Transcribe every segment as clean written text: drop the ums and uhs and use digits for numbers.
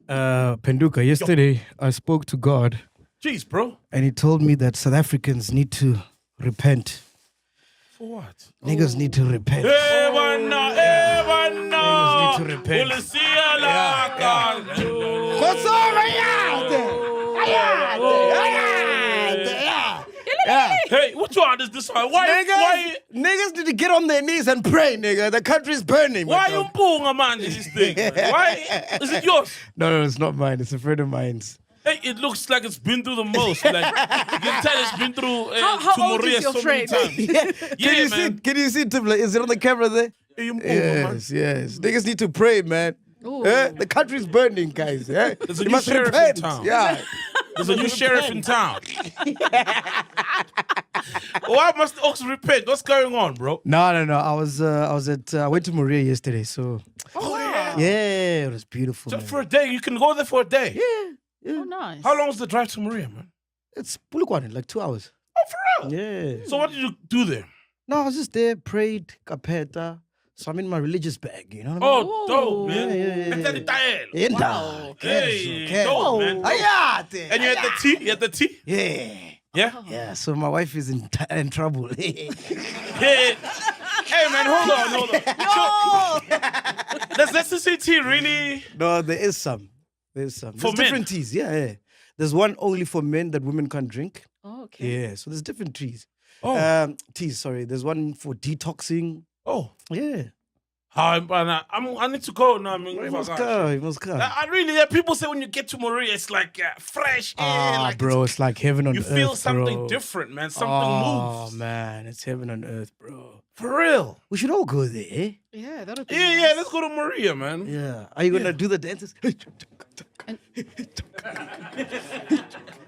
Penduka, yesterday I spoke to God. Jeez, bro. And he told me that South Africans need to repent. For what? Niggas need to repent. Niggas need to repent. Hey, what you on this one? Why? Niggas need to get on their knees and pray, nigga. The country's burning. Why you pulling a man this thing? Man? Why? Is it yours? No, it's not mine. It's a friend of mine's. Hey, it looks like it's been through the most. Like you can tell it's been through how old is your so many friend? times. Can you see Tibla? Is it on the camera there? Yes. Niggas need to pray, man. The country's burning, guys. There's a You new must sheriff repent. in town. Yeah. There's a new sheriff in town. Why must Oaks repent? What's going on, bro? No. I went to Maria yesterday, so. Oh, yeah. Yeah, it was beautiful. Just man. for a day. You can go there for a day. Yeah. Oh, nice. How long is the drive to Maria, man? It's Pulukwane, like 2 hours. Oh, for real? Yeah. So what did you do there? No, I was just there, prayed, kapeta. So I'm in my religious bag, you know what I mean? Oh, dope, man. Yeah. Wow. Hey, dope, man. Dope. And you had the tea? You had the tea? Yeah. Yeah? Yeah, so my wife is in trouble. Hey, man, hold on. Does SCT really? No, there is some. There's For different men? teas, yeah. There's one only for men that women can't drink. Oh, okay. Yeah, so there's different teas. Oh. Teas, sorry. There's one for detoxing. Oh. Yeah. I need to go now. You must come. I really, people say when you get to Maria, it's like fresh air. Like bro, it's like heaven on you earth, feel something bro. different, man. Something Oh, moves. man, it's heaven on earth, bro. For real. We should all go there, eh? Yeah, that'll be Yeah, nice. let's go to Maria, man. Yeah. Are you going to do the dances?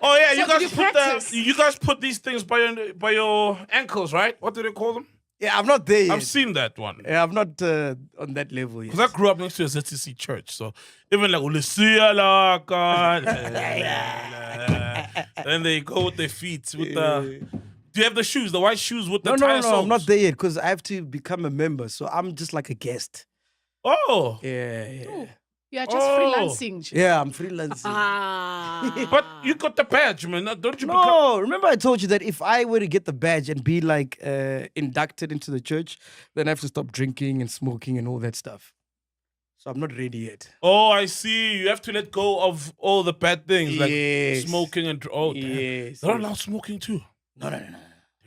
Oh yeah, So did you practice? you guys put these things by your ankles, right? What do they call them? Yeah, I'm not there yet. I've seen that one. Yeah, I'm not on that level yet. Because I grew up next to a ZTC church, so even like Ulisia Laka, then they go with their feet with the. Do you have the shoes, the white shoes with the tire No, I'm not there yet because I have to become a member, so I'm just like a guest. Oh, Yeah. Oh, you are just Oh. freelancing. Yeah, I'm freelancing. but you got the badge, man. Don't you? No, remember I told you that if I were to get the badge and be like inducted into the church, then I have to stop drinking and smoking and all that stuff. So I'm not ready yet. Oh, I see. You have to let go of all the bad things like Yes. smoking and damn. Yes. They're allowed smoking too. No.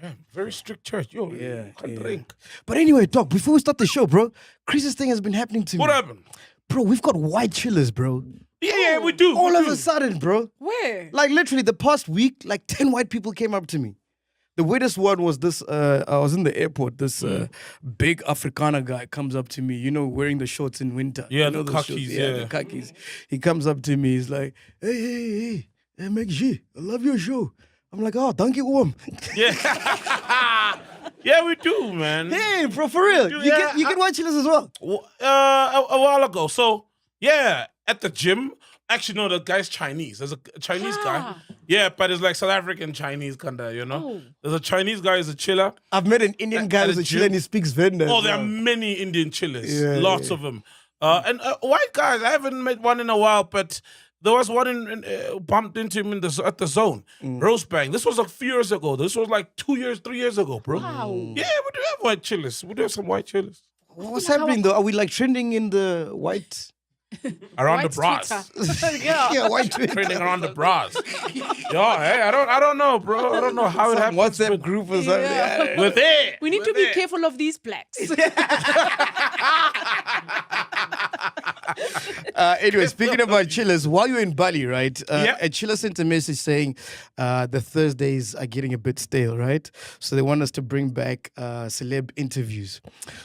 Yeah, very strict church. Yo, Yeah, can't yeah. drink. But anyway, Doc, before we start the show, bro, Chris's thing has been happening to What me. happened? Bro, we've got white chillers, bro. Yeah, we do. All we of do. a sudden, bro. Where? Like literally the past week, like 10 white people came up to me. The weirdest one was this, I was in the airport, this big Afrikaner guy comes up to me, you know, wearing the shorts in winter. Yeah, You know the those khakis, shorts? yeah. The khakis. He comes up to me, he's like, hey, MacG, I love your show. I'm like, oh, thank you, Om. Yeah. Yeah, we do, man. Hey, bro, for real. do, You yeah. get white chillers as well. A while ago. So, yeah, at the gym. Actually, no, the guy's Chinese. There's a Chinese guy. Yeah, but it's like South African Chinese kind of, you know? Oh. There's a Chinese guy who's a chiller. I've met an Indian guy At who's the a chiller and he speaks Venda. Oh, there are many Indian chillers. Yeah, Lots of them. And white guys, I haven't met one in a while, but there was one bumped into him at the zone. Rosebank. This was a few years ago. This was like 3 years ago, bro. Wow. Yeah, we do have white chillers. We do have some white chillers. What's happening though? Are we like trending in the white? Around White the bras. Twitter. Yeah. white Twitter. Trending around the bras. Yo, hey, I don't know, bro. I don't know how it happens. WhatsApp group or something. Yeah. With it. We need to be careful of these blacks. Anyway, speaking about chillers, while you're in Bali, right? Yeah. A chiller sent a message saying the Thursdays are getting a bit stale, right? So they want us to bring back celeb interviews.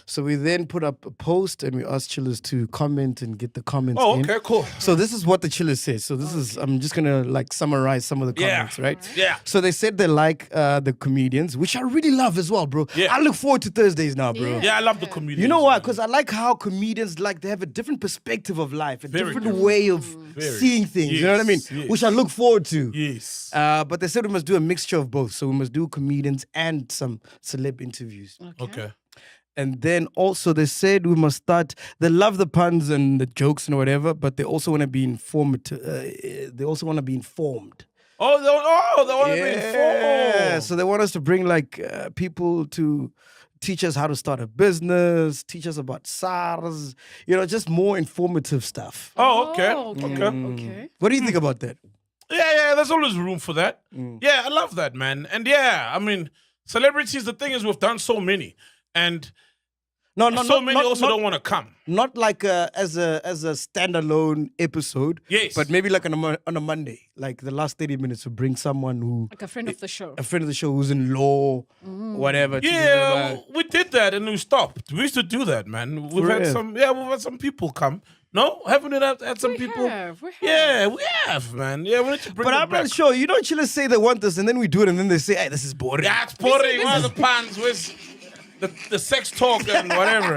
So we then put up a post and we asked chillers to comment and get the comments Oh, in. okay, cool. So this is what the chillers said. So this is, I'm just going to like summarize some of the comments, right? Yeah. So they said they like the comedians, which I really love as well, bro. Yeah. I look forward to Thursdays now, bro. Yeah, I love the comedians. You know why? Because I like how comedians, like, they have a different perspective of life, a Very different different. way of Very. seeing things. You know what I mean? Yes, yes. Which I look forward to. Yes. But they said we must do a mixture of both. So we must do comedians and some celeb interviews. Okay. And then also they said we must start. They love the puns and the jokes and whatever, but they also want to be informed. They also want to be informed. Oh, they want to be Yeah. informed. So they want us to bring like people to teach us how to start a business, teach us about SARS. Just more informative stuff. Oh, okay. Okay. What do you think about that? Yeah, there's always room for that. Yeah, I love that, man. And yeah, I mean, celebrities, the thing is we've done so many. And No, so many also don't want to come. Not like as a standalone episode. Yes. But maybe like on a Monday, like the last 30 minutes to bring someone who Like a friend of the show. a friend of the show who's in law, whatever. Yeah, we did that and we stopped. We used to do that, man. We've had some people come. No, haven't we had some people? We have. Yeah, we have, man. Yeah, we need to bring But them I'm back. not sure. Chillers say they want this and then we do it and then they say, hey, this is boring. Yeah, it's boring. Where's the puns? Where's the sex talk and whatever,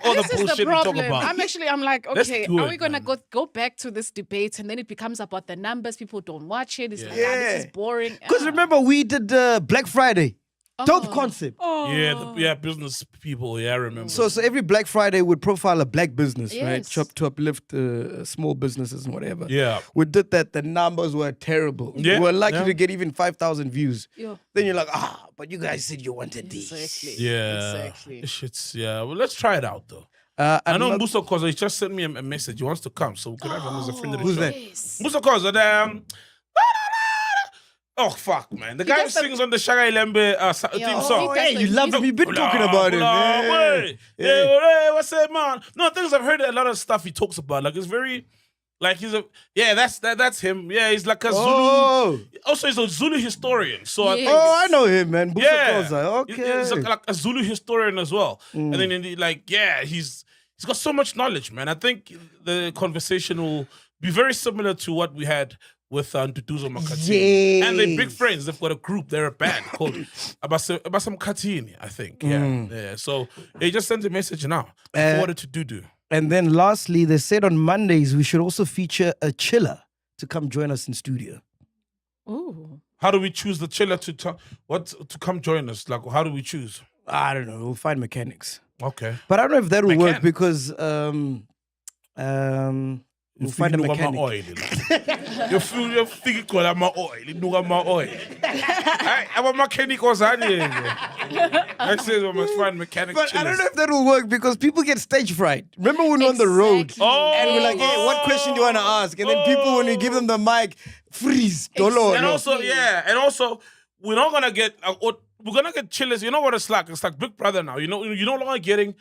all This the is bullshit the we talk problem. about. I'm like, Let's okay, do are it, we gonna man. go back to this debate and then it becomes about the numbers? People don't watch it. It's like, Yeah. this is boring. Because remember, we did Black Friday. Dope concept. Yeah, business people. Yeah, I remember. So every Black Friday would profile a black business, right? Yes. To uplift small businesses and whatever. Yeah. We did that. The numbers were terrible. Yeah, We were lucky yeah. to get even 5,000 views. Yeah. Then you're like, but you guys said you wanted these. Exactly. yeah, Exactly. shit's well. Let's try it out though. I know Musa Koza. He just sent me a message. He wants to come, so we could have him as a friend of the Who's show. that? Yes. Musa Koza, oh fuck, man! The guy who does the- sings on the Shaga Ilembe theme song. Oh, hey, you love him. You've been talking about him. Hey, Yeah. what's that, man? No, things I've heard a lot of stuff he talks about. Like it's very, like that's him. Yeah, he's like a Zulu. Oh. Also, he's a Zulu historian. So I Yes. think, Oh, I know him, man. Busa yeah, Koza. Okay. he's like a Zulu historian as well. And then he's got so much knowledge, man. I think the conversation will be very similar to what we had with Ntutuzo Makatini. And they're big friends. They've got a group. They're a band called Abasam Katini, I think. Yeah. So he just sent a message now. Forwarded to Dudu. And then lastly, they said on Mondays we should also feature a chiller to come join us in studio. Ooh. How do we choose the chiller to come join us? Like, how do we choose? I don't know. We'll find mechanics. Okay. But I don't know if that will work Mechanic. because we'll find a mechanic. You feel you think call my oil. You know my oil. I'm a mechanic or something. I said we must find mechanic. But I don't know if that will work because people get stage fright. Remember when we were on the road? Exactly. And we're like, hey, what question do you want to ask? And then people, when we give them the mic, freeze. Dolo. And also, we're not gonna get. We're gonna get chillers. You know what it's like? It's like Big Brother now. You're no longer getting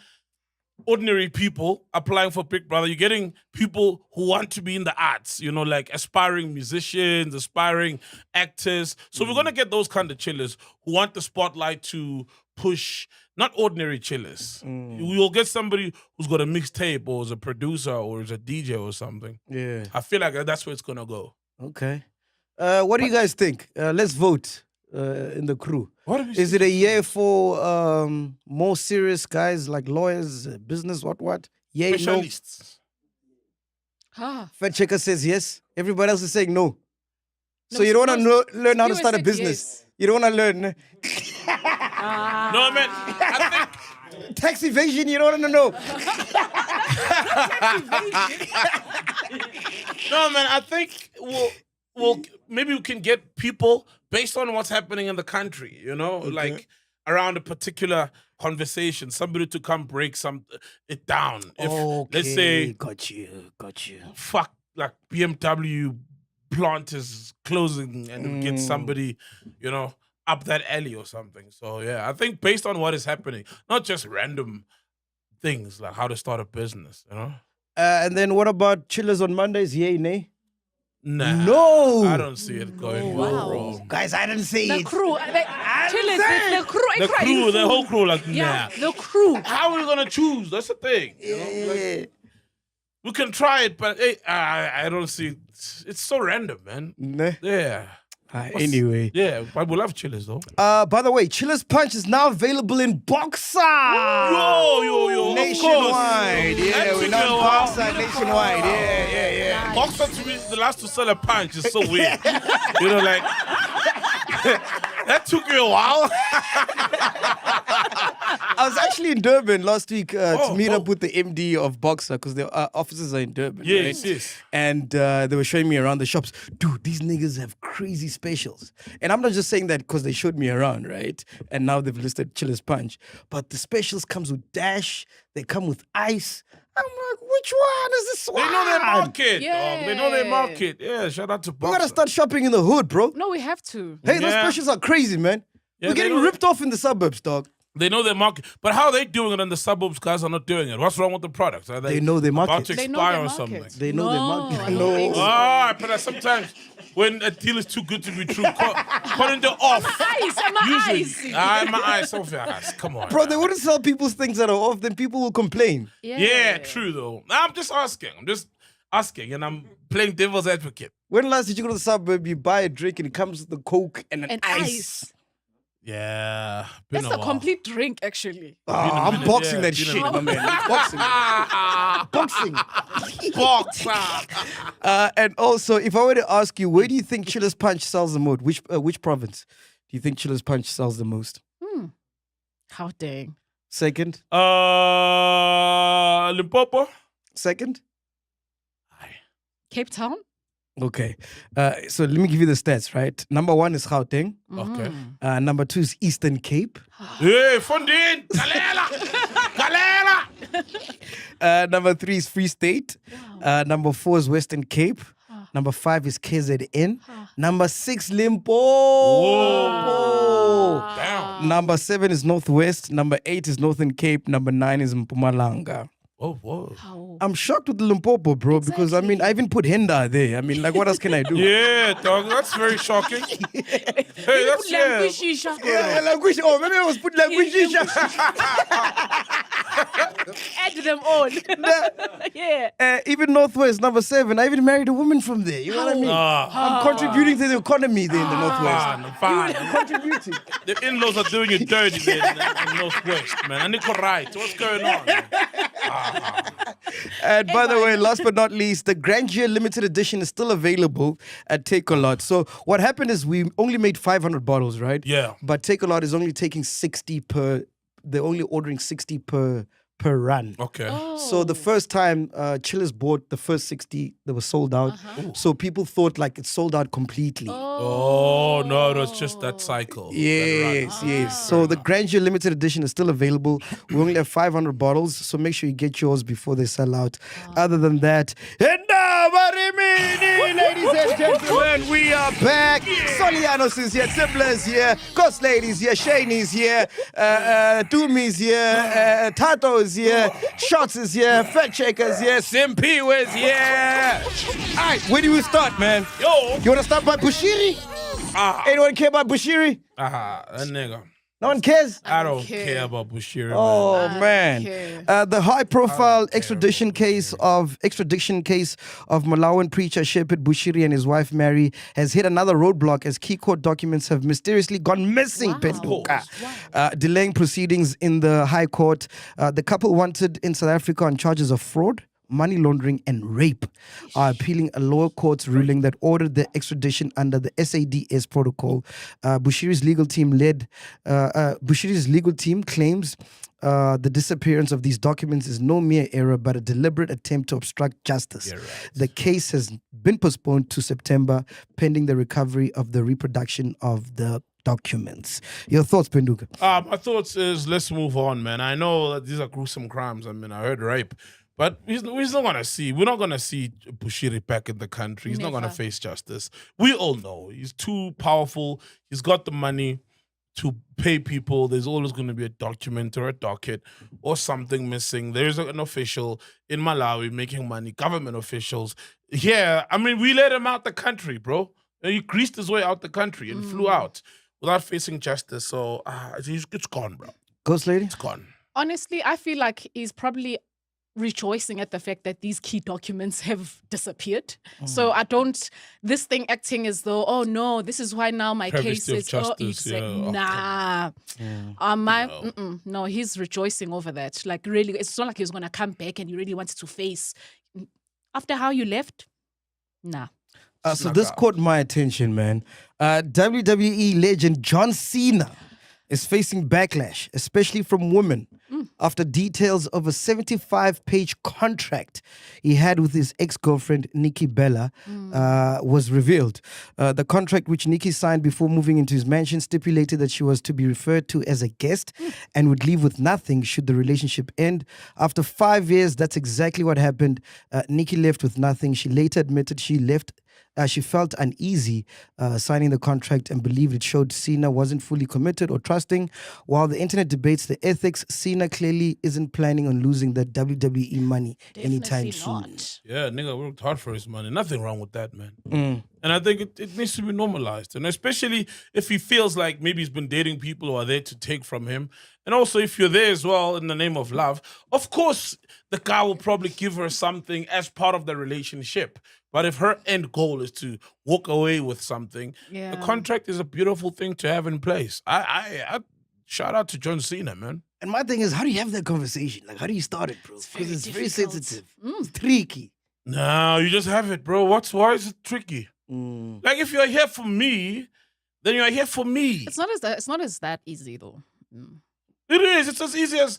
ordinary people applying for Big Brother. You're getting people who want to be in the arts. Like aspiring musicians, aspiring actors. So we're gonna get those kind of chillers who want the spotlight to push. Not ordinary chillers. We'll get somebody who's got a mixtape or is a producer or is a DJ or something. Yeah. I feel like that's where it's gonna go. Okay. What do you guys think? Let's vote in the crew. What do we Is it a year for more serious guys like lawyers, business, what? Yay, no. Specialists. Fed checker says yes. Everybody else is saying no. So No, you don't want to learn how to you start a said business. yes. You don't want to learn No, man. I think tax evasion. You don't want to know. No, man, I think we'll maybe we can get people based on what's happening in the country, like around a particular conversation, somebody to come break it down. If let's say got you. fuck like BMW plant is closing and we get somebody, up that alley or something. So yeah, I think based on what is happening, not just random things like how to start a business, And then what about chillers on Mondays? Yay, nay? Nah. No. I don't see it going well, Wow. bro. Guys, I didn't say The it. crew. Chillers, the crew. The crew, the whole crew, like, Yeah, nah. the crew. How are we gonna choose? That's the thing. Yeah. We can try it, but hey, I don't see. It's so random, man. Nah. Yeah. Anyway. Yeah, but we love chillers though. By the way, Chillers Punch is now available in Boxer. Yo, of Nationwide. course. Yeah, That's we're a now good Boxer nationwide. Yeah. Boxer to me, the last to sell a punch is so weird. Like That took you a while. I was actually in Durban last week to meet up oh. with the MD of Boxer because their offices are in Durban. Yes, right? yes. And they were showing me around the shops. Dude, these niggas have crazy specials. And I'm not just saying that because they showed me around, right? And now they've listed Chiller's Punch. But the specials comes with dash. They come with ice. I'm like, which one is this one? They know their market. Yeah. Dog. They know their market. Yeah, shout out to We Boxer. gotta start shopping in the hood, bro. No, we have to. Hey, those Yeah. specials are crazy, man. Yeah, We're they getting know- ripped off in the suburbs, dog. They know their market. But how are they doing it in the suburbs? Guys are not doing it. What's wrong with the products? Are They know their about market. to They know expire their or market. something? They know their No, market. I don't think so. Ah, but sometimes when a deal is too good to be true, calling the off. Ice, I'm Usually, ice. my eyes off your eyes. Come on, Bro, they man. wouldn't sell people's things that are off, then people will complain. Yeah, true though. I'm just asking, and I'm playing devil's advocate. When last did you go to the suburb, you buy a drink and it comes with a Coke and an And ice? ice. Yeah, been That's a a while. complete drink, actually. Oh, Been a I'm minute, boxing yeah, that been a shit, minute. my man. Boxing. Boxing. Box. And also, if I were to ask you, where do you think Chiller's Punch sells the most? Which province do you think Chiller's Punch sells the most? How dang. Second? Limpopo. Second? Cape Town? Okay. So let me give you the stats, right? Number 1 is Gauteng. Okay. Number 2 is Eastern Cape. Hey, Fondin, Galela. Number 3 is Free State. Number 4 is Western Cape. Number 5 is KZN. Number 6, Limpopo. Damn. Number 7 is Northwest. Number 8 is Northern Cape. Number 9 is Mpumalanga. Oh, whoa. How? I'm shocked with the Limpopo, bro, because I mean, I even put Henda there. I mean, like, what else can I do? Yeah, dog, that's very shocking. Hey, that's yeah. Yeah, language. Oh, maybe I was put language. Add them all. yeah. Even Northwest, number 7. I even married a woman from there. You know what I mean? I'm contributing to the economy there in the Northwest. Fine. Contributing. The in-laws are doing it dirty there in Northwest, man. I need to right. What's going on? Man? And by the way, last but not least, the Grandeur Limited Edition is still available at Take A Lot. So what happened is we only made 500 bottles, right? Yeah. But Take A Lot is only taking 60 per. They're only ordering 60 per run. Okay. So the first time Chillers bought the first 60, they were sold out. So people thought like it sold out completely. Oh, no, it was just that cycle. Yes, yes. So the Grandeur Limited Edition is still available. We only have 500 bottles, so make sure you get yours before they sell out. Other than that, and now, ladies and gentlemen, we are back. Solianos is here, Tibbler's here, Ghost Lady's here, Shaney's here, Doomy's here, Tato is here, Shots is here, Fat Shaker's here, Simpy is here. All right, where do we start, man? Yo. You want to start by Bushiri? Anyone care about Bushiri? That nigga. No one cares? I don't care. care about Bushiri, man. Oh man! care. The high-profile extradition case of Malawian preacher Shepherd Bushiri and his wife Mary has hit another roadblock as key court documents have mysteriously gone missing. Penduka. Delaying proceedings in the High Court. The couple wanted in South Africa on charges of fraud, money laundering and rape are appealing a lower court's ruling that ordered the extradition under the SADS protocol. Bushiri's legal team claims the disappearance of these documents is no mere error but a deliberate attempt to obstruct justice. Yeah, right. The case has been postponed to September pending the recovery of the reproduction of the documents. Your thoughts, Penduka? My thoughts is let's move on, man. I know that these are gruesome crimes. I mean, I heard rape. But we're not gonna see Bushiri back in the country. He's not gonna Never. face justice. We all know he's too powerful. He's got the money to pay people. There's always gonna be a document or a docket or something missing. There's an official in Malawi making money, government officials. Yeah, I mean, we let him out the country, bro. He greased his way out the country and flew out without facing justice. So it's gone, bro. Ghost Lady? It's gone. Honestly, I feel like he's probably rejoicing at the fact that these key documents have disappeared. So this thing acting as though, oh no, this is why now my case Travesty of is justice, yeah. Oh, nah. No, he's rejoicing over that. Like really, it's not like he's gonna come back and he really wanted to face after how you left. Nah. So this caught my attention, man. WWE legend John Cena is facing backlash, especially from women, after details of a 75-page contract he had with his ex-girlfriend, Nikki Bella, was revealed. The contract, which Nikki signed before moving into his mansion, stipulated that she was to be referred to as a guest and would leave with nothing should the relationship end. After 5 years, that's exactly what happened. Nikki left with nothing. She later admitted she left. She felt uneasy signing the contract and believed it showed Cena wasn't fully committed or trusting. While the internet debates the ethics, Cena clearly isn't planning on losing that WWE money anytime soon. Yeah, nigga worked hard for his money. Nothing wrong with that, man. And I think it needs to be normalized. And especially if he feels like maybe he's been dating people who are there to take from him. And also if you're there as well in the name of love, of course the guy will probably give her something as part of the relationship. But if her end goal is to walk away with something, the contract is a beautiful thing to have in place. I shout out to John Cena, man. And my thing is, how do you have that conversation? Like, how do you start it, bro? Because it's very sensitive. It's tricky. No, you just have it, bro. Why is it tricky? Like, if you're here for me, then you're here for me. It's not as that easy though. It is. It's as easy as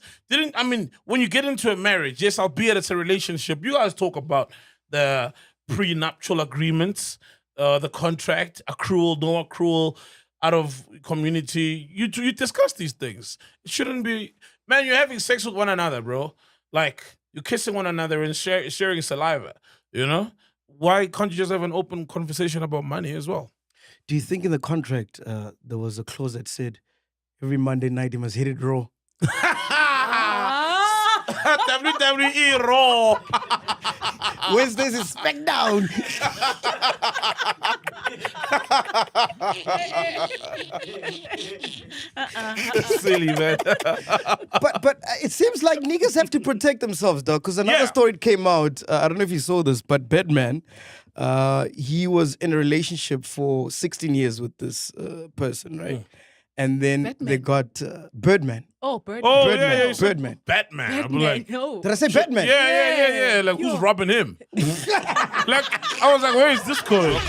when you get into a marriage, yes, albeit it's a relationship, you guys talk about the prenuptial agreements, the contract, accrual, no accrual, out of community. You discuss these things. It shouldn't be, man, you're having sex with one another, bro. Like, you're kissing one another and sharing saliva, you know? Why can't you just have an open conversation about money as well? Do you think in the contract there was a clause that said every Monday night he must hit it raw? WWE Raw. Wednesdays is SmackDown. Silly, man. but it seems like niggas have to protect themselves, dog. Because another story came out. I don't know if you saw this, but Batman, he was in a relationship for 16 years with this person, right? And then they got Birdman. Oh, Birdman. Oh, Birdman. yeah. Birdman. Batman. I'm like, no. Did I say Batman? Yeah. Like, who's robbing him? Like, I was like, where is this going?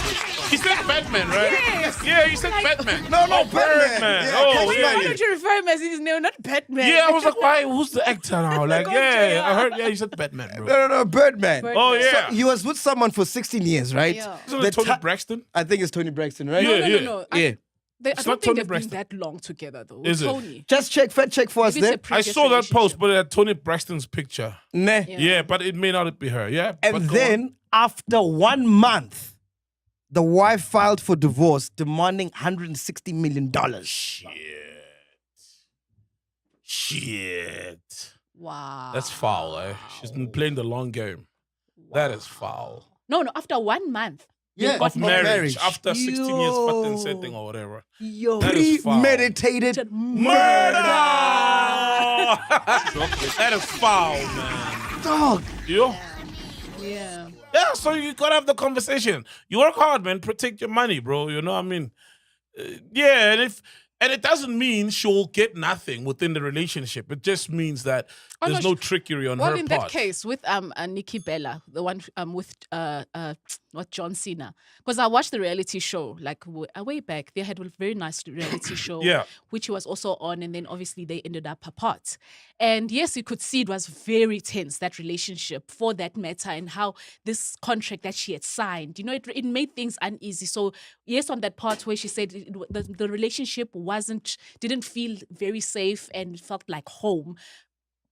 He said Batman, right? Yes. Yeah, he said Batman. No, Birdman. Yeah, Why don't you refer him as his name, not Batman? Yeah, I was like, why? Who's the actor now? Like, I heard, you said Batman, bro. No, Birdman. Oh, yeah. So he was with someone for 16 years, right? Yeah. Isn't it Tony Braxton? I think it's Tony Braxton, right? No. Yeah. I It's don't not think Tony they've Braxton. been that long together though. Is it? Tony. Just fact check for us Maybe there. it's a I previous saw that post, relationship. but it had Tony Braxton's picture. Nah. Yeah, but it may not be her. Yeah. And but go then on. after 1 month, the wife filed for divorce, demanding $160 million. Shit. Wow. That's foul, eh? She's been playing the long game. That is foul. No, after 1 month. Yeah, Of marriage, marriage. after 16 years patent setting or whatever. Yo, That is foul. premeditated Murder! That is foul, man. dog. Yeah. Yeah, so you gotta have the conversation. You work hard, man. Protect your money, bro. You know what I mean? And it doesn't mean she'll get nothing within the relationship. It just means that there's no trickery on her part. Well, in that case, with Nikki Bella, the one with John Cena, because I watched the reality show like way back. They had a very nice reality show, which he was also on, and then obviously they ended up apart. And yes, you could see it was very tense, that relationship for that matter, and how this contract that she had signed, you know, it made things uneasy. So yes, on that part where she said the relationship didn't feel very safe and felt like home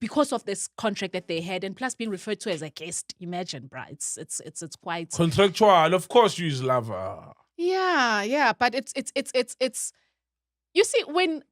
because of this contract that they had, and plus being referred to as a guest. Imagine, bruh, it's quite contractual. Of course, you use lover. Yeah, but it's you see,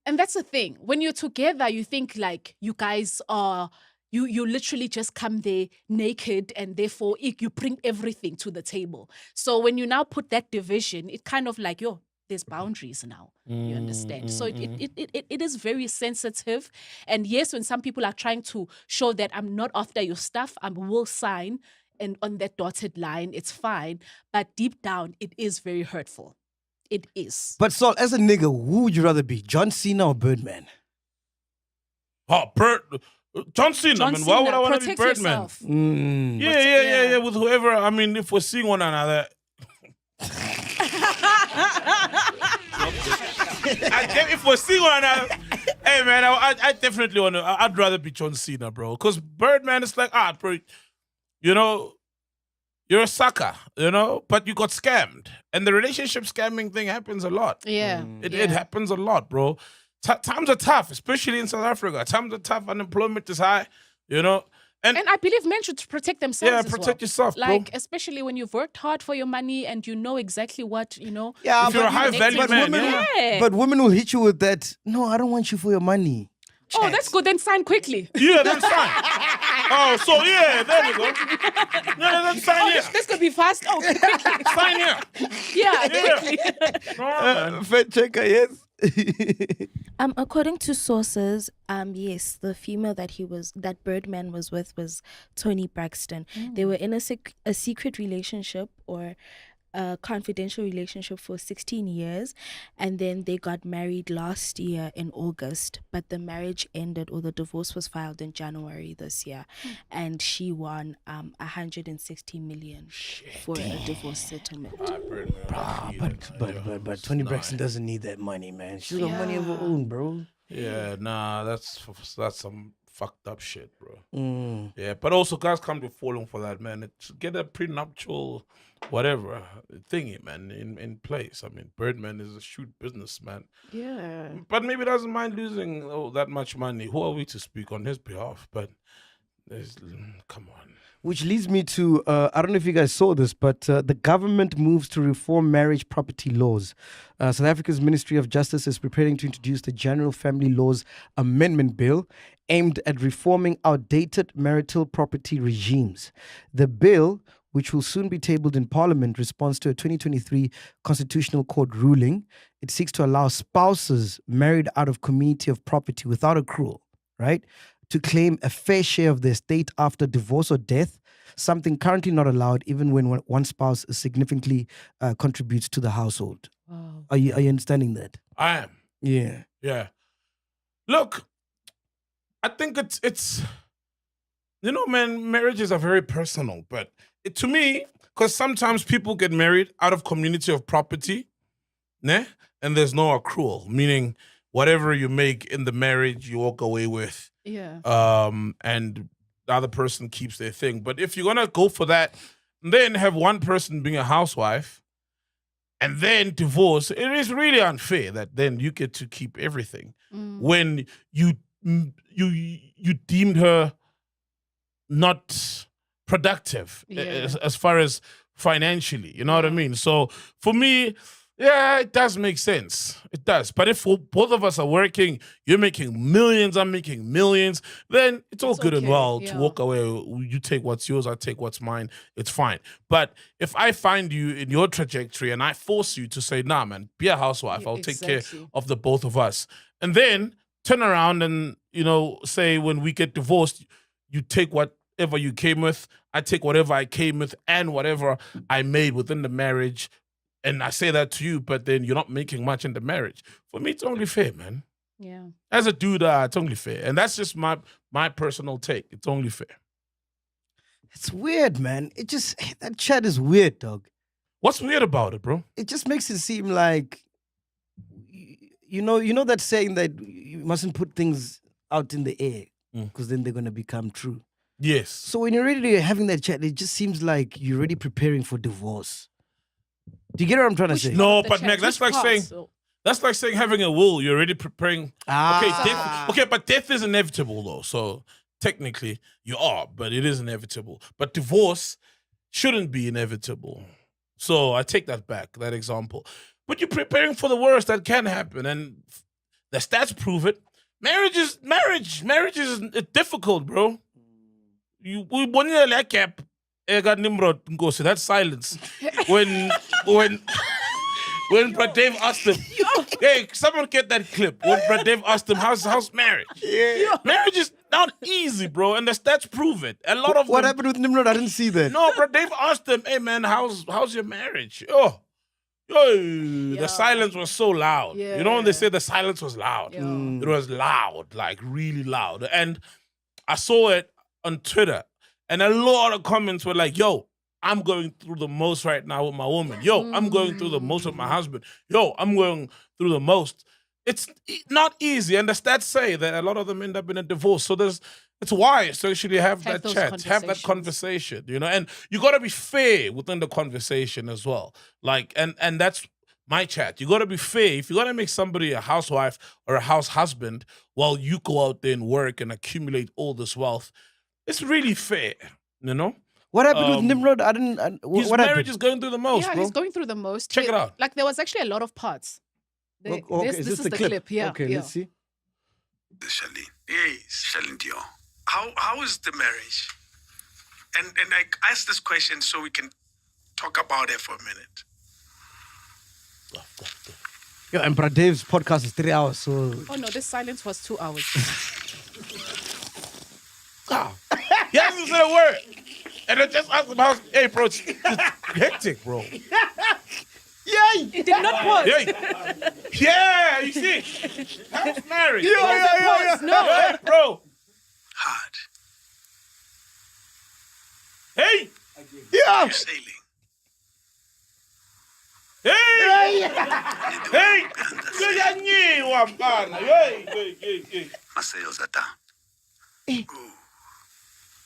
and that's the thing, when you're together, you think like you guys are. You literally just come there naked, and therefore you bring everything to the table. So when you now put that division, it kind of like, there's boundaries now. You understand? So it is very sensitive. And yes, when some people are trying to show that I'm not after your stuff, I will sign, and on that dotted line, it's fine. But deep down, it is very hurtful. It is. But Saul, as a nigga, who would you rather be, John Cena or Birdman? John Cena, man. Why would I want to be Protect Birdman? yourself. Yeah, with whoever. I mean, if we're seeing one another, if we're seeing one another, hey man, I definitely want to. I'd rather be John Cena, bro. Because Birdman is like, bro, you know, you're a sucker, you know, but you got scammed, and the relationship scamming thing happens a lot. Yeah, It happens a lot, bro. Times are tough, especially in South Africa. Times are tough. Unemployment is high, you know. And I believe men should protect themselves. Yeah, protect yourself, like, bro. Especially when you've worked hard for your money and you know exactly what, you know. Yeah, if you're a high value man, but women will hit you with that. No, I don't want you for your money. Oh, that's good. Then sign quickly. Yeah, then sign. Oh, so yeah, there we go. Yeah, then sign here. This could be fast. Oh, quickly. Sign here. Yeah, quickly. Fact checker, yes. According to sources, yes, the female that Birdman was with was Toni Braxton. They were in a secret relationship or a confidential relationship for 16 years, and then they got married last year in August, but the marriage ended, or the divorce was filed in January this year, and she won 160 million for a divorce settlement. But Toni Braxton doesn't need that money, man. She's got money of her own, bro. Yeah, nah, that's some fucked up shit, bro. Yeah, but also guys can't be falling for that, man. Get a prenuptial whatever thingy, man, in place. I mean, Birdman is a shrewd businessman. Yeah. But maybe doesn't mind losing that much money. Who are we to speak on his behalf? But come on. Which leads me to, I don't know if you guys saw this, but the government moves to reform marriage property laws. South Africa's Ministry of Justice is preparing to introduce the General Family Laws Amendment Bill aimed at reforming outdated marital property regimes. The bill, which will soon be tabled in Parliament, responds to a 2023 Constitutional Court ruling. It seeks to allow spouses married out of community of property without accrual, right, to claim a fair share of the estate after divorce or death, something currently not allowed even when one spouse significantly contributes to the household. Wow. Are you understanding that? I am. Yeah. Yeah. Look, I think it's you know, man, marriages are very personal, but to me, because sometimes people get married out of community of property, né? And there's no accrual, meaning whatever you make in the marriage, you walk away with. Yeah. And the other person keeps their thing. But if you're gonna go for that, then have one person being a housewife, and then divorce, it is really unfair that then you get to keep everything when you deemed her not productive as far as financially, you know what I mean? So for me, yeah, it does make sense. It does. But if both of us are working, you're making millions, I'm making millions, then it's all good and well to walk away. You take what's yours, I take what's mine. It's fine. But if I find you in your trajectory and I force you to say, nah, man, be a housewife, I'll take care of the both of us. And then turn around and, you know, say when we get divorced, you take whatever you came with, I take whatever I came with and whatever I made within the marriage. And I say that to you, but then you're not making much in the marriage. For me, it's only fair, man. Yeah. As a dude, it's only fair. And that's just my personal take. It's only fair. It's weird, man. That chat is weird, dog. What's weird about it, bro? It just makes it seem like, you know that saying that you mustn't put things out in the air because then they're going to become true. Yes. So when you're already having that chat, it just seems like you're already preparing for divorce. Do you get what I'm trying to say? No, but Meg, that's like saying having a will. You're already preparing. Okay, but death is inevitable though. So technically you are, but it is inevitable. But divorce shouldn't be inevitable. So I take that back, that example. But you're preparing for the worst that can happen, and the stats prove it. Marriage is difficult, bro. We want to like gap. Nimrod Nkosi, that silence. When Brad Dave asked him, hey, someone get that clip. When Brad Dave asked him, how's marriage? Yeah. Marriage is not easy, bro, and the stats prove it. A lot of what happened with Nimrod? I didn't see that. No, Brad Dave asked him, hey man, how's your marriage? The silence was so loud. Yeah. You know when they say the silence was loud? Yeah. It was loud, like really loud. And I saw it on Twitter. And a lot of comments were like, yo, I'm going through the most right now with my woman. Yo, I'm going through the most with my husband. Yo, I'm going through the most. it's not easy. And the stats say that a lot of them end up in a divorce. So it's wise to actually have that chat, have that conversation, you know, and you got to be fair within the conversation as well. Like, and that's my chat. You got to be fair. If you're going to make somebody a housewife or a house husband while you go out there and work and accumulate all this wealth, it's really fair, you know? What happened with Nimrod? His marriage is going through the most, bro. He's going through the most. Check it out. Like, there was actually a lot of parts. Okay, this is the clip. Yeah. Okay, let's see. Charlene. Yes, Charlene Dio. How is the marriage? And I asked this question so we can talk about it for a minute. Yo, and Brad Dave's podcast is 3 hours, so... Oh no, this silence was 2 hours. He hasn't said a word. And I just asked him how, hey, bro, it's hectic, bro. Yay! It did not pause. Yeah, you see? How's marriage? Yeah. No. Yeah, bro. Hard. Hey! Yeah! You're sailing. Hey! Hey! Kuyanyiwa bana. Hey. My sails are down. Ooh.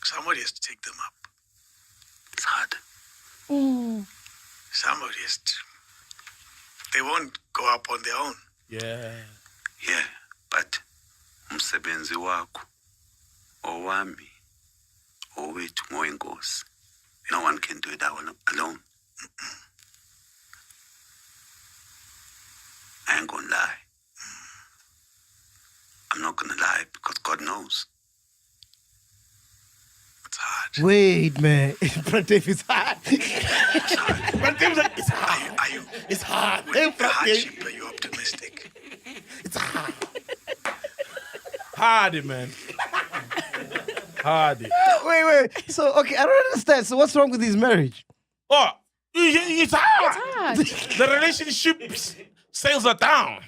Somebody has to take them up. It's hard. Somebody has to. They won't go up on their own. Yeah. Yeah, but umsebenzi wakho, owami, owethu ngowenkosi. No one can do it alone. I ain't gonna lie. I'm not gonna lie because God knows. It's hard. Wait, man. Brad Dave is hard. But Dave's like, it's hard. Are you? It's hard. With the hardship, are you optimistic? It's hard. Hardy, man. Hardy. Wait. So, okay, I don't understand. So what's wrong with his marriage? Oh, it's hard. It's hard. The relationship sales are down.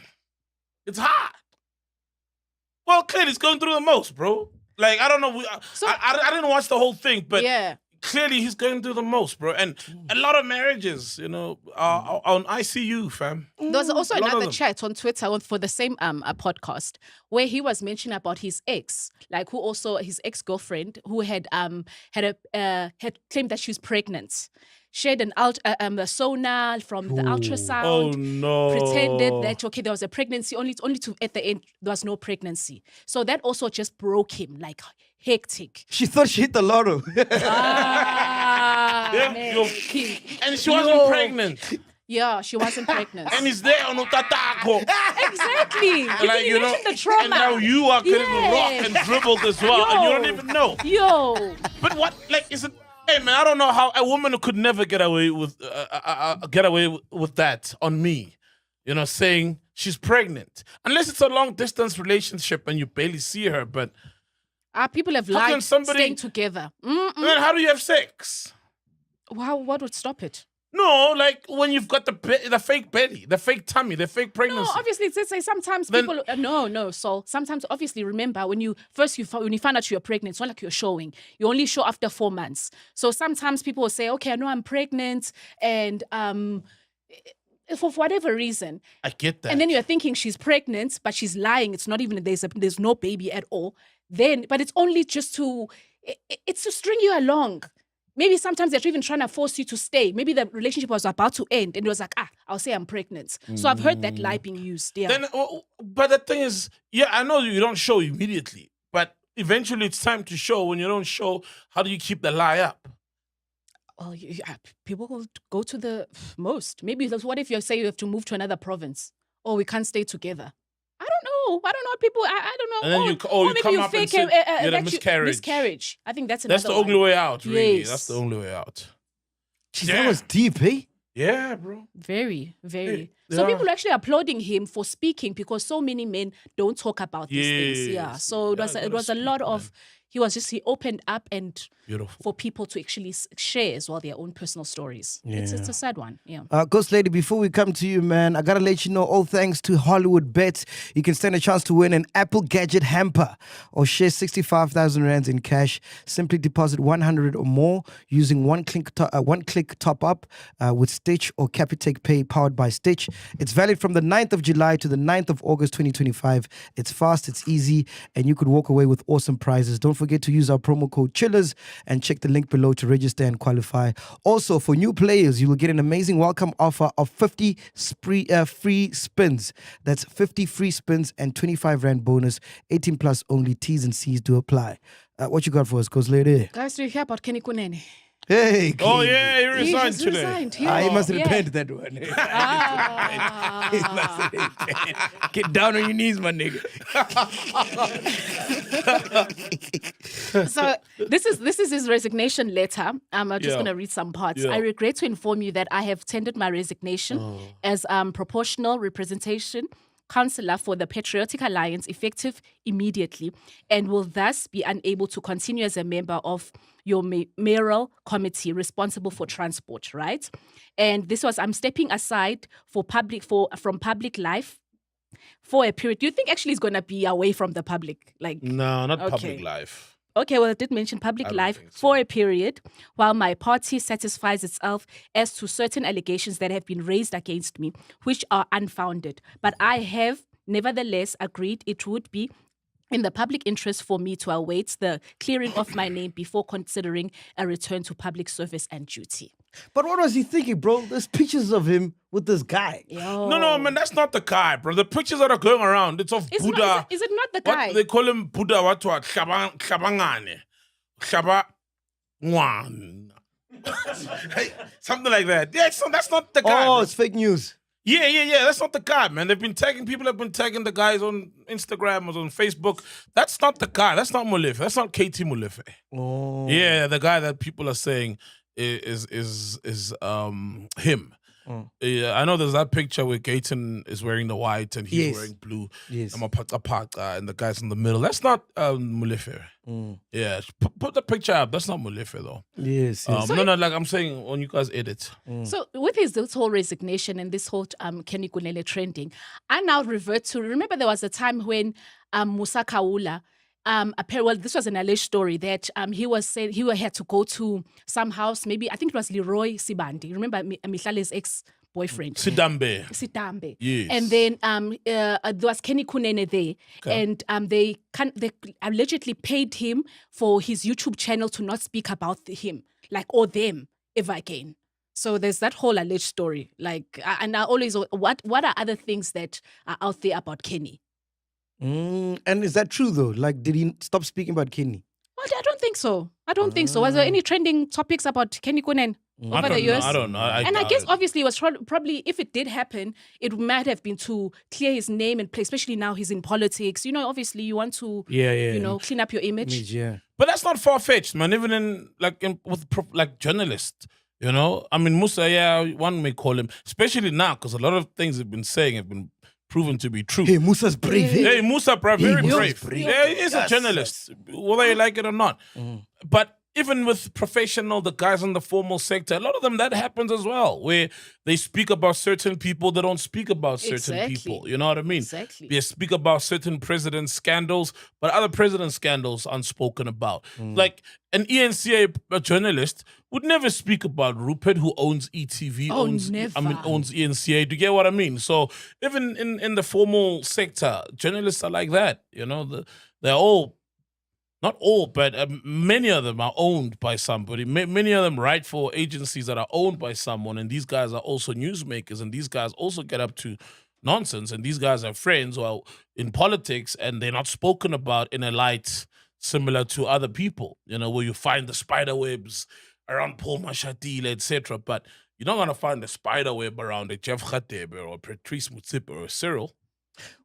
It's hard. Well, clearly it's going through the most, bro. Like, I don't know. I didn't watch the whole thing, but clearly he's going through the most, bro. And a lot of marriages, you know, are on ICU, fam. There was also another chat on Twitter for the same podcast where he was mentioning about his ex, like who also his ex-girlfriend who had claimed that she was pregnant. She had a sonar from the ultrasound. Oh no! Pretended that there was a pregnancy. Only to at the end there was no pregnancy. So that also just broke him, like hectic. She thought she hit the lotto. And she wasn't pregnant. Yeah, she wasn't pregnant. And he's there on Utatako. Exactly. Like, you know, the trauma. and now you are getting rocked and dribbled as well, and you don't even know. But what, like, is it? Hey man, I don't know how a woman could never get away with that on me. You know, saying she's pregnant, unless it's a long distance relationship and you barely see her. But people have lied staying together. Then how do you have sex? What would stop it? No, like when you've got the fake belly, the fake tummy, the fake pregnancy. No, obviously, it's say sometimes people. No. So sometimes, obviously, remember when you find out you're pregnant, it's not like you're showing. You only show after 4 months. So sometimes people will say, "Okay, I know I'm pregnant," and for whatever reason, I get that. And then you're thinking she's pregnant, but she's lying. It's not even there's no baby at all. But it's only just it's to string you along. Maybe sometimes they're even trying to force you to stay. Maybe the relationship was about to end and it was like, I'll say I'm pregnant. So I've heard that lie being used. Yeah. But the thing is, I know you don't show immediately, but eventually it's time to show. When you don't show, how do you keep the lie up? Well, people will go to the most. Maybe what if you say you have to move to another province? Or we can't stay together? I don't know. People, I don't know. And then you come up and say you had a miscarriage. Miscarriage. I think that's the only way out, really. Yes. That's the only way out. Jeez, that was deep, eh? Yeah, bro. Very, very. So people are actually applauding him for speaking because so many men don't talk about these things. Yeah. So it was a lot of he opened up and Beautiful. for people to actually share as well their own personal stories. It's a sad one. Yeah. Ghost Lady, before we come to you, man, I gotta let you know, all thanks to Hollywood Bet, you can stand a chance to win an Apple Gadget hamper or share 65,000 rands in cash. Simply deposit 100 or more using one click top up with Stitch or Capitec Pay powered by Stitch. It's valid from the 9th of July to the 9th of August 2025. It's fast, it's easy, and you could walk away with awesome prizes. Don't forget to use our promo code CHILLERS and check the link below to register and qualify. Also, for new players, you will get an amazing welcome offer of 50 free spins. That's 50 free spins and 25 rand bonus. 18 plus only. T's and C's do apply. What you got for us, Ghost Lady? Guys, do you hear about Kenny Kunene? Hey, Oh yeah, he resigned He today. resigned. he must repent that one. He must repent. Get down on your knees, my nigga. So this is his resignation letter. I'm just going to read some parts. Yeah. I regret to inform you that I have tendered my resignation as proportional representation councillor for the Patriotic Alliance effective immediately, and will thus be unable to continue as a member of your mayoral committee responsible for transport, right? And this was, I'm stepping aside from public life for a period. Do you think actually he's going to be away from the public? No, not public life. Okay, well, I did mention public life think so. for a period while my party satisfies itself as to certain allegations that have been raised against me, which are unfounded. But I have nevertheless agreed it would be in the public interest for me to await the clearing of my name before considering a return to public service and duty. But what was he thinking, bro? There's pictures of him with this guy. No, man, that's not the guy, bro. The pictures that are going around, it's of Buddha. Is it not the guy? What they call him Buddha, Shabangane. Shabangwane. Something like that. Yeah, that's not the guy. Oh, man. it's fake news. Yeah. That's not the guy, man. People have been tagging the guys on Instagram or on Facebook. That's not the guy. That's not Molefe. That's not KT Molefe. Oh. Yeah, the guy that people are saying is him. Yeah, I know there's that picture where Gayton is wearing the white and he's wearing blue. Yes. And the guy's in the middle. That's not Molefe. Yeah, put the picture up. That's not Molefe though. Yes. Like I'm saying when you guys edit. So with this whole resignation and this whole Kenny Kunene trending, I now revert to, remember there was a time when Musa Kaula, this was an alleged story that he was saying he had to go to some house, maybe I think it was Leroy Sibandi. Remember Mihlale's ex-boyfriend? Sitambe. Yes. And then there was Kenny Kunene there, and they allegedly paid him for his YouTube channel to not speak about him, or them ever again. So there's that whole alleged story. And I always, what are other things that are out there about Kenny? And is that true though? Did he stop speaking about Kenny? Well, I don't think so. Was there any trending topics about Kenny Kunene over the years? I don't know. I guess obviously it was probably, if it did happen, it might have been to clear his name and play, especially now he's in politics. Obviously you want to, clean up your image. Yeah. But that's not far-fetched, man. Even with journalists, I mean, Musa, one may call him, especially now, because a lot of things they've been saying have been proven to be true. Hey, Musa's brave. Hey, Musa, very Musa's brave. Yeah, he's a journalist, whether you like it or not. But even with the guys in the formal sector, a lot of them, that happens as well, where they speak about certain people, they don't speak about certain people. You know what I mean? Exactly. They speak about certain president scandals, but other president scandals aren't spoken about. Like an ENCA journalist would never speak about Rupert, who owns ETV, owns ENCA. Do you get what I mean? So even in the formal sector, journalists are like that. They're all, not all, but many of them are owned by somebody. Many of them write for agencies that are owned by someone, and these guys are also newsmakers, and these guys also get up to nonsense, and these guys are friends who are in politics, and they're not spoken about in a light similar to other people, where you find the spider webs around Paul Mashatile, etc. But you're not going to find the spider web around a Jeff Khatebe or Patrice Motsepe or Cyril.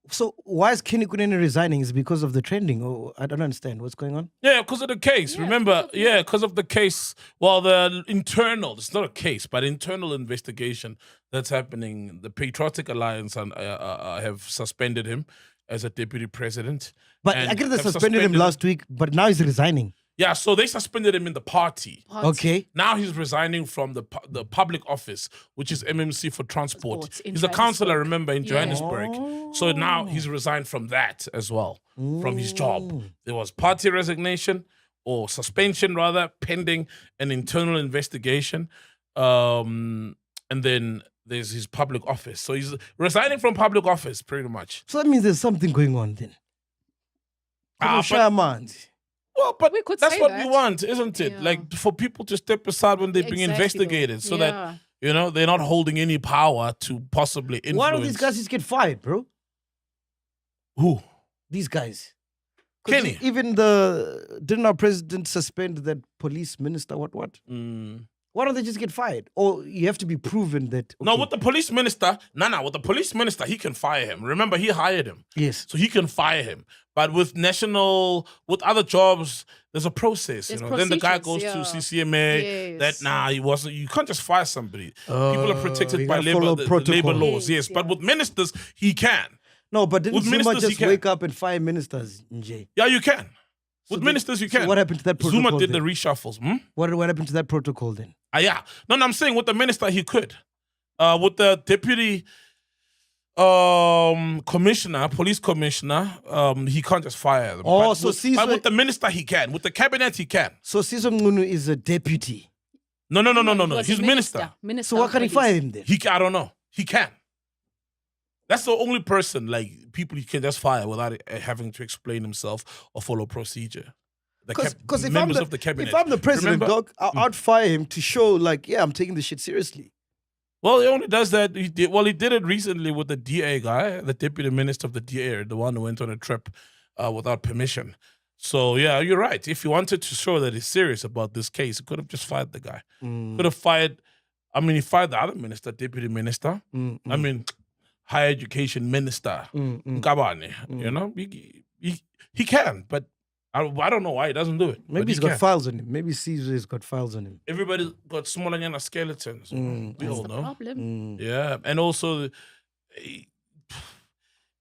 So why is Kenny Kunene resigning? Is it because of the trending? Or I don't understand what's going on. Yeah, because of the case. Remember, because of the case. Well, the internal, it's not a case, but internal investigation that's happening. The Patriotic Alliance have suspended him. as a deputy president. But and I get they have suspended him last week, but now he's resigning. Yeah, so they suspended him in the party. Okay. Now he's resigning from the public office, which is MMC for transport. He's a councillor, remember, in Johannesburg. So now he's resigned from that as well, from his job. There was party resignation, or suspension rather, pending an internal investigation. And then there's his public office. So he's resigning from public office, pretty much. So that means there's something going on then. Well, but We could that's say what that. we want, isn't it? Yeah. Like, for people to step aside when they're being investigated, so that, you know, they're not holding any power to possibly influence. Why don't these guys just get fired, bro? Who? These guys. 'Cause Kenny. Even didn't our president suspend that police minister? What? Why don't they just get fired? Or you have to be proven that. No, okay, with the police minister, with the police minister, he can fire him. Remember, he hired him. Yes. So he can fire him. But with other jobs, there's a process. There's Then the guy goes procedures, to CCMA. Yes. He wasn't. You can't just fire somebody. People are protected you by gotta follow labor protocol. laws. Yes, but with ministers, he can. No, but didn't With Zuma ministers, just he wake up and fire ministers, Nje? Yeah, you can. With So ministers, you can. So what happened to that protocol? Zuma did then? the reshuffles. What happened to that protocol then? Yeah. No, I'm saying with the minister, he could. With the deputy commissioner, police commissioner, he can't just fire them. Oh, but with the minister, he can. With the cabinet, he can. So Siso Mngunu is a deputy. No. was He's a minister. So why can't he fire him then? I don't know. He can. That's the only person, like, people he can just fire without having to explain himself or follow procedure. Because if members of the cabinet. if I'm the president, Remember? dog, I'd fire him to show, like, yeah, I'm taking this shit seriously. Well, he only does that. He did it recently with the DA guy, the deputy minister of the DA, the one who went on a trip without permission. So, yeah, you're right. If he wanted to show that he's serious about this case, he could have just fired the guy. Could have fired, he fired the other minister, deputy minister. Higher education minister. Nkabane. You know, he can, but I don't know why he doesn't do it. Maybe he's got files on him. Maybe Caesar's got files on him. Everybody's got small and skeletons. We all know. Problem. Yeah, and also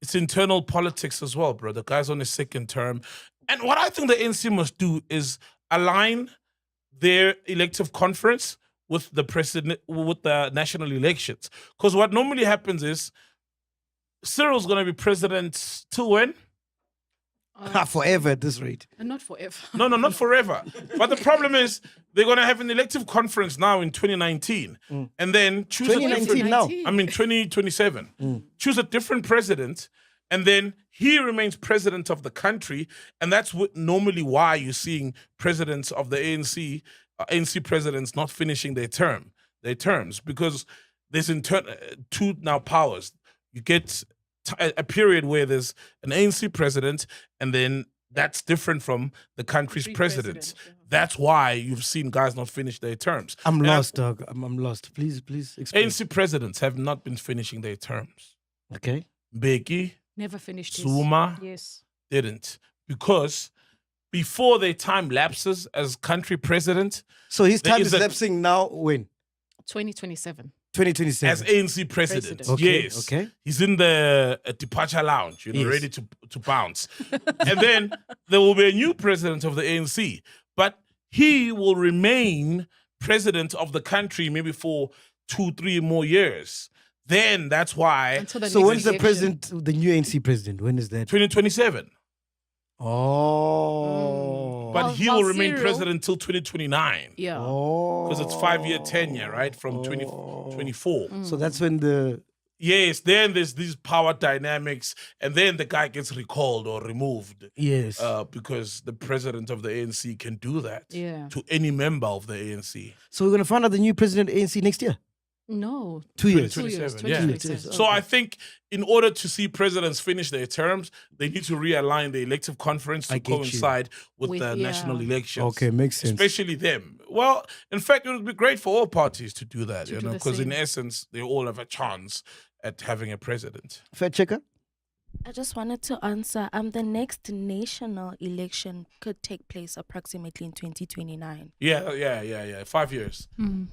it's internal politics as well, bro. The guy's on his second term. And what I think the ANC must do is align their elective conference with the president, with the national elections. Because what normally happens is Cyril's going to be president till when? Forever at this rate. And not forever. No, not forever. But the problem is they're going to have an elective conference now in 2019 and then choose 2019 now. 2027. Choose a different president and then he remains president of the country, and that's normally why you're seeing presidents of the ANC presidents not finishing their terms, because there's two now powers. You get a period where there's an ANC president, and then that's different from the country's president. That's why you've seen guys not finish their terms. I'm lost, dog. I'm lost. Please explain. ANC presidents have not been finishing their terms. Okay. Mbeki, Never finished his. Zuma Yes. didn't, because before their time lapses as country president. So his time is lapsing now when? 2027. 2027. As ANC president. Okay, Yes. okay. He's in the departure lounge, ready to bounce. And then there will be a new president of the ANC. But he will remain president of the country maybe for 2-3 more years. Then that's why. So when's the new ANC president? When is that? 2027. Oh. But he will remain president till 2029. Yeah. Oh. Because it's 5-year tenure, right? From 2024. So that's when the... Yes, then there's these power dynamics, and then the guy gets recalled or removed. Yes. Because the president of the ANC can do that to any member of the ANC. So we're going to find out the new president of ANC next year? No. 2 years. 2027, 2027. So I think in order to see presidents finish their terms, they need to realign the elective conference to coincide with the national elections. Okay, makes sense. Especially them. Well, in fact, it would be great for all parties to do that, because in essence, they all have a chance at having a president. Fair checker? I just wanted to answer. The next national election could take place approximately in 2029. Yeah. 5 years.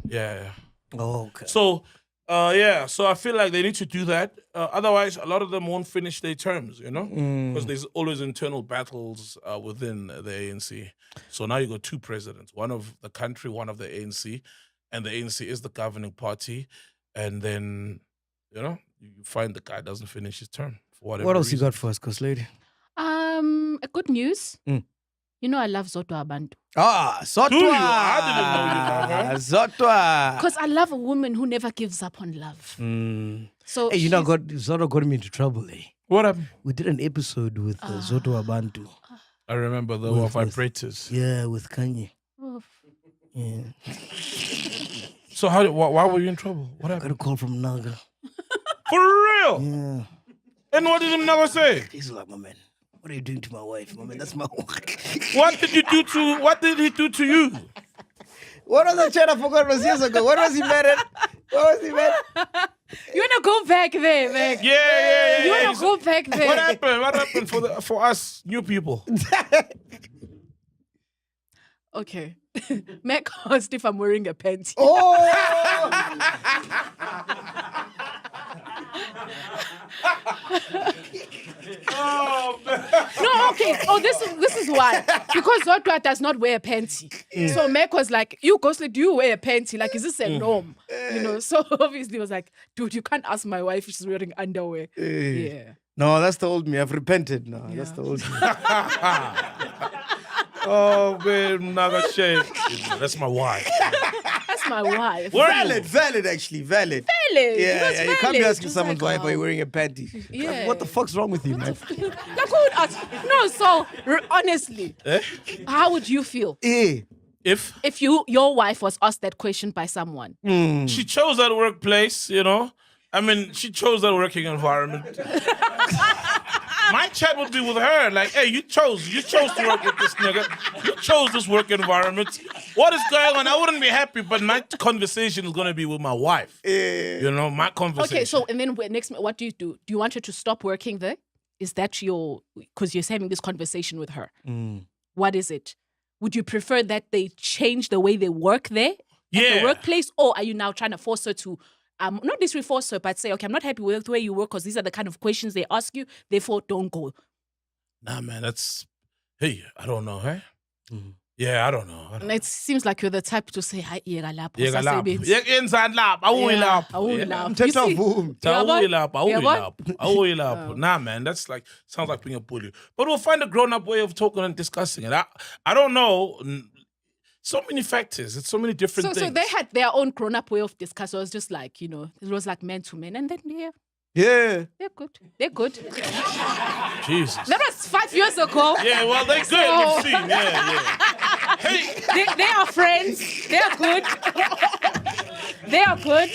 Yeah. Oh, okay. So So I feel like they need to do that. Otherwise, a lot of them won't finish their terms, because there's always internal battles within the ANC. So now you got two presidents, one of the country, one of the ANC, and the ANC is the governing party. And then, you find the guy doesn't finish his term for whatever What else reason. you got for us, Ghost Lady? A good news. I love Zodwa Abantu. Zodwa. Do you? I didn't know you love her. Zodwa. Because I love a woman who never gives up on love. So Hey, Zodwa got me into trouble, eh? What happened? We did an episode with Zodwa Abantu. I remember the vibrators. Yeah, with Kanye. Oh, Yeah. So why were you in trouble? What I got a happened? call from Naga. For real? Yeah. And what did him never say? He's like, my man, what are you doing to my wife? My man, that's my wife. What did he do to you? What was the chat I forgot? It was years ago. What was he married? you want to go back there, man? Yeah. You want to go back there? What happened for us new people? Okay. Mac asked if I'm wearing a panty. Oh man. No, okay. Oh, this is why. Because Zodwa does not wear a panty. So Mac was like, you Ghostly, do you wear a panty? Like, is this a norm? So obviously he was like, dude, you can't ask my wife if she's wearing underwear. Yeah. No, that's the old me. I've repented now. That's the old me. Oh man, Naga shame. That's my wife. That's my wife. Valid, actually. Valid. Yeah, you can't be asking someone's wife, are you wearing a panty? Yeah. Like, what the fuck's wrong with you, man? Like, who would ask? No, so honestly, how would you feel if your wife was asked that question by someone? She chose that workplace, I mean, she chose that working environment. My chat would be with her, like, hey, you chose to work with this nigga. You chose this work environment. What is going on? I wouldn't be happy, but my conversation is going to be with my wife. My conversation. Okay, so, and then next, what do? Do you want her to stop working there? Is that because you're having this conversation with her? What is it? Would you prefer that they change the way they work there at the workplace? Or are you now trying to force her to, not this force her, but say, okay, I'm not happy with the way you work because these are the kind of questions they ask you, therefore don't go. Nah, man, I don't know, hey? Yeah, I don't know. And it seems like you're the type to say, hi, I'm Nah, man, that's like, sounds like being a bully. But we'll find a grown-up way of talking and discussing it. I don't know. So many factors. It's so many different things. So they had their own grown-up way of discussing. It was just like, it was like man to man. And then, they're good. They're good. Jesus. That was 5 years ago. Yeah, well, they're good. We've seen. Yeah. Hey. They are friends. They're good. They are good.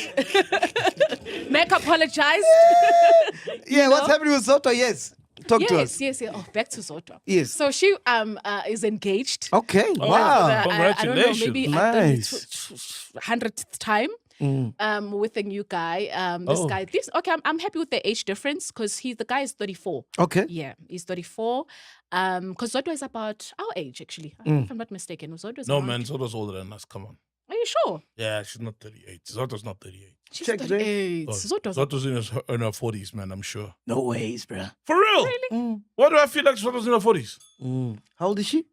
Mac apologized. What's happening with Soto? Yes. Talk to us. Yes. Oh, back to Soto. Yes. So she is engaged. Okay. Wow. Congratulations. I don't know, maybe nice. 100th time. With a new guy. This guy. I'm happy with the age difference because the guy is 34. Okay. Yeah, he's 34. Because Zodwa is about our age, actually. If I'm not mistaken. Zodwa's man, Zoto's older than us. Come on. Are you sure? Yeah, she's not 38. Zoto's not 38. She's Check 38. Zoto's in her 40s, man, I'm sure. No ways, bro. For real? Really? Why do I feel like Zoto's in her 40s? How old is she?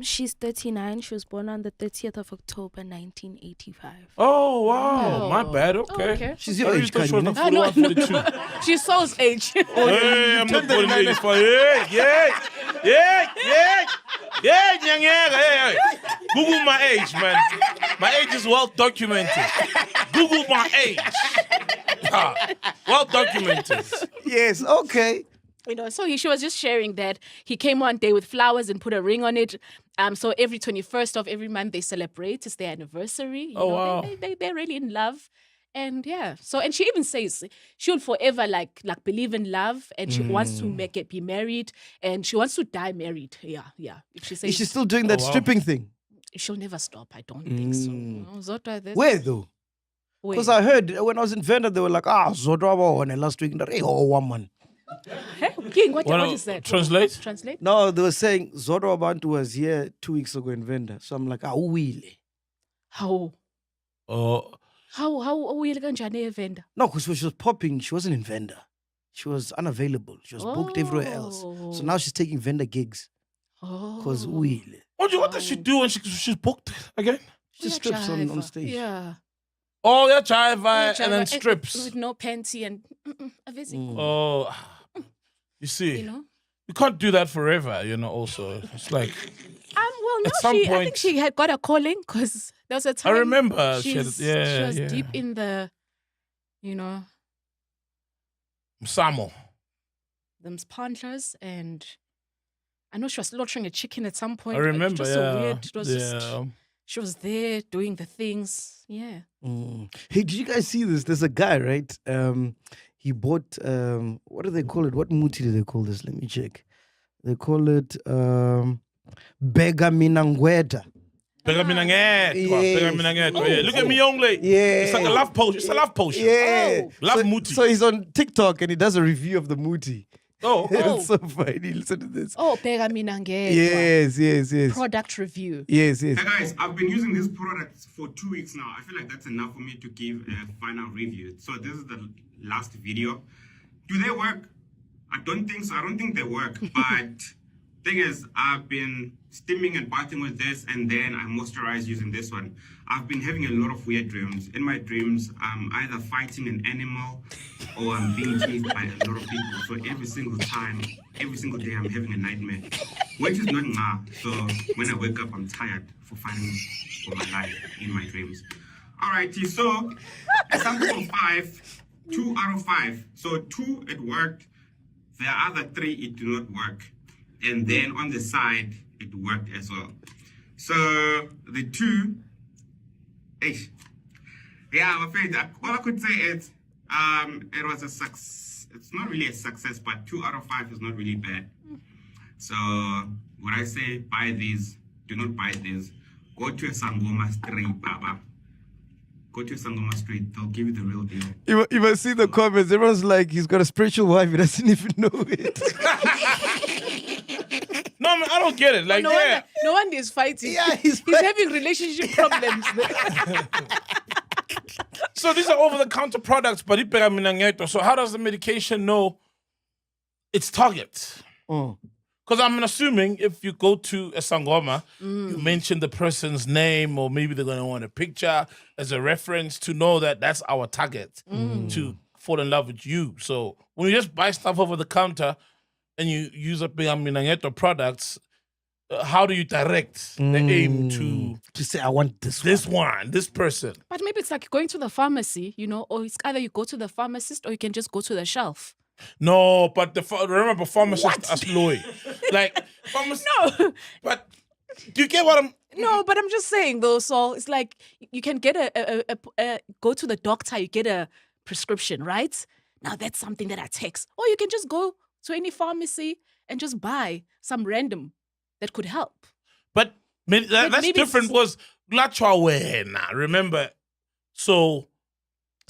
She's 39. She was born on the 30th of October, 1985. Oh, wow. Oh. My bad. Okay. She's your age, Sure Kanye. 41, 42. She's Soul's age. Hey, I'm not born in 85. Yeah. Google my age, man. My age is well documented. Google my age. Well documented. Yes, okay. So she was just sharing that he came one day with flowers and put a ring on it. So every 21st of every month they celebrate. It's their anniversary. Wow. They're really in love. And and she even says she'll forever like believe in love and she wants to be married and she wants to die married. Yeah. If she says, Is she still doing that stripping thing? She'll never stop. I don't think so. Zodwa, Where though? Because I heard when I was in Venda, they were like, Zodwa won last week. One man. King, what is that? Translate? No, they were saying Zodwa Bantu was here 2 weeks ago in Venda. So I'm like, who will? How? How we kanjani vendor? No, because when she was popping, she wasn't in vendor. She was unavailable. She was booked everywhere else. So now she's taking vendor gigs. Because what does she do when she's booked again? She strips on stage. Yeah. Oh, yeah, chiva and then strips. With no panty and a visit. Oh, you see. You know? You can't do that forever, also. It's like... Well, no, at some point, I think she had got a calling because there was a time... I remember. She was deep in the, Msamo. Them's pantlers, and I know she was slaughtering a chicken at some point. I remember, It was so weird. It was just... She was there doing the things. Yeah. Hey, did you guys see this? There's a guy, right? He bought, what do they call it? What muti do they call this? Let me check. They call it Bega Minangweta. Bega Minangweta. Yeah. Look at me, young lady. Yeah. It's like a love potion. It's a love potion. Yeah. Love muti. So he's on TikTok and he does a review of the muti. Oh. It's so funny. Listen to this. Oh, Bega Minangweta. Yes. Product review. Yes. Hey guys, I've been using these products for 2 weeks now. I feel like that's enough for me to give a final review. So this is the last video. Do they work? I don't think so. I don't think they work. But thing is, I've been steaming and bathing with this, and then I moisturize using this one. I've been having a lot of weird dreams. In my dreams, I'm either fighting an animal or I'm being chased by a lot of people. So every single day, I'm having a nightmare, which is not nah. So when I wake up, I'm tired for fighting for my life in my dreams. Alrighty, so a sample of 5, 2 out of 5. So 2, it worked. The other 3, it did not work. And then on the side, it worked as well. So the 2, yeah, I'm afraid that all I could say is it was a success. It's not really a success, but 2 out of 5 is not really bad. So when I say buy these, do not buy these. Go to a Sangoma Street, Baba. Go to a Sangoma Street, they'll give you the real deal. You must see the comments. Everyone's like, he's got a spiritual wife, he doesn't even know it. No, man, I don't get it. Like, no one is fighting. Yeah, he's having relationship problems. So these are over-the-counter products, but so how does the medication know its target? Because I'm assuming if you go to a Sangoma, you mention the person's name, or maybe they're going to want a picture as a reference to know that that's our target to fall in love with you. So when you just buy stuff over the counter and you use up products, how do you direct the aim to say, I want this person? But maybe it's like going to the pharmacy, or it's either you go to the pharmacist or you can just go to the shelf. No, but remember, pharmacists are slow. Like, No. But do you get what I'm... No, but I'm just saying though, so it's like you can get go to the doctor, you get a prescription, right? Now that's something that I text. Or you can just go to any pharmacy and just buy some random that could help. But that's different because remember? So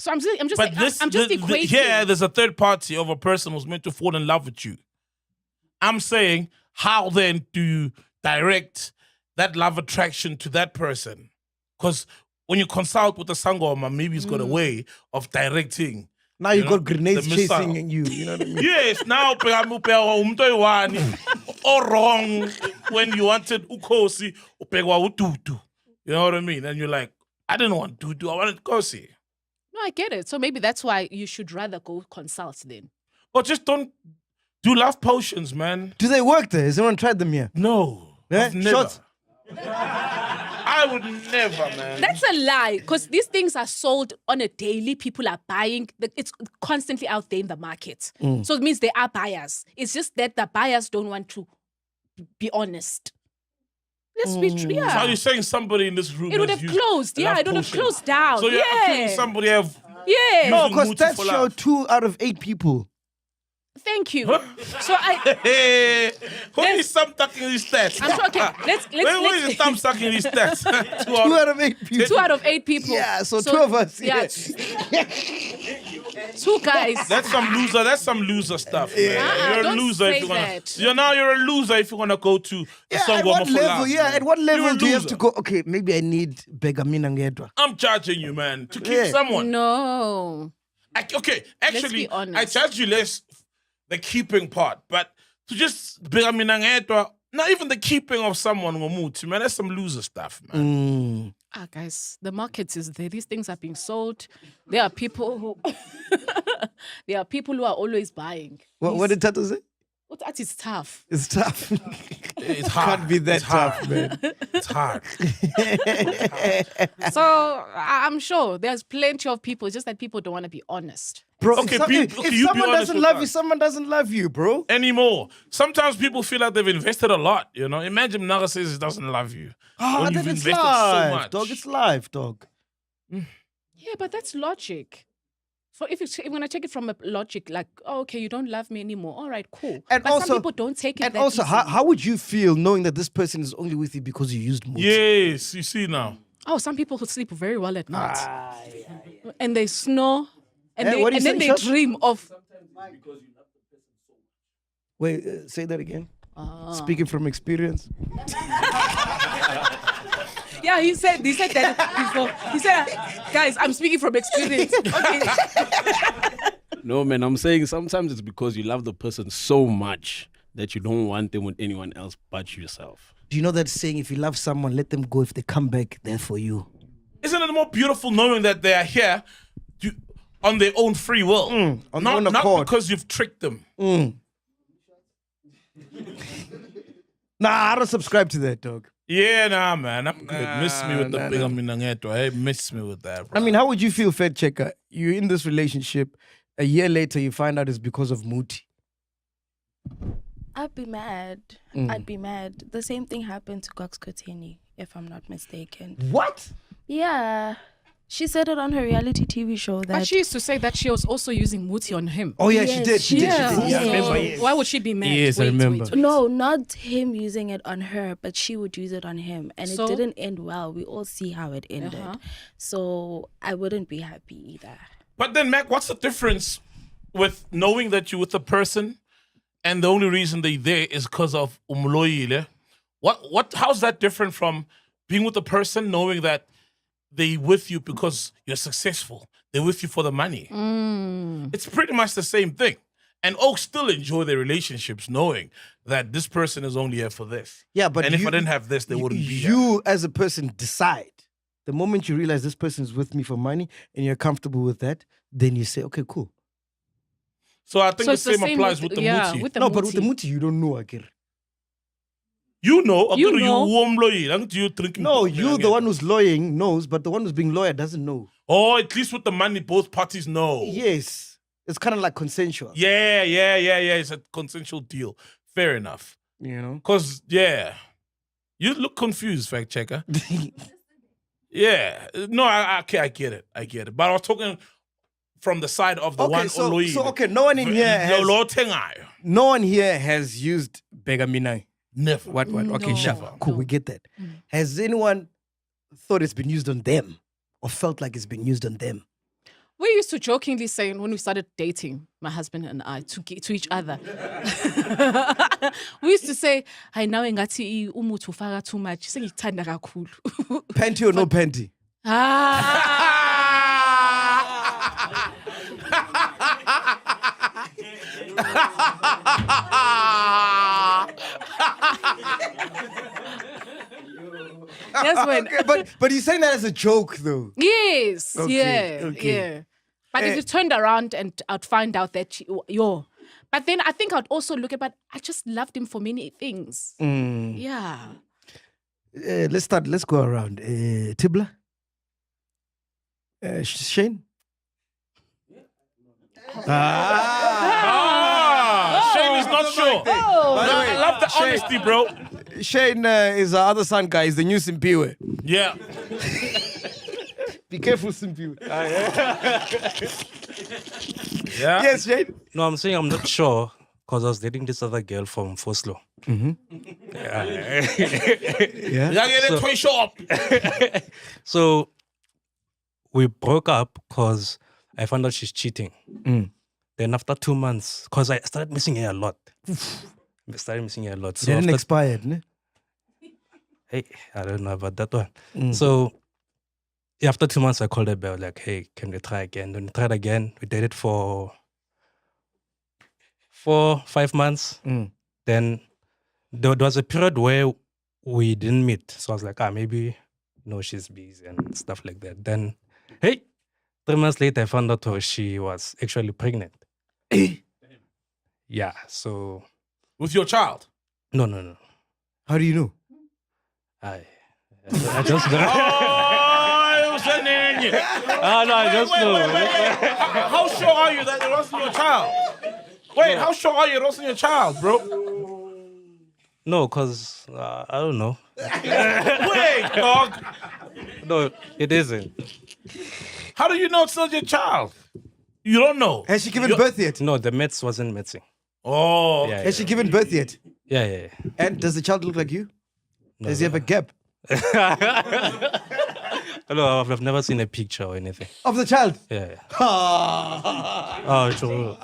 I'm just equating. Here, there's a third party of a person who's meant to fall in love with you. I'm saying, how then do you direct that love attraction to that person? Because when you consult with the Sangoma, maybe he's got a way of directing. Now you got grenades chasing you. You know what I mean? Yes, now all wrong when you wanted ukosi upegwa ututu. You know what I mean? And you're like, I didn't want tutu, I wanted kosi. No, I get it. So maybe that's why you should rather go consult then. Or just don't do love potions, man. Do they work there? Has anyone tried them here? No. Yeah? I've never. Shots? I would never, man. That's a lie, because these things are sold on a daily. People are buying. It's constantly out there in the market. So it means there are buyers. It's just that the buyers don't want to be honest. Let's be true. Yeah. So are you saying somebody in this room it would have closed. Yeah, it would have closed down. So you're accusing somebody of... Yeah. No, because that showed 2 out of 8 people. Thank you. So Who is some sucking these stats? I'm sure, okay, let's Who is some sucking these stats? 2 out of 8 people. 2 out of 8 people. Yeah, so 2 of us. Yeah. 2 guys. That's some loser stuff, man. You're a don't loser say if you're gonna. that. You're a loser if you're gonna go to the At Songoma what for level? love, Yeah, man. at what You're level a do you have loser. to go? Okay, maybe I need Begamina Ngedwa. I'm charging you, man, to keep Yeah. someone. No. Okay, actually, be honest. I charge you less the keeping part, but to just not even the keeping of someone, man, that's some loser stuff, man. Guys, the market is there. These things are being sold. There are people who are always buying. What did Tato say? That is tough. It's tough. It's hard. Can't be that It's tough, hard. man. It's hard. So I'm sure there's plenty of people, just that people don't want to be honest. Bro, Okay, if you be someone honest doesn't with love us. you, someone doesn't love you, bro. Anymore. Sometimes people feel like they've invested a lot, you know. Imagine Naga says he doesn't love you. Oh, When then you've it's invested live, so much. dog. It's live, dog. Yeah, but that's logic. So if you're going to take it from a logic, like, oh, okay, you don't love me anymore. All right, cool. And but also, some people don't take it And that also, easily. how would you feel knowing that this person is only with you because you used muzik? Yes, you see now. Oh, some people who sleep very well at night. And they snore. And, Eh, what do you then say, they Shaz? dream of... Wait, say that again. Speaking from experience. Yeah, he said that before. He said, guys, I'm speaking from experience. Okay. No, man, I'm saying sometimes it's because you love the person so much that you don't want them with anyone else but yourself. Do you know that saying, if you love someone, let them go. If they come back, they're for you. Isn't it more beautiful knowing that they are here on their own free will? On their own accord. Not because you've tricked them. Nah, I don't subscribe to that, dog. Yeah, nah, man. I'm good. Miss me with the big Minangeto. Hey, miss me with that, bro. I mean, how would you feel, Fed Checker? You're in this relationship. A year later, you find out it's because of Muti. I'd be mad. I'd be mad. The same thing happened to Cox Koteni, if I'm not mistaken. What? Yeah. She said it on her reality TV show that... But she used to say that she was also using Muti on him. Oh, yeah, Yes, she did. She did. Yeah. She did. Yeah, I So remember, yes. why would she be mad? Yes, I remember. No, not him using it on her, but she would use it on him. And So? it didn't end well. We all see how it ended. So I wouldn't be happy either. But then, Mac, what's the difference with knowing that you're with a person and the only reason they're there is because of umloyile? How's that different from being with a person knowing that they're with you because you're successful? They're with you for the money. It's pretty much the same thing. And Oaks still enjoy their relationships knowing that this person is only here for this. Yeah, but if I didn't have this, they wouldn't be here. You, as a person, decide. The moment you realize this person is with me for money and you're comfortable with that, then you say, okay, cool. So I think So the it's the same same applies with- with the yeah, Muti. with the No, but with the Muti. Muti, you don't know, Akir. You know, You know. you drinking. No, you, the one who's lawyering, knows, but the one who's being lawyer doesn't know. Oh, at least with the money, both parties know. Yes. It's kind of like consensual. Yeah. It's a consensual deal. Fair enough. You know? Because, yeah. You look confused, fact checker. Yeah. No, I get it. But I was talking from the side of the one so Oloyi. okay, no one in here has, Lo Tengai. no one here has used Begaminai. Never. What? Okay, No. sure. Cool, we get that. Has anyone thought it's been used on them or felt like it's been used on them? We used to jokingly say when we started dating, my husband and I, to each other. We used to say, "Hayi nawe ngathi umuthi ufaka too much. Sengikuthanda kakhulu." Panty or no panty? That's when. Okay, but you're saying that as a joke, though. Yes. Okay, Yeah. okay. Yeah. But if you turned around and I'd find out that you're. But then I think I'd also look at, but I just loved him for many things. Yeah. Let's go around. Tibla? Shane? Shane is not sure. I love the honesty, bro. Shane is our other son, guy. He's the new Simpiwe. Yeah. Be careful, Simpiwe. Yeah. Yes, Jane. No, I'm saying I'm not sure because I was dating this other girl from Foslo. Yeah. You gotta get a toy shop. So we broke up because I found out she's cheating. Then after 2 months, because I started missing her a lot. So Didn't expire, ne? hey, I don't know about that one. So after 2 months, I called her back, like, hey, can we try again? Then we tried again. We did it for 4-5 months. Then there was a period where we didn't meet. So I was like, maybe, she's busy and stuff like that. Then, hey, 3 months later, I found out she was actually pregnant. Yeah, so... With your child? No. How do you know? I just know. I just know. Wait. How sure are you that it wasn't your child? Wait, how sure are you it wasn't your child, bro? No, because I don't know. Wait, dog. No, it isn't. How do you know it's not your child? You don't know. Has she given birth yet? No, the meds wasn't missing. Oh. Yeah, Has she given birth yet? Yeah. And does the child look like you? No, Does he have a gap? No, I've never seen a picture or anything. Of the child? Yeah. Oh, true.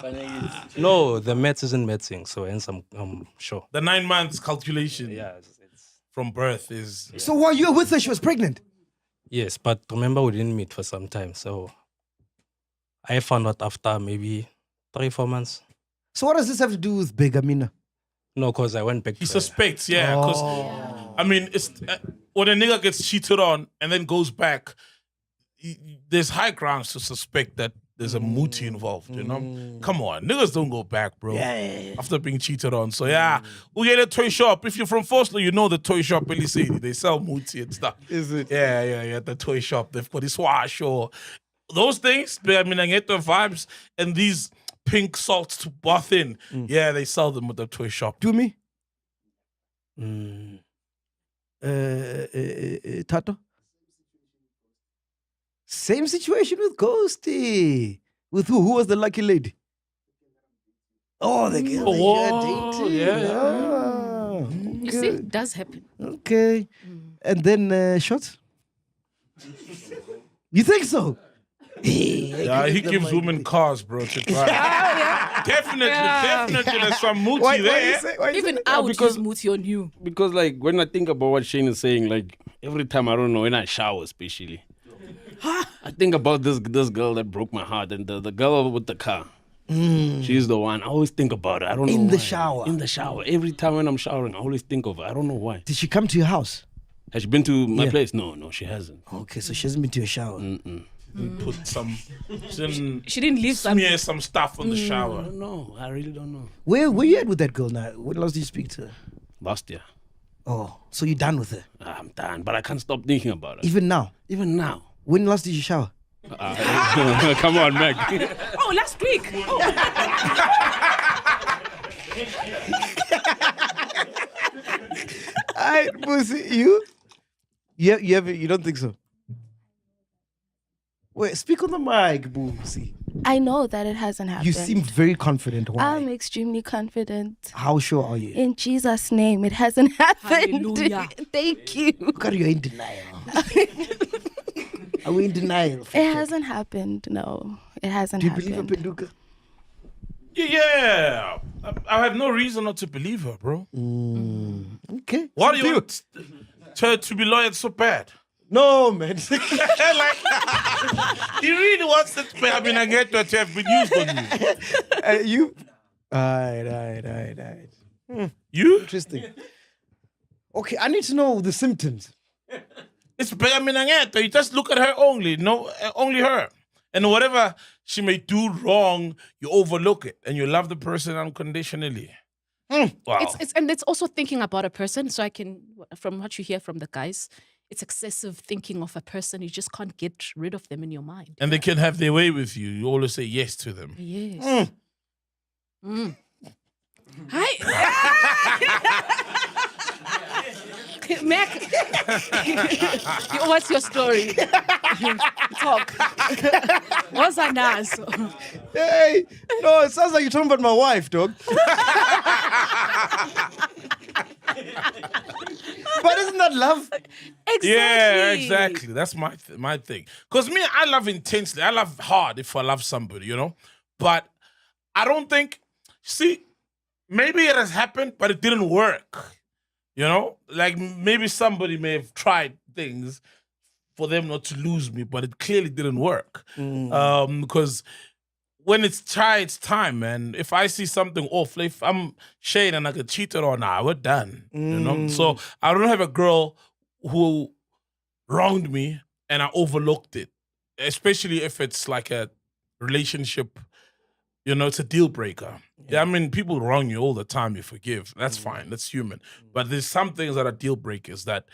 No, the meds isn't missing, so hence I'm sure. The 9 months calculation it's from birth is... So while you were with her, she was pregnant? Yes, but remember we didn't meet for some time, so I found out after maybe 3-4 months. So what does this have to do with Begamina? No, because I went back He to her. suspects, because I mean, it's when a nigga gets cheated on and then goes back, there's high grounds to suspect that there's a muti involved, you know? Come on, niggas don't go back, bro. Yeah. After being cheated on. So we get a toy shop. If you're from Foslo, you know the toy shop, Elisedi. They sell muti and stuff. Is it? Yeah, the toy shop. They've got this wash or those things, I mean, I get the vibes and these pink salts to bath in. Yeah, they sell them at the toy shop. Do me? Tato? Same situation with Ghosty. With who? Who was the lucky lady? Oh, the girl that you had dating. You see, it does happen. Okay. And then shots? You think so? Yeah, he gives women cars, bro, to drive. Definitely there's some muti there. Even I would use muti on you. Because like when I think about what Shane is saying, like every time I don't know, when I shower especially, I think about this girl that broke my heart and the girl with the car. She's the one. I always think about her. I don't know In why. the shower? In the shower. Every time when I'm showering, I always think of her. I don't know why. Did she come to your house? Has she been to my place? No, she hasn't. Okay, so she hasn't been to your shower. Put some... She didn't leave some. Smear some stuff on the shower. I don't know. I really don't know. Where you at with that girl now? When last did you speak to her? Last year. Oh, so you're done with her? I'm done, but I can't stop thinking about her. Even now? Even now. When last did you shower? Come on, Mac. Oh, last week. Alright, Boosie, you don't think so? Wait, speak on the mic, Boosie. I know that it hasn't happened. You seem very confident. Why? I'm extremely confident. How sure are you? In Jesus' name, it hasn't happened. Hallelujah. Thank you. God, you're in denial. Are we in denial? It hasn't happened. No, it hasn't Do you happened. believe in Penduka? Yeah. I have no reason not to believe her, bro. Okay. Why do you want her to be loyal so bad? No, man. Like, he really wants it to be. I mean, I get to have been used on you. You? Alright. You? Interesting. Okay, I need to know the symptoms. It's you just look at her only, only her. And whatever she may do wrong, you overlook it and you love the person unconditionally. Wow. It's also thinking about a person. So from what you hear from the guys, it's excessive thinking of a person. You just can't get rid of them in your mind. And they can have their way with you. You always say yes to them. Yes. Hi. Mac, what's your story? Talk. What's that nice? Hey, no, it sounds like you're talking about my wife, dog. But isn't that love? Exactly. Yeah, exactly. That's my thing. Because me, I love intensely. I love hard if I love somebody, you know? But I don't think, see, maybe it has happened, but it didn't work. You know? Like maybe somebody may have tried things for them not to lose me, but it clearly didn't work. Because when it's time, man. If I see something off, if I'm Shane and I get cheated on, we're done. You know? So I don't have a girl who wronged me and I overlooked it. Especially if it's like a relationship, you know, it's a deal breaker. Yeah, I mean, people wrong you all the time, you forgive. That's fine, that's human. But there's some things that are deal breakers that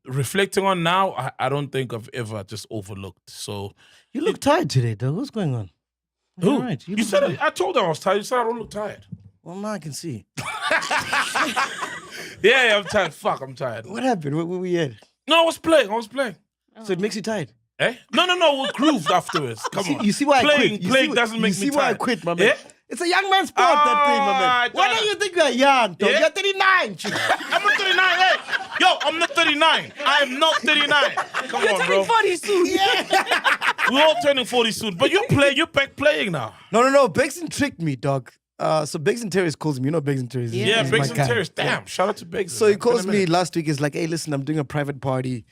reflecting on now, I don't think I've ever just overlooked. So you look tired today, though. What's going on? Who? Right. You said I told them I was tired. You said I don't look tired. Well, now I can see. Yeah, I'm tired. Fuck, I'm tired. What happened? Where we at? No, I was playing. So it makes you tired? Eh? No, we grooved afterwards. Come on. You see why I quit? Playing doesn't make me tired. You see why I quit, my man? Yeah? It's a young man's sport, that thing, my man. Why don't you think you're young, dog? Yeah? You're 39, chick. I'm not 39. Hey, yo, I'm not 39. I am not 39. Come on, bro. 40 soon. Yeah. We're all turning 40 soon. But you're back playing now. No. Begson tricked me, dog. So Begson Terrace calls me. You know Begson Terrace? Yeah, He's my Begson guy. Terrace. Damn, shout out to Begson. So he calls me last week. He's like, hey, listen, I'm doing a private party.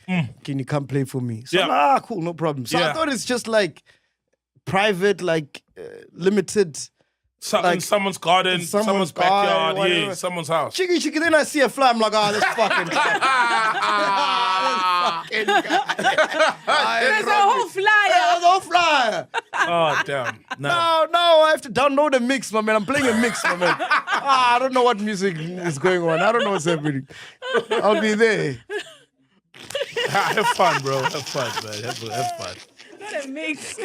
Can you come play for me? So I'm like, cool, no problem. So I thought it's just like private, like limited. In someone's garden, someone's backyard, yeah, someone's house. Chicky, then I see a fly. I'm like, this fucking guy. There's a whole flyer. There's a whole flyer. Oh, damn. No, I have to download a mix, my man. I'm playing a mix, my man. I don't know what music is going on. I don't know what's happening. I'll be there. Have fun, bro. Have fun, man. Have fun. Not a mix.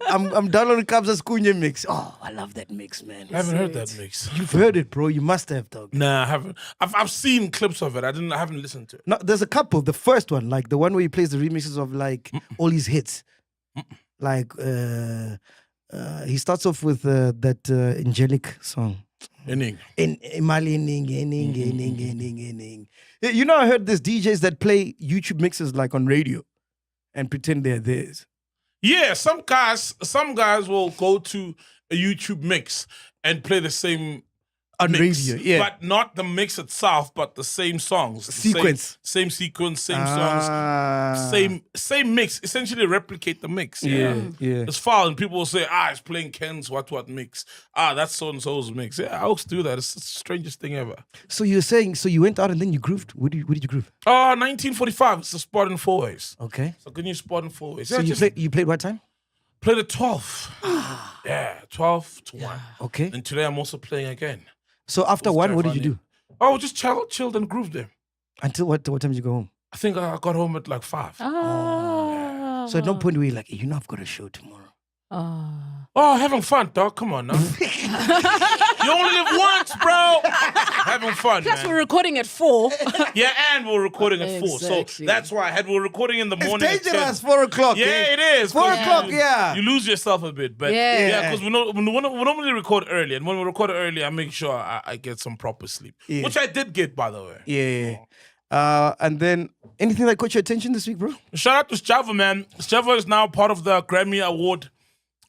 I'm downloading Kabza's Kunye mix. Oh, I love that mix, man. I haven't heard that mix. You've heard it, bro. You must have, dog. Nah, I haven't. I've seen clips of it. I haven't listened to it. No, there's a couple. The first one, like the one where he plays the remixes of like all his hits. Like he starts off with that angelic song. Ening. You know, I heard there's DJs that play YouTube mixes like on radio and pretend they're theirs. Yeah, some guys will go to a YouTube mix and play the same on mix, radio, yeah, but not the mix itself, but the same songs, sequence, same sequence, same songs, same mix. Essentially, replicate the mix. Yeah. It's foul, and people will say, it's playing Ken's what mix. That's so and so's mix. Yeah, I also do that. It's the strangest thing ever. So you're saying, you went out and then you grooved? Where did you groove? 1945. It's a spot in 4 ways. Okay. So good new spot in 4 ways. So you played what time? Played at 12. Yeah, 12 to 1. Okay. And today I'm also playing again. So after 1, what did you do? Oh, just chilled and grooved there. Until what time did you go home? I think I got home at like 5. Oh. So at no point were you like, I've got a show tomorrow. Oh, having fun, dog. Come on now. You only live once, bro. Having fun, Plus, man. we're recording at 4. Yeah, and we're recording at 4. Exactly. So that's why we're recording in the morning. It's dangerous, 4 o'clock. Yeah, it is. 4 o'clock, You lose yourself a bit. But because we normally record early. And when we record early, I make sure I get some proper sleep. Yeah. Which I did get, by the way. Yeah. And then, anything that caught your attention this week, bro? Shout out to Sjava, man. Sjava is now part of the Grammy Award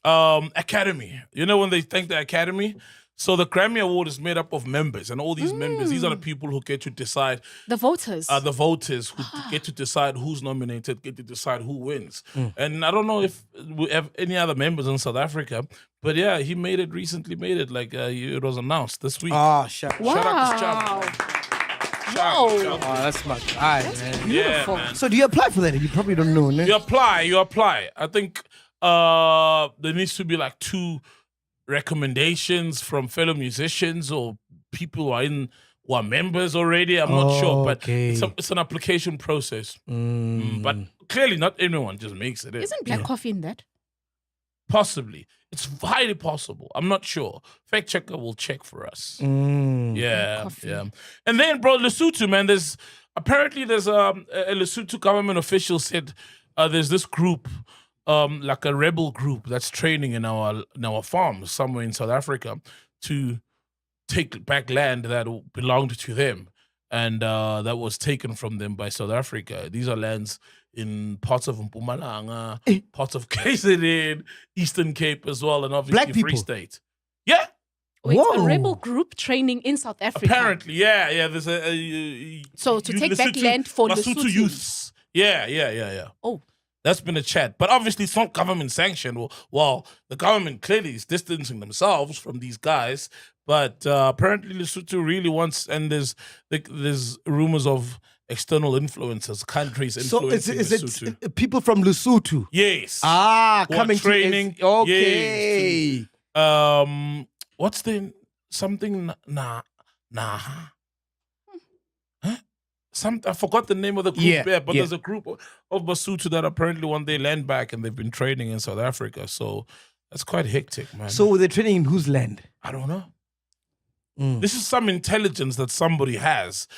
Academy. You know when they thank the Academy? So the Grammy Award is made up of members, and all these members, these are the people who get to decide. The voters. The voters who get to decide who's nominated, get to decide who wins. And I don't know if we have any other members in South Africa, but yeah, he recently made it, like it was announced this week. Shout out to Sjava. Oh, that's my guy, man. Yeah, man. So do you apply for that? You probably don't know, ne? You apply. I think there needs to be like 2 recommendations from fellow musicians or people who are members already. I'm not sure, but it's an application process. But clearly not everyone just makes it. Isn't black coffee in that? Possibly. It's highly possible. I'm not sure. Fact checker will check for us. Yeah. And then, bro, Lesotho, man, there's a Lesotho government official said there's this group, like a rebel group that's training in our farms somewhere in South Africa to take back land that belonged to them and that was taken from them by South Africa. These are lands in parts of Mpumalanga, parts of KZN, Eastern Cape as well, and obviously Free State. Yeah. Wait, a rebel group training in South Africa? Apparently, yeah. There's a so to take back land for Lesotho youths. Yeah. Oh. That's been a chat. But obviously it's not government sanctioned. Well, the government clearly is distancing themselves from these guys. But apparently Lesotho really wants, and there's rumors of external influences, countries influencing Lesotho. So is it people from Lesotho? Yes. Coming training. Okay. Yes. What's the something? Nah. I forgot the name of the group, but there's a group of Basotho that apparently want their land back and they've been training in South Africa. So that's quite hectic, man. So they're training in whose land? I don't know. This is some intelligence that somebody has.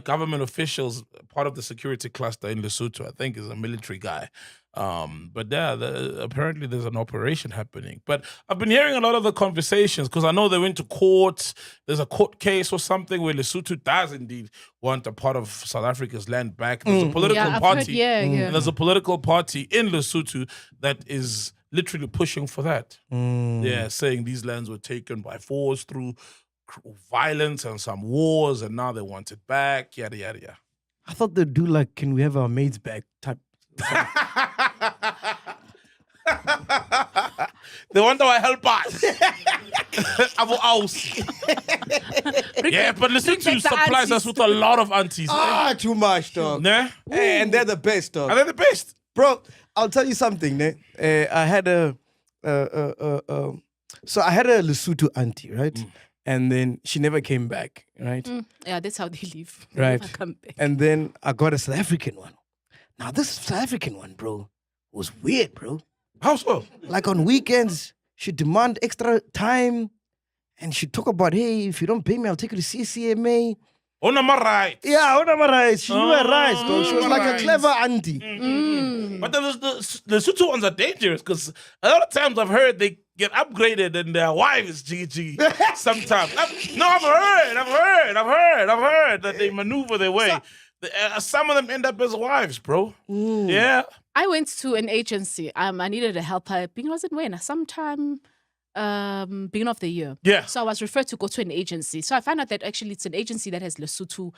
Government officials, part of the security cluster in Lesotho, I think is a military guy. But yeah, apparently there's an operation happening. But I've been hearing a lot of the conversations because I know they went to court. There's a court case or something where Lesotho does indeed want a part of South Africa's land back. There's a political party. And there's a political party in Lesotho that is literally pushing for that. Yeah, saying these lands were taken by force through violence and some wars, and now they want it back. Yada yada yada. I thought they'd do like, can we have our maids back type. They want our help us. Our house. Yeah, but Lesotho supplies us with a lot of aunties. Too much, dog. Nah? And they're the best, dog. Are they the best? Bro, I'll tell you something. I had a Lesotho auntie, right? And then she never came back, right? Yeah, that's how they live. Right. Never come back. And then I got a South African one. Now, this South African one, bro, was weird, bro. How so? Like on weekends, she'd demand extra time and she'd talk about, hey, if you don't pay me, I'll take you to CCMA. On my right. Yeah, on my right. She knew her rights, though. She was like a clever auntie. But the Lesotho ones are dangerous because a lot of times I've heard they get upgraded and their wife is GG sometimes. I've heard that they maneuver their way. Some of them end up as wives, bro. Yeah. I went to an agency. I needed a helper. Was it when? Sometime beginning of the year. Yeah. So I was referred to go to an agency. So I found out that actually it's an agency that has Basotho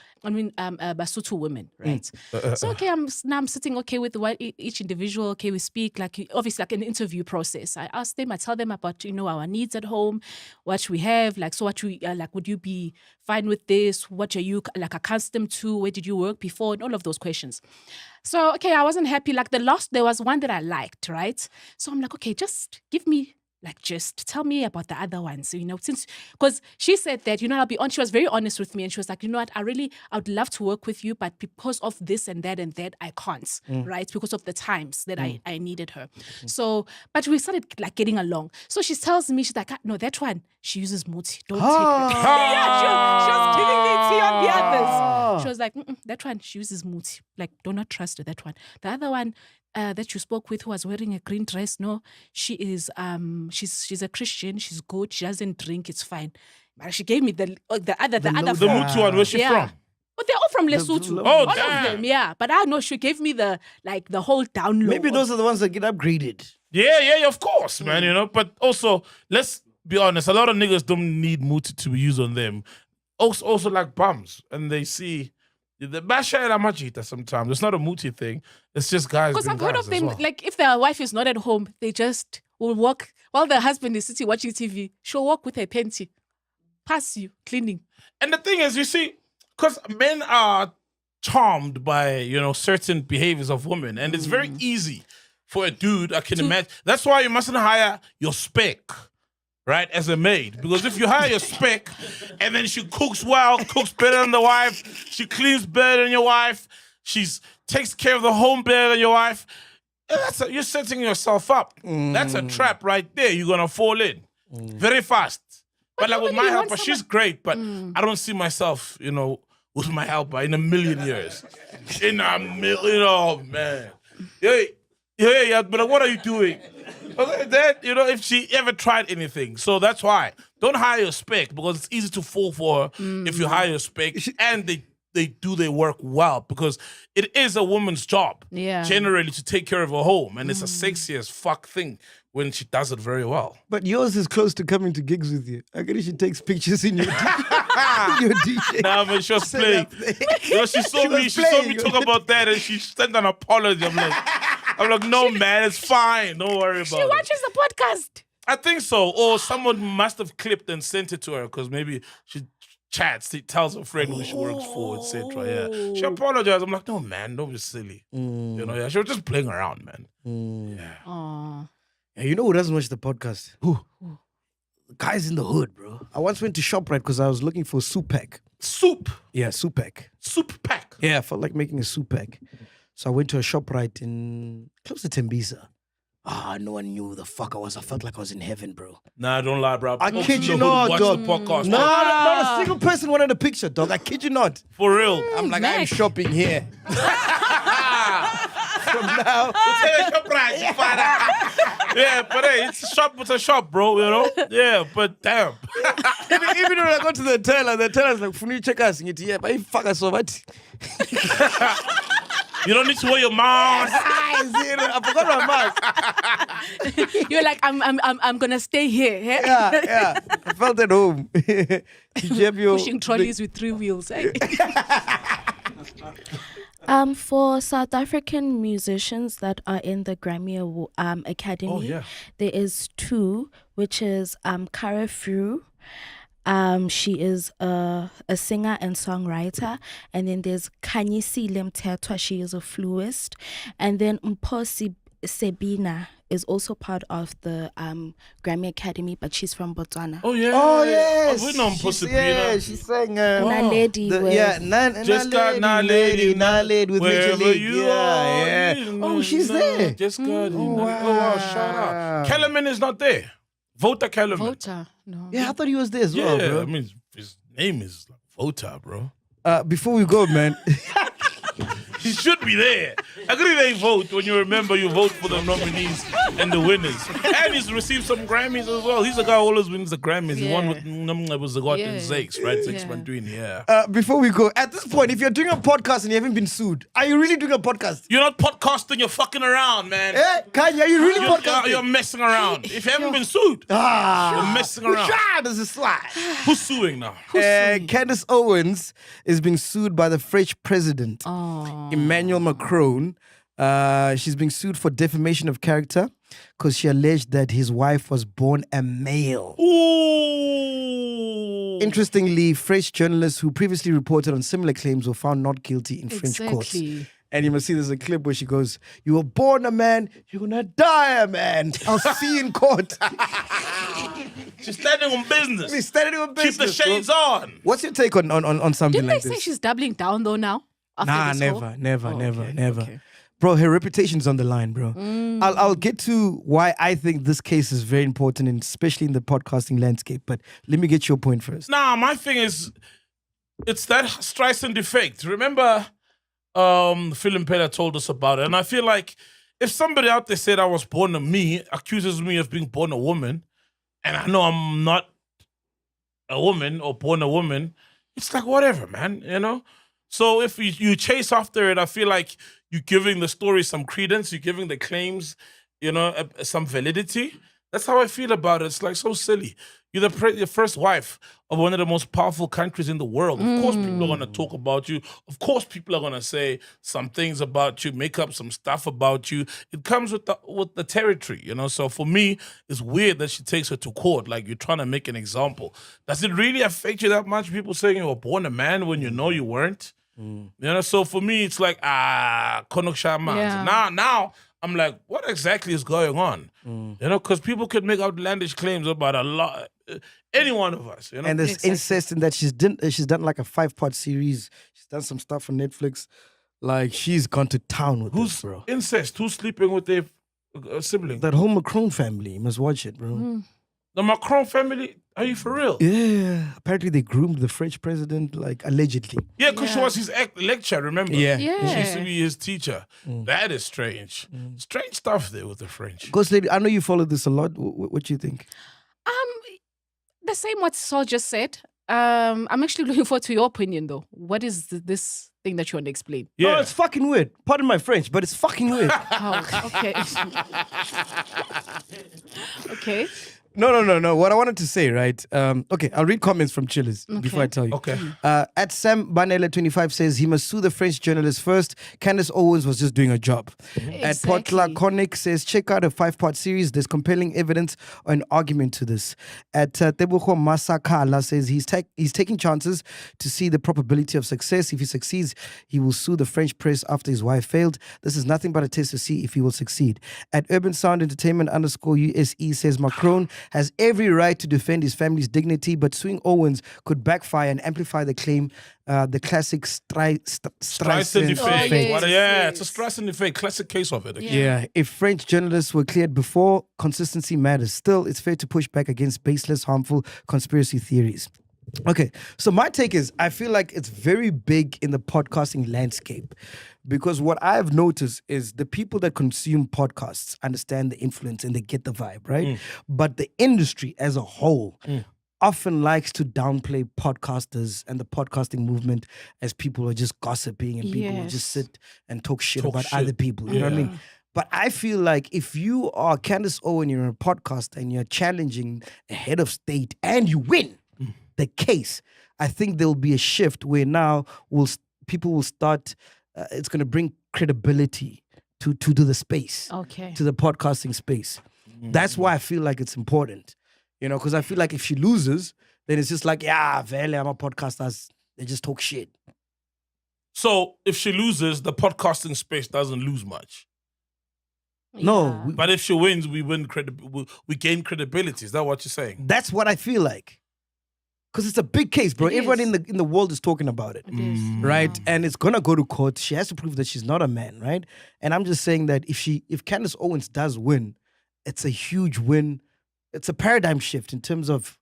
women, right? So okay, I'm sitting okay with each individual. Okay, we speak like obviously like an interview process. I ask them, I tell them about our needs at home, what we have, like so what we like. Would you be fine with this? What are you like accustomed to? Where did you work before? And all of those questions. So okay, I wasn't happy. Like there was one that I liked, right? So I'm like, okay, just give me. Like, just tell me about the other ones, since, because she said that, I'll be on. She was very honest with me and she was like, you know what, I would love to work with you, but because of this and that, I can't, right? Because of the times that I needed her. So, but we started like getting along. So she tells me, she's like, no, that one, she uses muzi. Don't take it. Yeah, she was giving me tea on the others. She was like, that one, she uses muzi. Like, do not trust her, that one. The other one, that you spoke with who was wearing a green dress, no, she is she's a Christian, she's good, she doesn't drink, it's fine. But she gave me the other the Mutu one. Where's she from? But they're all from Lesotho. All of them, yeah. But I know she gave me the whole download. Maybe those are the ones that get upgraded. Yeah, of course, man. But also, let's be honest, a lot of niggas don't need Mutu to be used on them. Also like bums, and they see. The basha and amajita sometimes. It's not a muti thing. It's just guys. Because I've heard of them, like if their wife is not at home, they just will walk while their husband is sitting watching TV. She'll walk with her panty, pass you, cleaning. And the thing is, you see, because men are charmed by, certain behaviors of women. And it's very easy for a dude, I can imagine. That's why you mustn't hire your spec. Right, as a maid. Because if you hire your spec and then she cooks well, cooks better than the wife, she cleans better than your wife, she takes care of the home better than your wife, You're setting yourself up. That's a trap right there. You're gonna fall in very fast. But like with my helper, she's great, but I don't see myself, with my helper in a million years. Oh man. Yeah, but what are you doing? Okay, then, if she ever tried anything. So that's why. Don't hire a spec, because it's easy to fall for her if you hire a spec and they do their work well, because it is a woman's job generally to take care of her home, and it's a sexy as fuck thing when she does it very well. But yours is close to coming to gigs with you. I guess she takes pictures in your DJ. Nah, man, she was playing. She saw me talk about that, and she sent an apology. I'm like, no, man, it's fine. Don't worry about it. She watches the podcast. I think so. Or someone must have clipped and sent it to her, because maybe she chats, she tells her friend who she works for, etc. Yeah. She apologized. I'm like, no, man, don't be silly. She was just playing around, man. Yeah. Aww. Yeah, you know who doesn't watch the podcast? Who? The guys in the hood, bro. I once went to ShopRite because I was looking for a soup pack. Soup? Yeah, soup pack. Soup pack? Yeah, I felt like making a soup pack. So I went to a ShopRite in close to Tembisa. No one knew who the fuck I was. I felt like I was in heaven, bro. Nah, don't lie, bro. I kid you not, watch dog. the podcast. Not a single person wanted a picture, dog. I kid you not. For real. I'm like, I'm shopping here. From now. Yeah, but hey, it's a shop, bro, Yeah, but damn. even when I go to the teller's like, Funi, check us. Yeah, but if fuck us so much. You don't need to wear your mask. I forgot my mask. You're like, I'm gonna stay here. Yeah. I felt at home. Pushing trolleys with 3 wheels. For South African musicians that are in the Grammy Academy, there is 2, which is Kara Fru. She is a singer and songwriter, and then there's Khanyisi Lemtetwa. She is a fluist, and then mpho Sebina is also part of the Grammy Academy, but she's from Botswana. Oh yeah, yes. We know mpho Sebina. Yeah, she sang Naledi. Naledi with Major Wherever League. you Yeah. Oh, she's there. Just got wow. Shout out. Kellerman is not there. Vota Kellerman. Vota, no. Yeah, I thought he was there as well, bro. I mean, his name is Vota, bro. Before we go, man. He should be there. I agree they vote when you remember you vote for the nominees and the winners. And he's received some Grammys as well. He's the guy who always wins the Grammys. He won with was the God in Zakes, right? Zakes Manduin, Before we go, at this point, if you're doing a podcast and you haven't been sued, are you really doing a podcast? You're not podcasting, you're fucking around, man. Kanye, are you really podcasting? You're messing around. If you haven't been sued, you're messing around. There's a slide. Who's suing now? Candace Owens is being sued by the French president, Emmanuel Macron. She's being sued for defamation of character because she alleged that his wife was born a male. Ooh. Interestingly, French journalists who previously reported on similar claims were found not guilty in French courts. And you must see there's a clip where she goes, "You were born a man, you're gonna die a man. I'll see you in court." She's standing on business. Keep the shades on. What's your take on something Didn't like they this? say she's doubling down though now? Never. Okay. Bro, her reputation's on the line, bro. I'll get to why I think this case is very important, and especially in the podcasting landscape. But let me get your point first. Nah, my thing is, it's that Streisand effect. Remember, Phil Pella told us about it, and I feel like if somebody out there said I was born a me, accuses me of being born a woman, and I know I'm not a woman or born a woman, it's like whatever, man. So if you chase after it, I feel like you're giving the story some credence, you're giving the claims, some validity. That's how I feel about it. It's like so silly. You're the first wife of one of the most powerful countries in the world. Of course people are going to talk about you. Of course people are going to say some things about you, make up some stuff about you. It comes with the territory, So for me, it's weird that she takes her to court. Like, you're trying to make an example. Does it really affect you that much? People saying you were born a man when you know you weren't? So for me, it's like, konok shaman. Now I'm like, what exactly is going on? Because people could make outlandish claims about a lot, any one of us. And there's incest in that she's done like a 5-part series. She's done some stuff on Netflix. Like, she's gone to town with Who's this, bro. incest? Who's sleeping with their sibling? That whole Macron family. You must watch it, bro. The Macron family? Are you for real? Yeah. Apparently, they groomed the French president, like, allegedly. Yeah, because she was his lecturer, remember? Yeah. She used to be his teacher. That is strange. Strange stuff there with the French. Ghost Lady, I know you follow this a lot. What do you think? The same what Saul just said. I'm actually looking forward to your opinion, though. What is this thing that you want to explain? Yeah. Oh, it's fucking weird. Pardon my French, but it's fucking weird. Oh, okay. Okay. No. What I wanted to say, right? Okay, I'll read comments from chillers before I tell you. Okay. At Sam Banela25 says he must sue the French journalist first. Candace Owens was just doing her job. At Potla Konik says check out a 5-part series. There's compelling evidence or an argument to this. At Tebucho Masakala says he's taking chances to see the probability of success. If he succeeds, he will sue the French press after his wife failed. This is nothing but a test to see if he will succeed. At Urban Sound Entertainment _USE says Macron has every right to defend his family's dignity, but suing Owens could backfire and amplify the claim. The classic Streisand effect. It's a Streisand effect. Classic case of it. Yeah, if French journalists were cleared before, consistency matters. Still, it's fair to push back against baseless, harmful conspiracy theories. Okay, so my take is I feel like it's very big in the podcasting landscape because what I've noticed is the people that consume podcasts understand the influence and they get the vibe, right? But the industry as a whole often likes to downplay podcasters and the podcasting movement as people are just gossiping and people will just sit and talk shit about other people. You know what I mean? But I feel like if you are Candace Owen, you're a podcast and you're challenging a head of state and you win the case, I think there'll be a shift where now people will start, it's going to bring credibility to the space, to the podcasting space. That's why I feel like it's important, you know, because I feel like if she loses, then it's just like, yeah, vele, I'm a podcaster, they just talk shit. So if she loses, the podcasting space doesn't lose much. No. But if she wins, we gain credibility. Is that what you're saying? That's what I feel like. Because it's a big case, bro. Everyone in the world is talking about it. Right? And it's gonna go to court. She has to prove that she's not a man, right? And I'm just saying that if Candace Owens does win, it's a huge win. It's a paradigm shift in terms of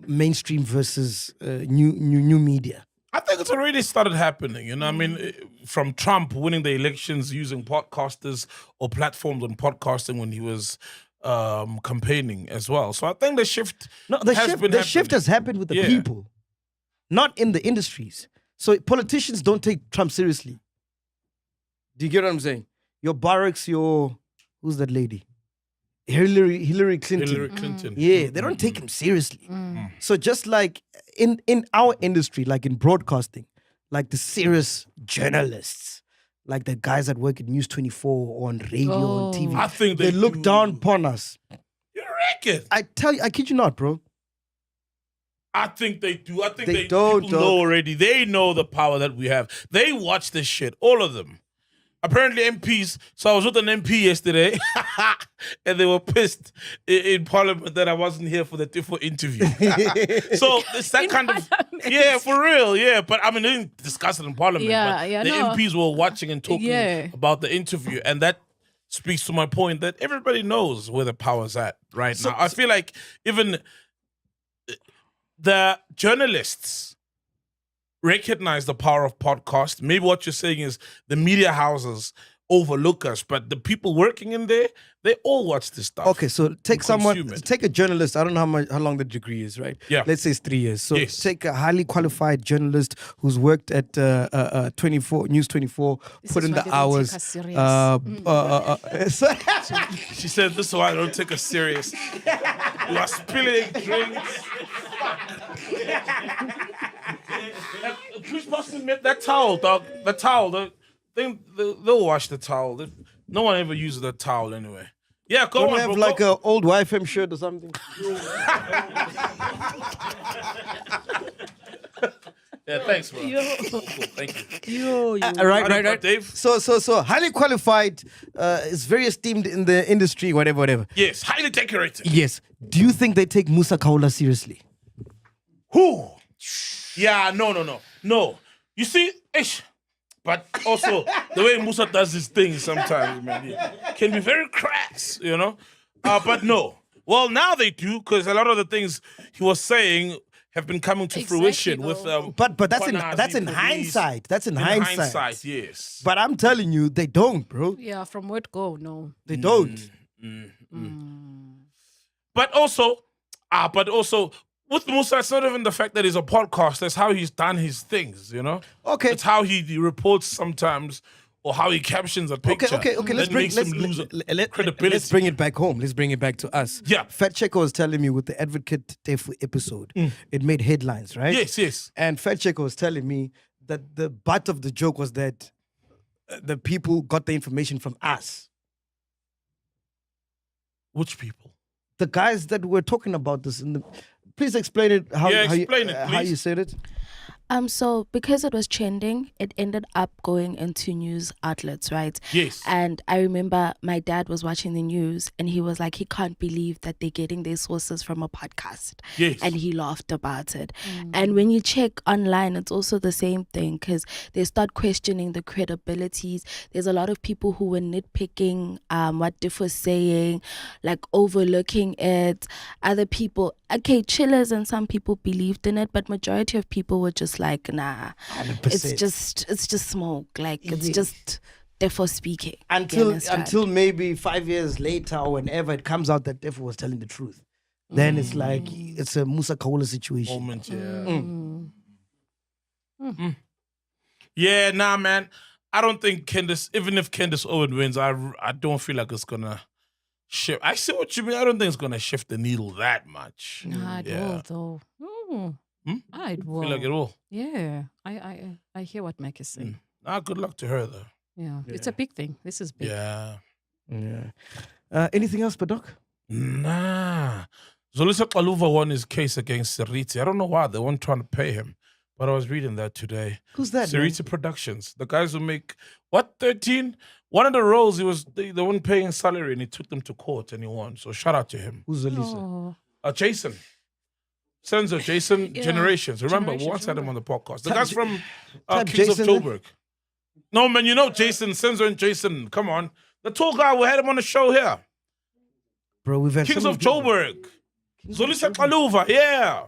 mainstream versus new media. I think it's already started happening. You know, I mean, from Trump winning the elections using podcasters or platforms on podcasting when he was campaigning as well. So I think the shift shift has happened with the people, not in the industries. So politicians don't take Trump seriously. Do you get what I'm saying? Your Barracks, who's that lady? Hillary Clinton. Hillary Clinton. Yeah, they don't take him seriously. So just like in our industry, like in broadcasting, like the serious journalists, like the guys that work at News 24 on radio on TV. I think they look down upon us. You reckon? I tell you, I kid you not, bro. I think they do. I think they don't people know already. They know the power that we have. They watch this shit, all of them. Apparently MPs, so I was with an MP yesterday and they were pissed in Parliament that I wasn't here for the interview. So it's that kind of, for real, but I mean, they didn't discuss it in Parliament, but the MPs were watching and talking about the interview, and that speaks to my point that everybody knows where the power's at right now. I feel like even the journalists recognize the power of podcast. Maybe what you're saying is the media houses overlook us, but the people working in there, they all watch this stuff. Okay, so take a journalist. I don't know how long the degree is, right? Yeah. Let's say it's 3 years. So take a highly qualified journalist who's worked at 24 News 24, put in the hours. She said, "This is why I don't take us serious. You are spilling drinks." Please pass me that towel, dog. The towel. They'll wash the towel. No one ever uses the towel anyway. Yeah, go on, bro. Have like an old YFM shirt or something. Yeah, thanks, bro. Cool, thank you. Right. Dave. So highly qualified, is very esteemed in the industry, whatever. Yes, highly decorated. Yes. Do you think they take Musa Kaula seriously? Who? Yeah, no. You see, But also, the way Musa does his thing sometimes, man, he can be very crass, you know? But no. Well, now they do, because a lot of the things he was saying have been coming to fruition with... but that's in hindsight. That's in hindsight. Yes. But I'm telling you, they don't, bro. Yeah, from word go, no. They don't. But also, with Musa, it's not even the fact that he's a podcast. That's how he's done his things, you know? Okay. It's how he reports sometimes, or how he captions a picture. Okay. Let's bring credibility. Let's bring it back home. Let's bring it back to us. Yeah. Fat Checker was telling me with the Advocate Tefu episode, it made headlines, right? Yes. And Fat Checker was telling me that the butt of the joke was that the people got the information from us. Which people? The guys that were talking about this in the... Please explain it. How you said it. So because it was trending, it ended up going into news outlets, right? Yes. And I remember my dad was watching the news and he was like, he can't believe that they're getting their sources from a podcast. Yes. And he laughed about it. And when you check online, it's also the same thing because they start questioning the credibilities. There's a lot of people who were nitpicking what Diff was saying, like overlooking it. Other people, okay, chillers and some people believed in it, but majority of people were just like, nah, 100%. it's just smoke. Like it's just Defo speaking. Until maybe 5 years later or whenever it comes out that Defo was telling the truth. Then it's like it's a Musa Kaula situation. Moment, yeah. Yeah, nah, man. I don't think Candace, even if Candace Owen wins, I don't feel like it's gonna shift. I see what you mean. I don't think it's gonna shift the needle that much. Nah, it will though. It will. Feel like it will. Yeah, I hear what Mac is saying. Good luck to her though. Yeah, it's a big thing. This is big. Yeah. Anything else, Padok? Nah. Zolisa Kaluva won his case against Seriti. I don't know why they weren't trying to pay him, but I was reading that today. Who's that? Seriti Productions, the guys who make 13. One of the roles they weren't paying salary and he took them to court and he won. So shout out to him. Who's Zolisa? Jason. Sons of Jason Generations. Remember, we once had him on the podcast. The guys from Kings of Joburg. No, man, you know Jason, Senzo and Jason. Come on. The tall guy, we had him on the show here. Bro, we've had Kings of Joburg. Zolisa Kaluva, yeah.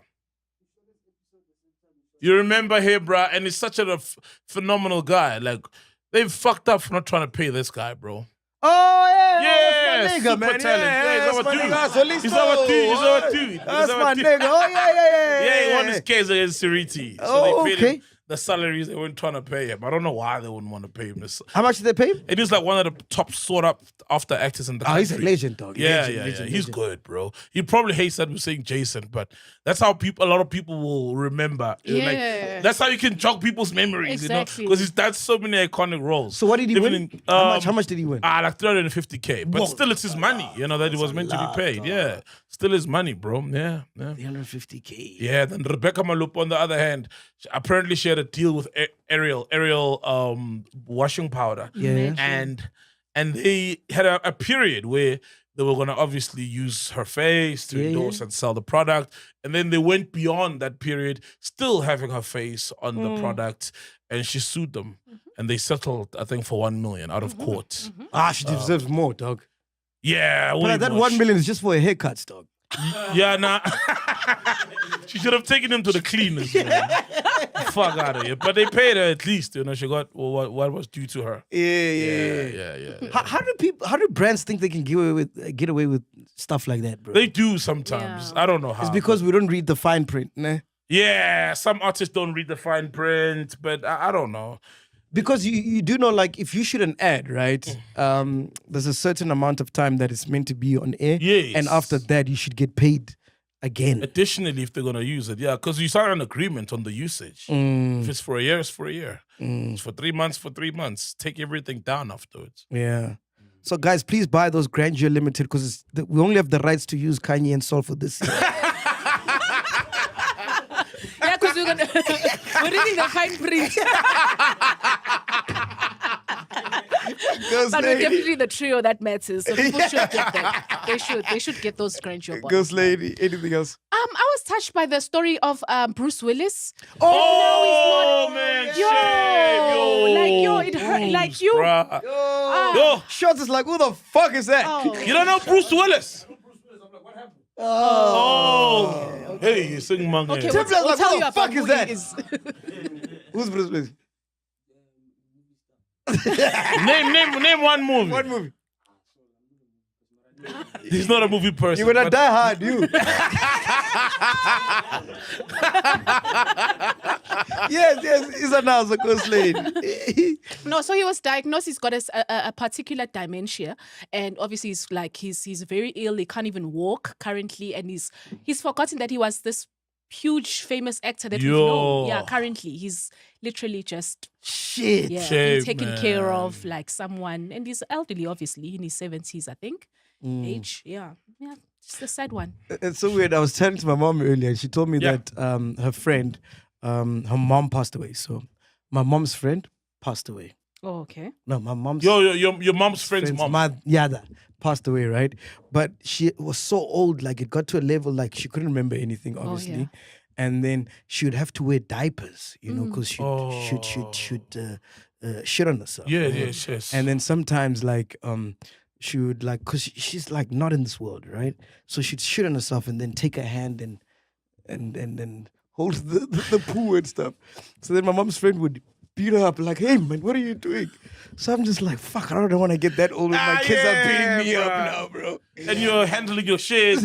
You remember him, bro, and he's such a phenomenal guy. Like, they've fucked up for not trying to pay this guy, bro. Oh, yeah. Yeah, that's my nigga, man. He's our dude. That's my nigga. Oh, yeah. Yeah, he won his case against Seriti. So they paid him the salaries they weren't trying to pay him. I don't know why they wouldn't want to pay him this. How much did they pay him? It is like one of the top sought-after actors in the country. He's a legend, dog. Yeah. He's good, bro. He probably hates that we're saying Jason, but that's how a lot of people will remember. Yeah. Like, that's how you can jog people's memories, Exactly. Because he's done so many iconic roles. So what did he win? How much did he win? Like 350K. But still, it's his money, that he was meant to be paid. Yeah. Still his money, bro. Yeah. 350K. Yeah. Then Rebecca Malup, on the other hand, apparently she had a deal with Ariel washing powder. Yeah. And they had a period where they were going to obviously use her face to endorse and sell the product. And then they went beyond that period, still having her face on the product. And she sued them. And they settled, I think, for 1 million out of court. She deserves more, dog. Yeah. But that 1 million is just for a haircut, dog. Yeah, nah. She should have taken him to the cleaners. Fuck out of here. But they paid her at least. She got what was due to her. Yeah. How do brands think they can get away with stuff like that, bro? They do sometimes. Yeah. I don't know how. It's because we don't read the fine print, nah? Yeah, some artists don't read the fine print, but I don't know. Because you do know, like, if you shoot an ad, right, there's a certain amount of time that it's meant to be on air. Yes. And after that, you should get paid again. Additionally, if they're going to use it, because you sign an agreement on the usage. If it's for a year, it's for a year. It's for 3 months, for 3 months. Take everything down afterwards. Yeah. So, guys, please buy those Grandeur Limited because we only have the rights to use Kanye and Sol for this year. Yeah, because we're reading the fine print. But we're definitely the trio that matters. So people should get that. They should get those Grandeur bottles. Ghost Lady, anything else? I was touched by the story of Bruce Willis. Oh, man, it hurt. Like you, Shots is like, who the fuck is that? You don't know Bruce Willis? Oh, hey, you sing manga. Okay, Tim we'll like, tell who you the about fuck who is that? he is. Who's Bruce Willis? Name one movie. What movie? He's not a movie person. You're gonna die hard, you. yes, he's a Nazi ghost lady. No, so he was diagnosed. He's got a particular dementia, and obviously he's very ill. He can't even walk currently, and he's forgotten that he was this huge famous actor that we know. Yeah, currently he's literally just shit. Yeah, Shame, being taken man. care of like someone, and he's elderly, obviously in his 70s, I think. Age, yeah, just a sad one. It's so weird. I was telling to my mom earlier, and she told me that her friend, her mom passed away. So my mom's friend passed away. Oh, okay. No, my mom's your mom's friend's mom. That passed away, right? But she was so old, like it got to a level like she couldn't remember anything, obviously. yeah. And then she would have to wear diapers, you know, because she'd shit on herself. Yeah, right? yes. And then sometimes she would because she's like not in this world, right? So she'd shit on herself and then take her hand and hold the poo and stuff. So then my mom's friend would beat her up like, hey man, what are you doing? So I'm just like, fuck, I don't want to get that old when my kids are beating me up now, bro. And you're handling your shit.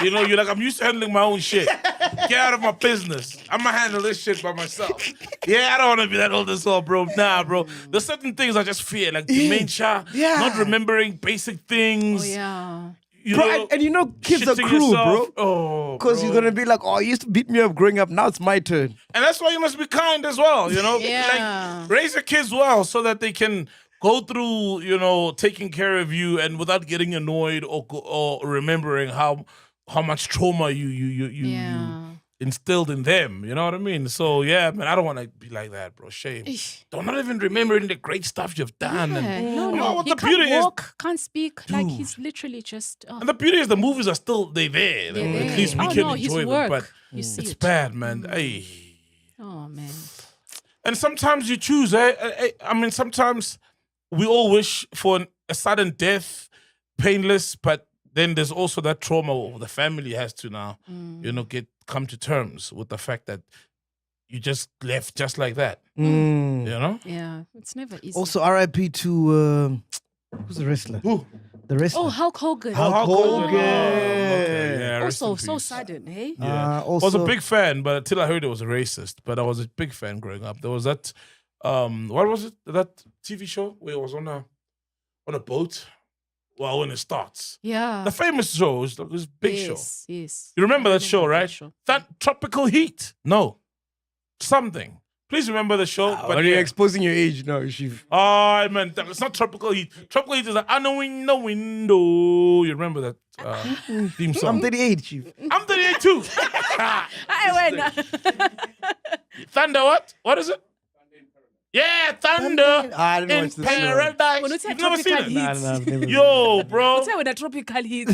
You know, you're like, I'm used to handling my own shit. Get out of my business. I'm gonna handle this shit by myself. Yeah, I don't want to be that old as well, bro. Nah, bro. There's certain things I just fear, like dementia, not remembering basic things. Oh, yeah. You Bro, know, and you know kids are shitting cruel, yourself. bro. Oh, Because you're gonna be like, oh, you used to beat me up growing up, now it's my turn. And that's why you must be kind as well, you know? Yeah. Like, raise your kids well so that they can go through, you know, taking care of you and without getting annoyed or remembering how much trauma you instilled in them. You know what I mean? So, yeah, man, I don't want to be like that, bro. Shame. Don't not even remembering the great stuff you've done. Yeah. And, No, you know what he the can't beauty walk, can't speak. Like he's literally just. And the beauty is the movies are still there. At least we can enjoy them. But you see it's it. bad, man. Ay. Oh man. And sometimes you choose. I mean, sometimes we all wish for a sudden death, painless, but then there's also that trauma the family has to now, you know, come to terms with the fact that you just left just like that. You know? Yeah, it's never easy. Also, RIP to who's the wrestler? Who? The wrestler. Oh, Hulk Hogan. Hulk Hogan. Okay, yeah, rest Also, in so peace. sudden, hey? Yeah. I was a big fan, but until I heard it was a racist. But I was a big fan growing up. There was that, what was it? That TV show where it was on a boat. Well, when it starts. Yeah. The famous show. It was a big show. Yes. You remember I that show, right? show. That Tropical Heat. No. Something. Please remember the show. But you're exposing your age now, Shiv. Oh, man, it's not Tropical Heat. Tropical Heat is like, I know in the window. You remember that theme song? I'm 38, Shiv. I'm 38 too. I went. Thunder what? What is it? Yeah, Thunder I didn't in watch this Paradise. When you say You've never seen Tropical it? Heat. I've never Yo, bro. What's that with the tropical heat?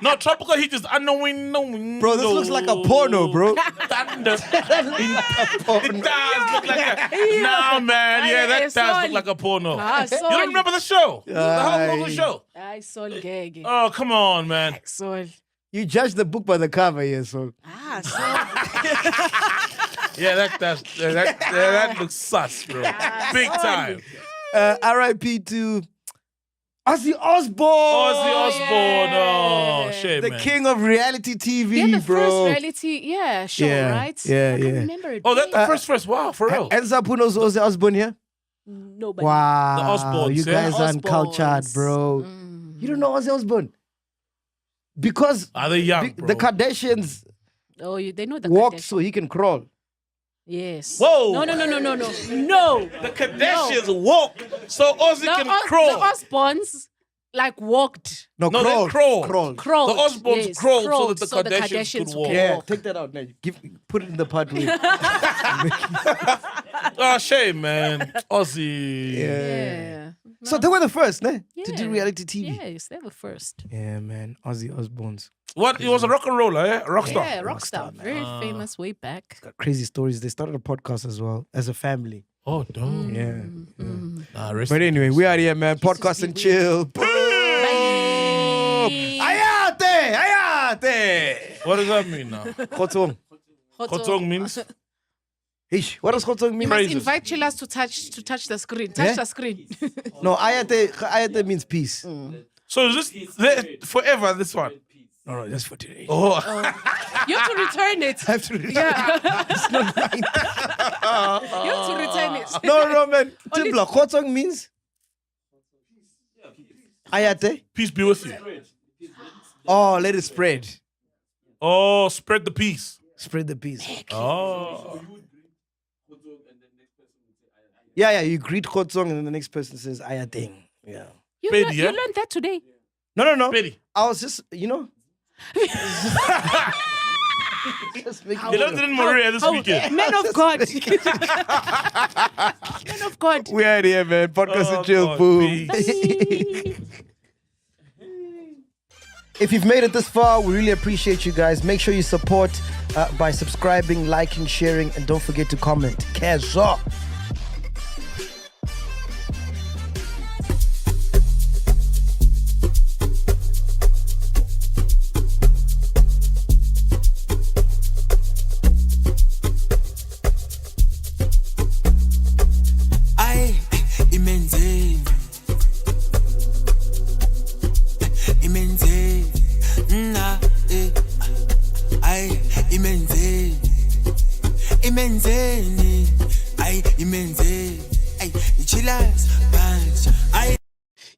No, Tropical Heat is unknowing, knowing. Bro, this looks like a porno, bro. Thunder. It does look like a... Nah, man. Yeah, that does look like a porno. You don't remember the show? The Hulk Hogan show? I saw gag. Oh, come on, man. So, You judge the book by the cover, yeah, so. Yeah, that looks sus, bro. Big time. RIP to Ozzy Osbourne. Ozzy Osbourne. Oh, shit, The man. king of reality TV, yeah, the bro. first reality, show, Yeah, right? yeah, I can yeah. remember it. Oh, that's the first. Wow, for real. Hands up, who knows Ozzy Osbourne here? Nobody. Wow. The Osbournes, You yeah? guys are uncultured, Osbournes. bro. You don't know Ozzy Osbourne? Because Are they young, bro? the Kardashians Oh, they know the walked Kardashians. so he can crawl. Yes. Whoa. No. The Kardashians walk so Ozzy can The crawl. Osbournes walked. No, No, crawl. they crawl. Crawl. Crawled. The Osbournes yes, crawled so that the Kardashians could walk. Yeah, take that out now. Put it in the part where. Oh, shame, man. Ozzy. Yeah. So they were the first, ne? Yeah. To do reality TV. Yes, they were first. Yeah, man. Ozzy Osbourne's. What? He was a rock and roller, eh? Rock star. Yeah, rock star. man. Very famous way back. Got crazy stories. They started a podcast as well as a family. Oh, don't. Yeah. Rest But anyway, we are here, man. Podcast and chill. Bye. Ayate! Ayate! What does that mean now? Khotsong. Khotsong means? Ish, what does Khotsong You mean? must invite chillers to touch the screen. Touch the screen. No, ayate means peace. So is this forever, this one? No, just for today. Oh. You have to return it. I have to read. Yeah. It's not right. You have to return it. No, man. Timbla, Khotsong means? Ayate? Peace be with you. Oh, let it spread. Oh, spread the peace. Spread the peace. Oh. Yeah, you greet Khotsong and then the next person says Ayateng. Yeah. You, Baby, you yeah? learned that today. No. Betty. I was just, just making They learned it in Maria this weekend. Man of God. Man of God. We are here, man. Podcast and chill, God, boom. peace. If you've made it this far, we really appreciate you guys. Make sure you support by subscribing, liking, sharing, and don't forget to comment. Kezo.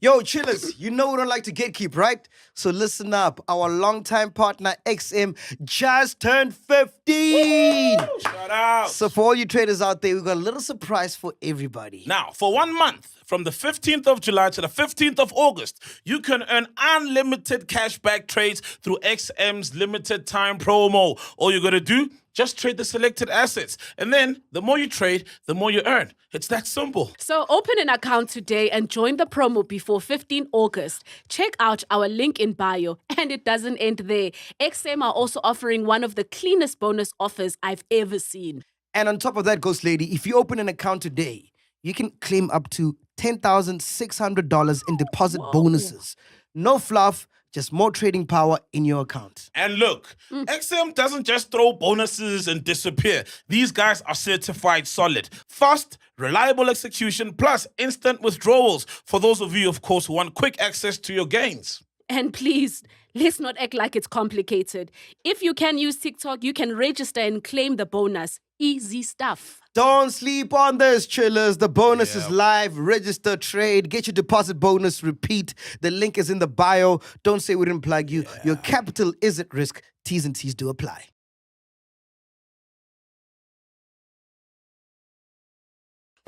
Yo, chillers, you know we don't like to gatekeep, right? So listen up. Our longtime partner, XM, just turned 15. Shout out. So for all you traders out there, we've got a little surprise for everybody. Now, for 1 month, from the 15th of July to the 15th of August, you can earn unlimited cashback trades through XM's limited time promo. All you got to do, just trade the selected assets. And then the more you trade, the more you earn. It's that simple. So open an account today and join the promo before 15 August. Check out our link in bio. And it doesn't end there. XM are also offering one of the cleanest bonus offers I've ever seen. And on top of that, Ghost Lady, if you open an account today, you can claim up to $10,600 in deposit bonuses. No fluff, just more trading power in your account. And look, XM doesn't just throw bonuses and disappear. These guys are certified solid. Fast, reliable execution, plus instant withdrawals. For those of you, of course, who want quick access to your gains. And please, let's not act like it's complicated. If you can use TikTok, you can register and claim the bonus. Easy stuff. Don't sleep on this, chillers. The bonus is live. Register, trade, get your deposit bonus, repeat. The link is in the bio. Don't say we didn't plug you. Your capital is at risk. T's and T's do apply.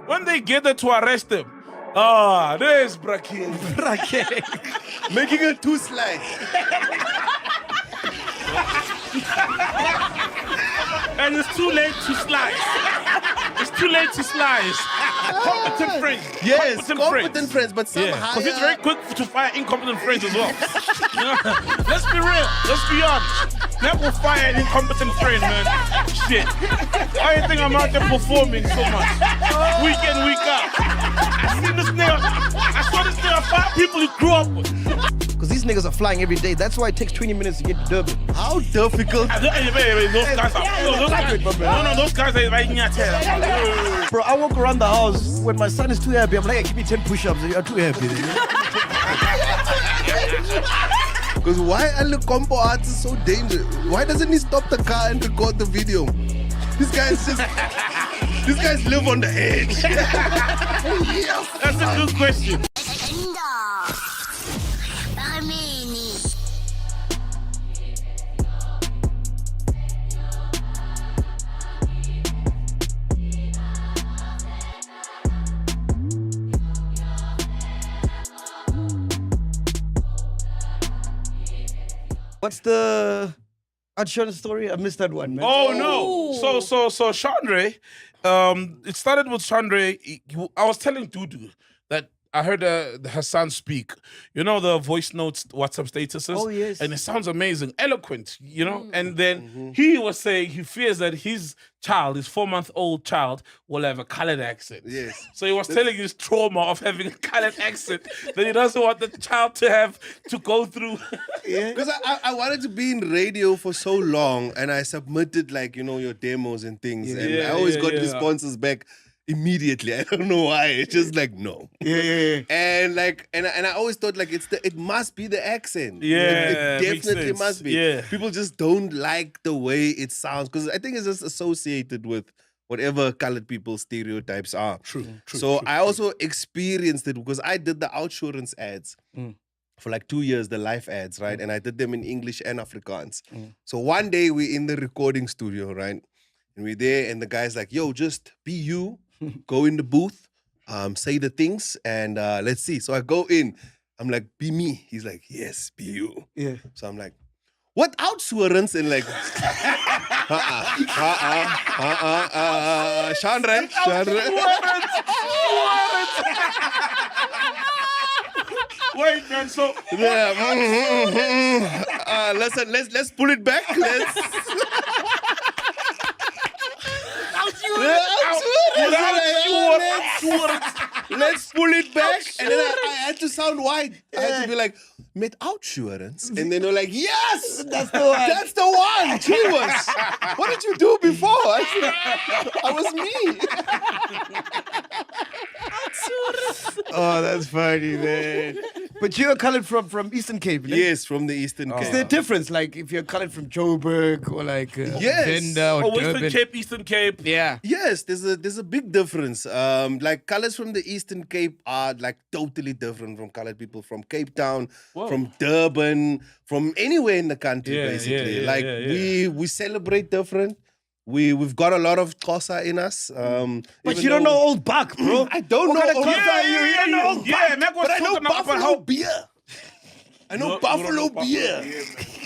When they get there to arrest him, there's Brakin. Making it too slight. And it's too late to slice. It's too late to slice. Competent friends. Yes, competent friends, but somehow. Because it's very quick to fire incompetent friends as well. Let's be real. Let's be honest. Never fire an incompetent friend, man. Shit. I think I'm out there performing so much. Week in, week out. I seen this nigga. I saw this nigga 5 people he grew up with. Because these niggas are flying every day. That's why it takes 20 minutes to get to Durban. How difficult? Those guys are. Those guys are right in your tail. Bro, I walk around the house when my son is too happy. I'm like, hey, give me 10 push-ups. You're too happy. Because why are the combo artists so dangerous? Why doesn't he stop the car and record the video? These guys live on the edge. That's a good question. What's the insurance story? I missed that one, man. Oh no! So Chandre, it started with Chandre. I was telling Dudu that I heard her son speak. You know the voice notes, WhatsApp statuses? Oh, yes. And it sounds amazing, eloquent, you know? And then he was saying he fears that his child, his 4-month-old child, will have a colored accent. Yes. So he was telling his trauma of having a colored accent that he doesn't want the child to go through. Because I wanted to be in radio for so long, and I submitted your demos and things, and I always got responses back immediately. I don't know why. It's just no. And I always thought it must be the accent. Yeah, it definitely must be. Yeah. People just don't like the way it sounds because I think it's just associated with whatever colored people's stereotypes are. True. I also experienced it because I did the Outsurance ads. For 2 years, the life ads, right? And I did them in English and Afrikaans. So one day we're in the recording studio, right? And we're there and the guy's like, yo, just be you, go in the booth, say the things, and let's see. So I go in, I'm like, be me. He's like, yes, be you. Yeah. So I'm like, what Outsurance? And Chandra. Wait, man, so... Listen, let's pull it back. Let's pull it back. And then I had to sound white. I had to be like, met Outsurance. And then they're like, yes, that's the one. That's the one. She was. What did you do before? I was me. Oh, that's funny, man. But you're colored from Eastern Cape, no? Yes, from the Eastern Cape. Is there a difference? If you're colored from Joburg or Yes. Venda or Western Durban? Cape, Eastern Cape. Yeah. Yes, there's a big difference. Colors from the Eastern Cape are totally different from colored people from Cape Town, from Durban, from anywhere in the country, basically. We celebrate different. We've got a lot of Xhosa in us. But you don't know Old Buck, bro. I don't know Old Buck. You don't know Old Buck. Yeah, Mac was But I know talking about Buffalo beer. I know Buffalo beer.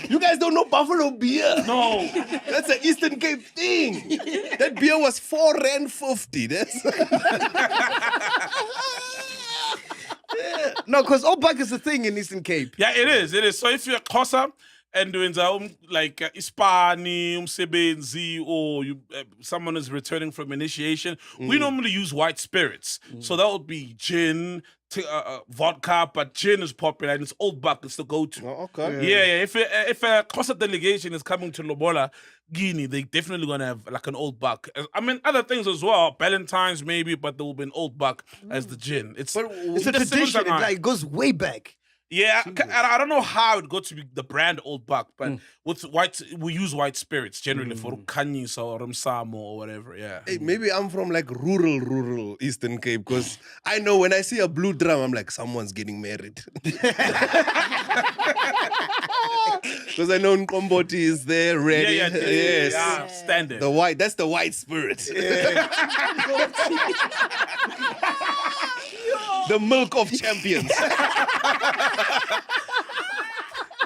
You guys don't know Buffalo beer. No. That's an Eastern Cape thing. That beer was R4.50. That's No, because Old Buck is a thing in Eastern Cape. Yeah, it is. So if you're Xhosa and doing Ispani, umsebenzi, or someone is returning from initiation, we normally use white spirits. So that would be gin, vodka, but gin is popular and it's Old Buck. It's the go-to. Oh, okay. Yeah. If a Xhosa delegation is coming to Lobola, Guinea, they definitely gonna have an Old Buck. I mean, other things as well, Valentine's maybe, but there will be an Old Buck as the gin. It's a tradition. It goes way back. Yeah, I don't know how it got to be the brand Old Buck, but with we use white spirits generally for Kanyisa or Msamo or whatever. Yeah. Hey, maybe I'm from rural Eastern Cape because I know when I see a blue drum, I'm like, someone's getting married. Because I know Nkomboti is there ready. Yes. Yeah, standard. That's the white spirit. The milk of champions.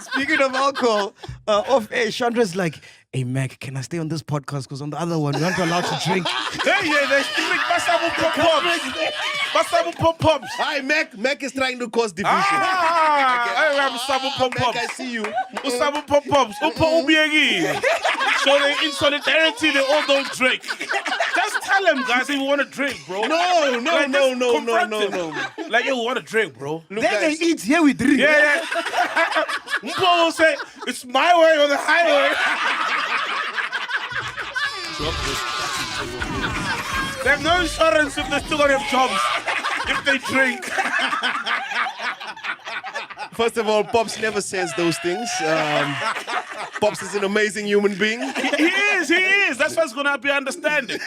Speaking of alcohol, off air, Chandra's like, hey, Mac, can I stay on this podcast? Because on the other one, we aren't allowed to drink. They drink Basabu Pop-Pops. Hi, Mac is trying to cause division. Mac, I see you. Basabu Pop-Pops. So in solidarity, they all don't drink. Just tell them, guys, they want to drink, bro. No. Like, you want to drink, bro. Look, they eat, here we drink. Yeah. Mpho will say, it's my way or the highway. They have no insurance if they still don't have jobs. If they drink. First of all, Pops never says those things. Pops is an amazing human being. He is. That's why it's going to be understanding.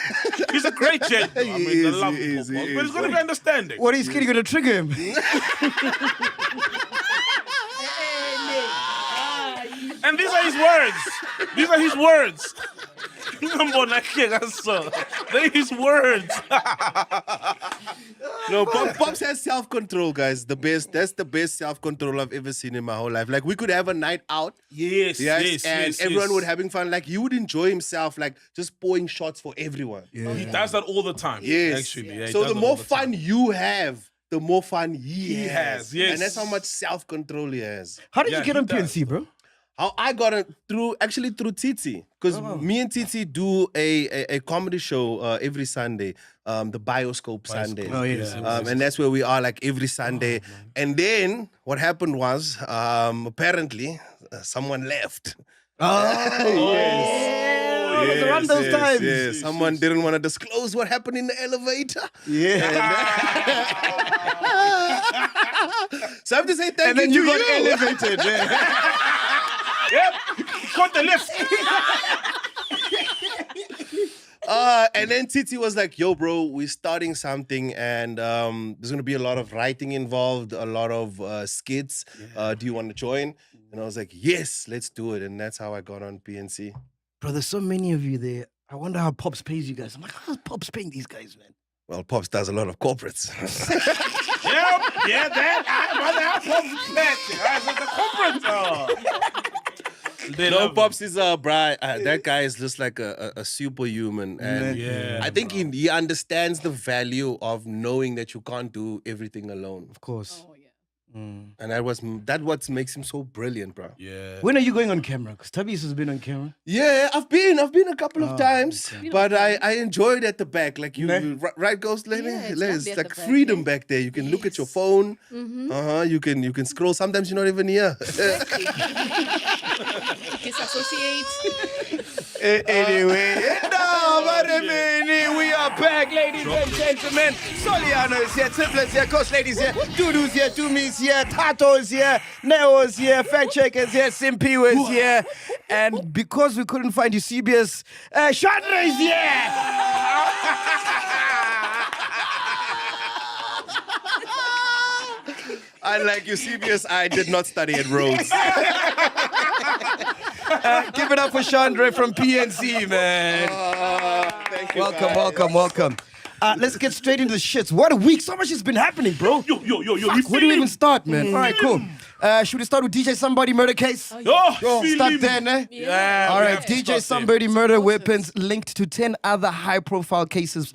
He's a great gent. I love him, but he's going to be understanding. What are you scared you're going to trigger him? And these are his words. They're his words. No, Pops has self-control, guys. That's the best self-control I've ever seen in my whole life. We could have a night out. Yes. And everyone would having fun. He would enjoy himself, just pouring shots for everyone. Yeah. He does that all the time. Yes. Actually. Yeah, so the more fun you have, the more fun he has. Yes. And that's how much self-control he has. How did you Yeah, get he on does. PNC, bro? How I got it through Titi. Because me and Titi do a comedy show every Sunday, the Bioscope Sunday. Oh, yes. And that's where we are like every Sunday. And then what happened was, apparently, someone left. It was around those times. Yes. Someone didn't want to disclose what happened in the elevator. So I have to say thank And then you you to got elevated. Yep. Got the lift. And then Titi was like, yo, bro, we're starting something and there's going to be a lot of writing involved, a lot of skits. Do you want to join? And I was like, yes, let's do it. And that's how I got on PNC. Bro, there's so many of you there. I wonder how Pops pays you guys. I'm like, how's Pops paying these guys, man? Well, Pops does a lot of corporates. No, Pops is that guy is just like a superhuman, and I think he understands the value of knowing that you can't do everything alone. Of course. Oh, yeah. And that what makes him so brilliant, bro. Yeah. When are you going on camera? Because Tabi's has been on camera. Yeah, I've been a couple of times, okay. but I enjoyed at the back, like you right, Ghost Lady. Yeah, it's It's lovely at like the back, freedom yeah. back there. You can look at your phone. You can scroll. Sometimes you're not even here. Disassociate. Anyway, we are back, ladies and gentlemen. Soliano is here, Triplets here, Coach Ladies here, Dudu's here, Dumi's here, Tato's here, Neo's here, Fact Checkers here, Simpiwa's here. And because we couldn't find Eusebius, Chandra is here. Unlike Eusebius, I did not study at Rhodes. Give it up for Chandra from PNC, man. Thank you. Welcome. Let's get straight into the shits. What a week. So much has been happening, bro. Yo. Where do we even start, man? All right, cool. Should we start with DJ Somebody murder case? Start there, ne? Yeah. All we right, have to DJ start Somebody murder weapons linked to 10 other high-profile cases.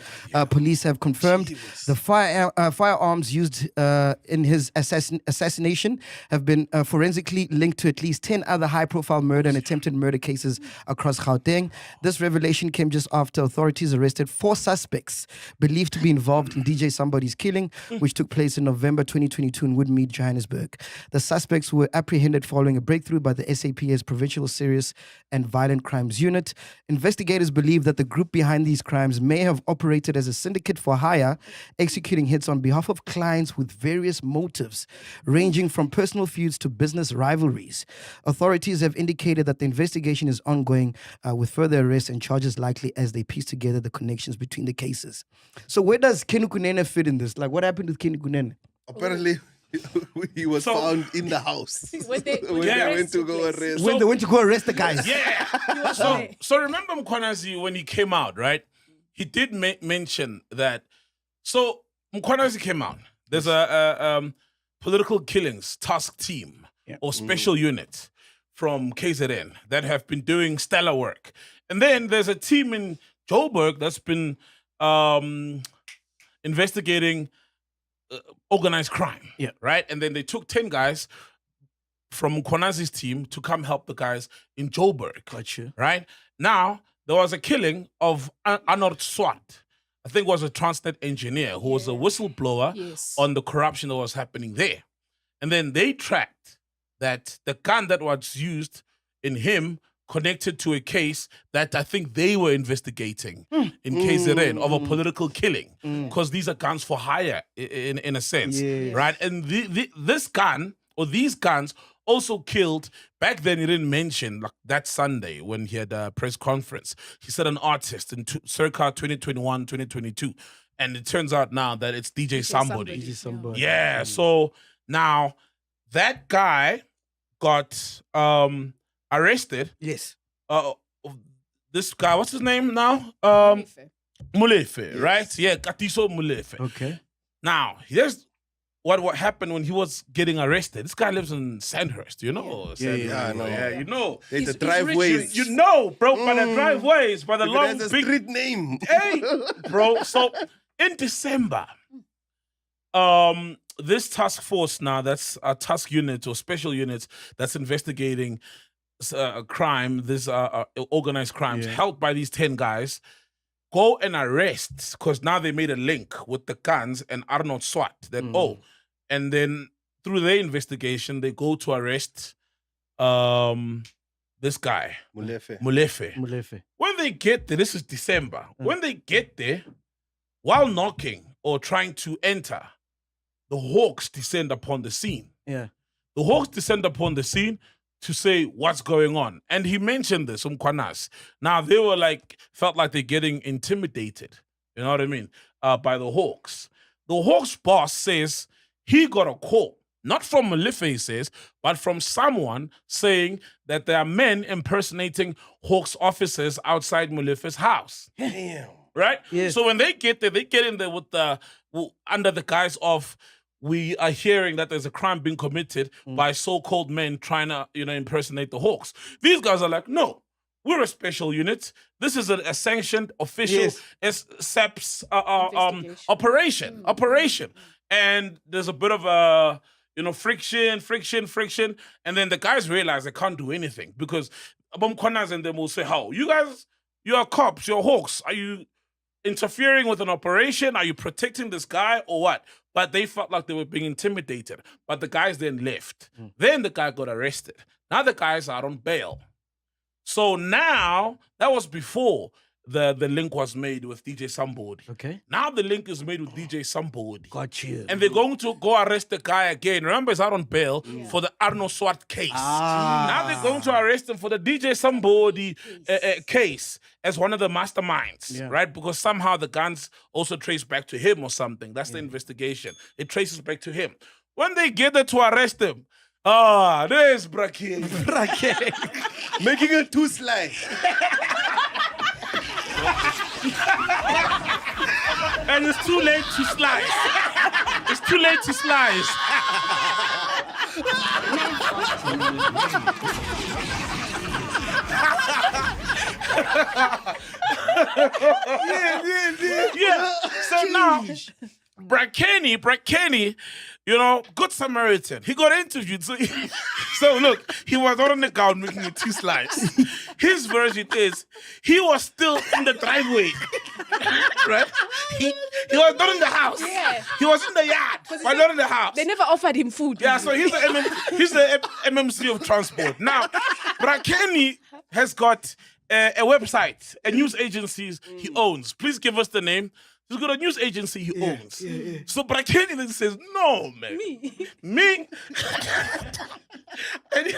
Police have confirmed the firearms used in his assassination have been forensically linked to at least 10 other high-profile murder and attempted murder cases across Gauteng. This revelation came just after authorities arrested 4 suspects believed to be involved in DJ Somebody's killing, which took place in November 2022 in Woodmead, Johannesburg. The suspects were apprehended following a breakthrough by the SAP's Provincial Serious and Violent Crimes Unit. Investigators believe that the group behind these crimes may have operated as a syndicate for hire, executing hits on behalf of clients with various motives, ranging from personal feuds to business rivalries. Authorities have indicated that the investigation is ongoing, with further arrests and charges likely as they piece together the connections between the cases. So where does Kenny Kunene fit in this? Like, what happened with Kenny Kunene? Apparently, he was found in the house When they went to go arrest. When they went to go arrest the guys. Yeah. So remember Mkhwanazi when he came out, right? He did mention that. So Mkhwanazi came out. There's a political killings task team or special unit from KZN that have been doing stellar work. And then there's a team in Joburg that's been investigating organized crime, right? And then they took 10 guys from Mkhwanazi's team to come help the guys in Joburg. Gotcha. Right? Now, there was a killing of Arnold Swart. I think was a Transnet engineer who was a whistleblower on the corruption that was happening there. And then they tracked that the gun that was used in him connected to a case that I think they were investigating in KZN of a political killing, because these are guns for hire in a sense, right? And this gun or these guns also killed, back then he didn't mention, like that Sunday when he had a press conference, he said an artist in circa 2021, 2022. And it turns out now that it's DJ Somebody. DJ Somebody. Yeah, so now that guy got arrested. Yes. This guy, what's his name now? Mulefe, right? Yeah, Katiso Mulefe. Okay. Now, here's what happened when he was getting arrested. This guy lives in Sandhurst, you know? I know. Yeah, you know. The driveways. You know, bro, by the driveways, by the long, That's a big... street name. Hey, bro, so in December, this task force now, that's a task unit or special unit that's investigating crime, this organized crimes, held by these 10 guys, go and arrest, because now they made a link with the guns and Arnold Swart. And then through their investigation, they go to arrest this guy, Molefe. When they get there, this is December. When they get there, while knocking or trying to enter, the Hawks descend upon the scene. Yeah. The Hawks descend upon the scene to say what's going on. And he mentioned this, Mkwanas. Now, they were felt like they're getting intimidated, you know what I mean, by the Hawks. The Hawks boss says he got a call, not from Molefe, he says, but from someone saying that there are men impersonating Hawks officers outside Molefe's house. Damn. Right? Yes. So when they get there, they get in there with under the guise of, we are hearing that there's a crime being committed by so-called men trying to, impersonate the Hawks. These guys are like, no, we're a special unit. This is a sanctioned official SAPS operation. And there's a bit of a friction. And then the guys realize they can't do anything because Abomkwanas and them will say, how? You guys, you're cops, you're Hawks. Are you interfering with an operation? Are you protecting this guy or what? But they felt like they were being intimidated. But the guys then left. Then the guy got arrested. Now the guys are on bail. So now, that was before the link was made with DJ Somebody. Okay. Now the link is made with DJ Somebody. Gotcha. And they're going to go arrest the guy again. Remember, he's out on bail for the Arnold Swart case. Now they're going to arrest him for the DJ Somebody case as one of the masterminds, right? Because somehow the guns also trace back to him or something. That's the investigation. It traces back to him. When they get there to arrest him, there's Bracken. Making a 2 slice. And it's too late to slice. It's too late to slice. Yeah. So now, Brackeni, good Samaritan. He got interviewed. So look, he was not on the ground making a 2 slice. His version is he was still in the driveway. Right? He was not in the house. Yeah. He was in the yard, but not in the house. They never offered him food. Yeah, so he's the MMC of transport. Now, Brackeni has got a website, a news agency he owns. Please give us the name. He's got a news agency he owns. So Brackeni then says, no, man. Me? And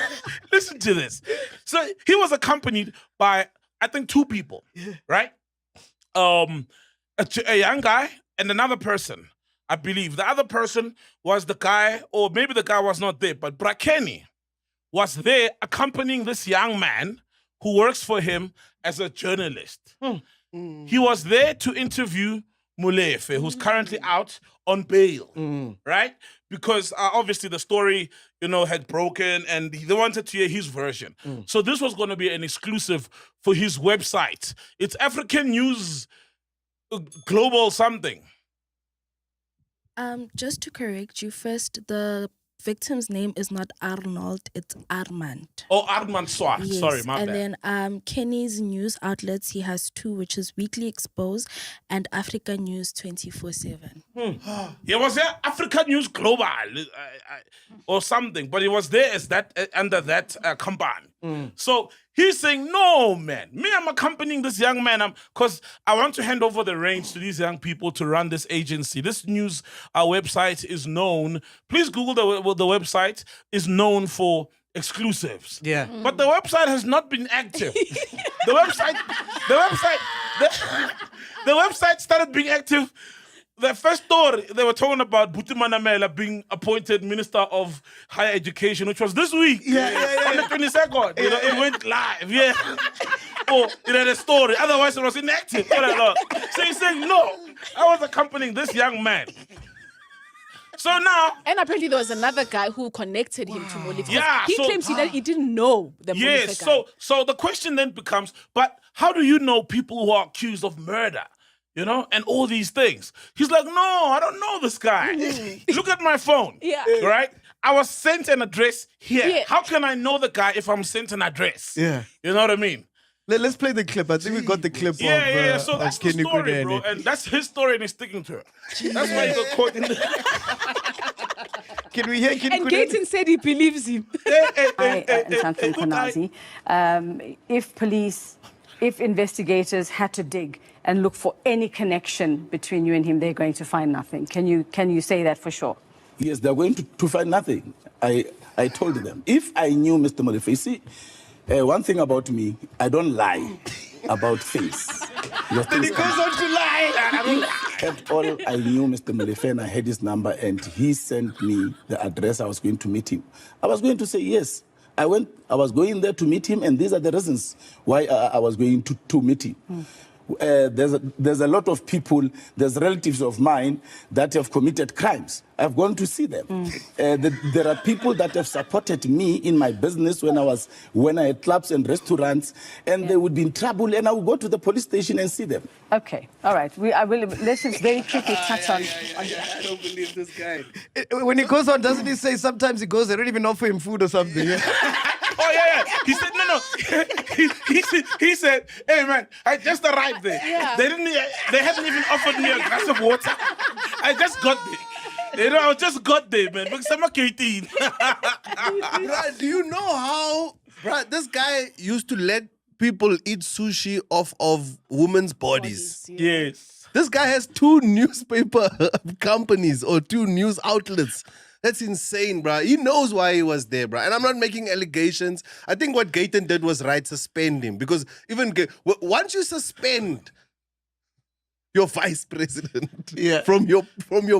listen to this. So he was accompanied by, I think, 2 people, right? A young guy and another person, I believe. The other person was the guy, or maybe the guy was not there, but Brackeni was there accompanying this young man who works for him as a journalist. He was there to interview Molefe, who's currently out on bail, right? Because obviously the story, had broken and they wanted to hear his version. So this was going to be an exclusive for his website. It's African News Global something. Just to correct you first, the victim's name is not Arnold, it's Armand. Oh, Armand Swart. Yes. Sorry, my bad. And then Kenny's news outlets, he has 2, which is Weekly Expose and Africa News 24/7. It was there, Africa News Global or something, but it was there as that under that company. So he's saying, no, man, I'm accompanying this young man because I want to hand over the reins to these young people to run this agency. This news website is known, please Google the website, is known for exclusives. Yeah. But the website has not been active. The website started being active. The first story, they were talking about Buti Manamela being appointed Minister of Higher Education, which was this week. On the 22nd. It went live. Oh, it had a story. Otherwise, it was inactive. So he's saying, no, I was accompanying this young man. So now... And apparently there was another guy who connected him to Molefe. Yeah. He claims he didn't know the Molefe guy. So the question then becomes, but how do you know people who are accused of murder? you know, and all these things. He's like, no, I don't know this guy. Look at my phone. Yeah. Right? I was sent an address here. Yeah. How can I know the guy if I'm sent an address? Yeah. You know what I mean? Let's play the clip. I think we got the clip Yeah. of So that's the Kenny story, Kudene. bro. And that's his story and he's sticking to it. That's why he got caught in the... Can we hear Kenny And Kudene? Gayton said he believes him. Something Konazi. If investigators had to dig and look for any connection between you and him, they're going to find nothing. Can you say that for sure? Yes, they're going to find nothing. I told them. If I knew Mr. Molefe, one thing about me, I don't lie about face. Then he goes on to lie. At all, I knew Mr. Molefe and I had his number and he sent me the address I was going to meet him. I was going to say yes. I was going there to meet him and these are the reasons why I was going to meet him. There's a lot of people, there's relatives of mine that have committed crimes. I've gone to see them. There are people that have supported me in my business when I had clubs and restaurants, and they would be in trouble, and I would go to the police station and see them. Okay, all right. Let's just very quickly touch on. I don't believe this guy. When he goes on, doesn't he say sometimes he goes, they don't even offer him food or something? Yeah? Oh, yeah. He said, no. he said, hey, man, I just arrived there. Yeah. They hadn't even offered me a glass of water. I just got there. You know, I just got there, man. Because I'm a 18. Bruh, do you know how this guy used to let people eat sushi off of women's bodies? Yes. This guy has 2 newspaper companies or 2 news outlets. That's insane, bro. He knows why he was there, bro. And I'm not making allegations. I think what Gayton did was right, suspend him. Because even once you suspend your vice president from your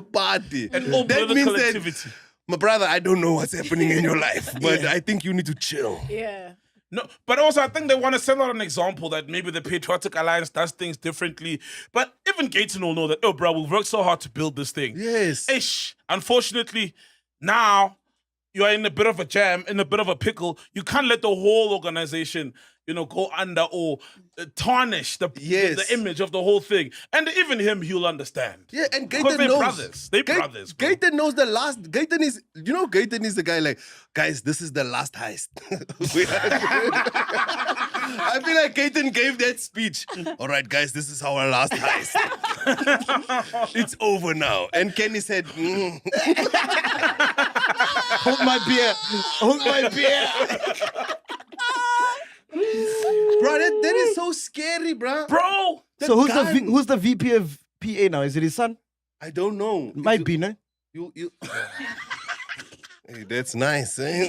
party, And all that political means that, activity. my brother, I don't know what's happening in your life, but I think you need to chill. Yeah. No, but also I think they want to send out an example that maybe the Patriotic Alliance does things differently. But even Gayton will know that, oh, bro, we've worked so hard to build this thing. Yes. Ish. Unfortunately, now you are in a bit of a jam, in a bit of a pickle. You can't let the whole organization, go under or tarnish the image of the whole thing. And even him, he'll understand. Yeah, and Because Gayton they're knows. brothers. They're brothers. Bro. Gayton knows the last. Gayton is the guy like, guys, this is the last heist. I feel like Gayton gave that speech. All right, guys, this is our last heist. It's over now. And Kenny said, Hold my beer. Hold my beer. Bro, that is so scary, bro. Bro! So who's the VP of PA now? Is it his son? I don't know. Might be, no? You. Hey, that's nice. Eh?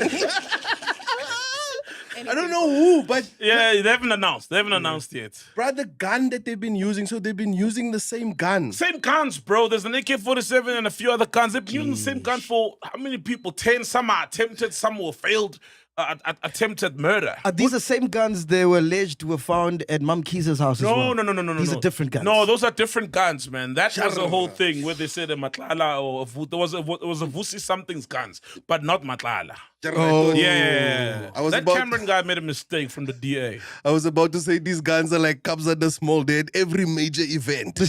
I don't know who, but Yeah, they haven't announced. They haven't announced yet. bro, the gun that they've been using, so they've been using the same gun. Same guns, bro. There's an AK-47 and a few other guns. They've been using the same gun for how many people? 10. Some are attempted, some were failed. Attempted murder. Are these the same guns they were alleged were found at Mum Keeze's house as well? No. These are different guns. No, those are different guns, man. That was the whole thing where they said a Matlala or there was a Vusi something's guns, but not Matlala. Oh. Yeah. I was That about- Cameron guy made a mistake from the DA. I was about to say these guns are like Cubs at the small. They had every major event.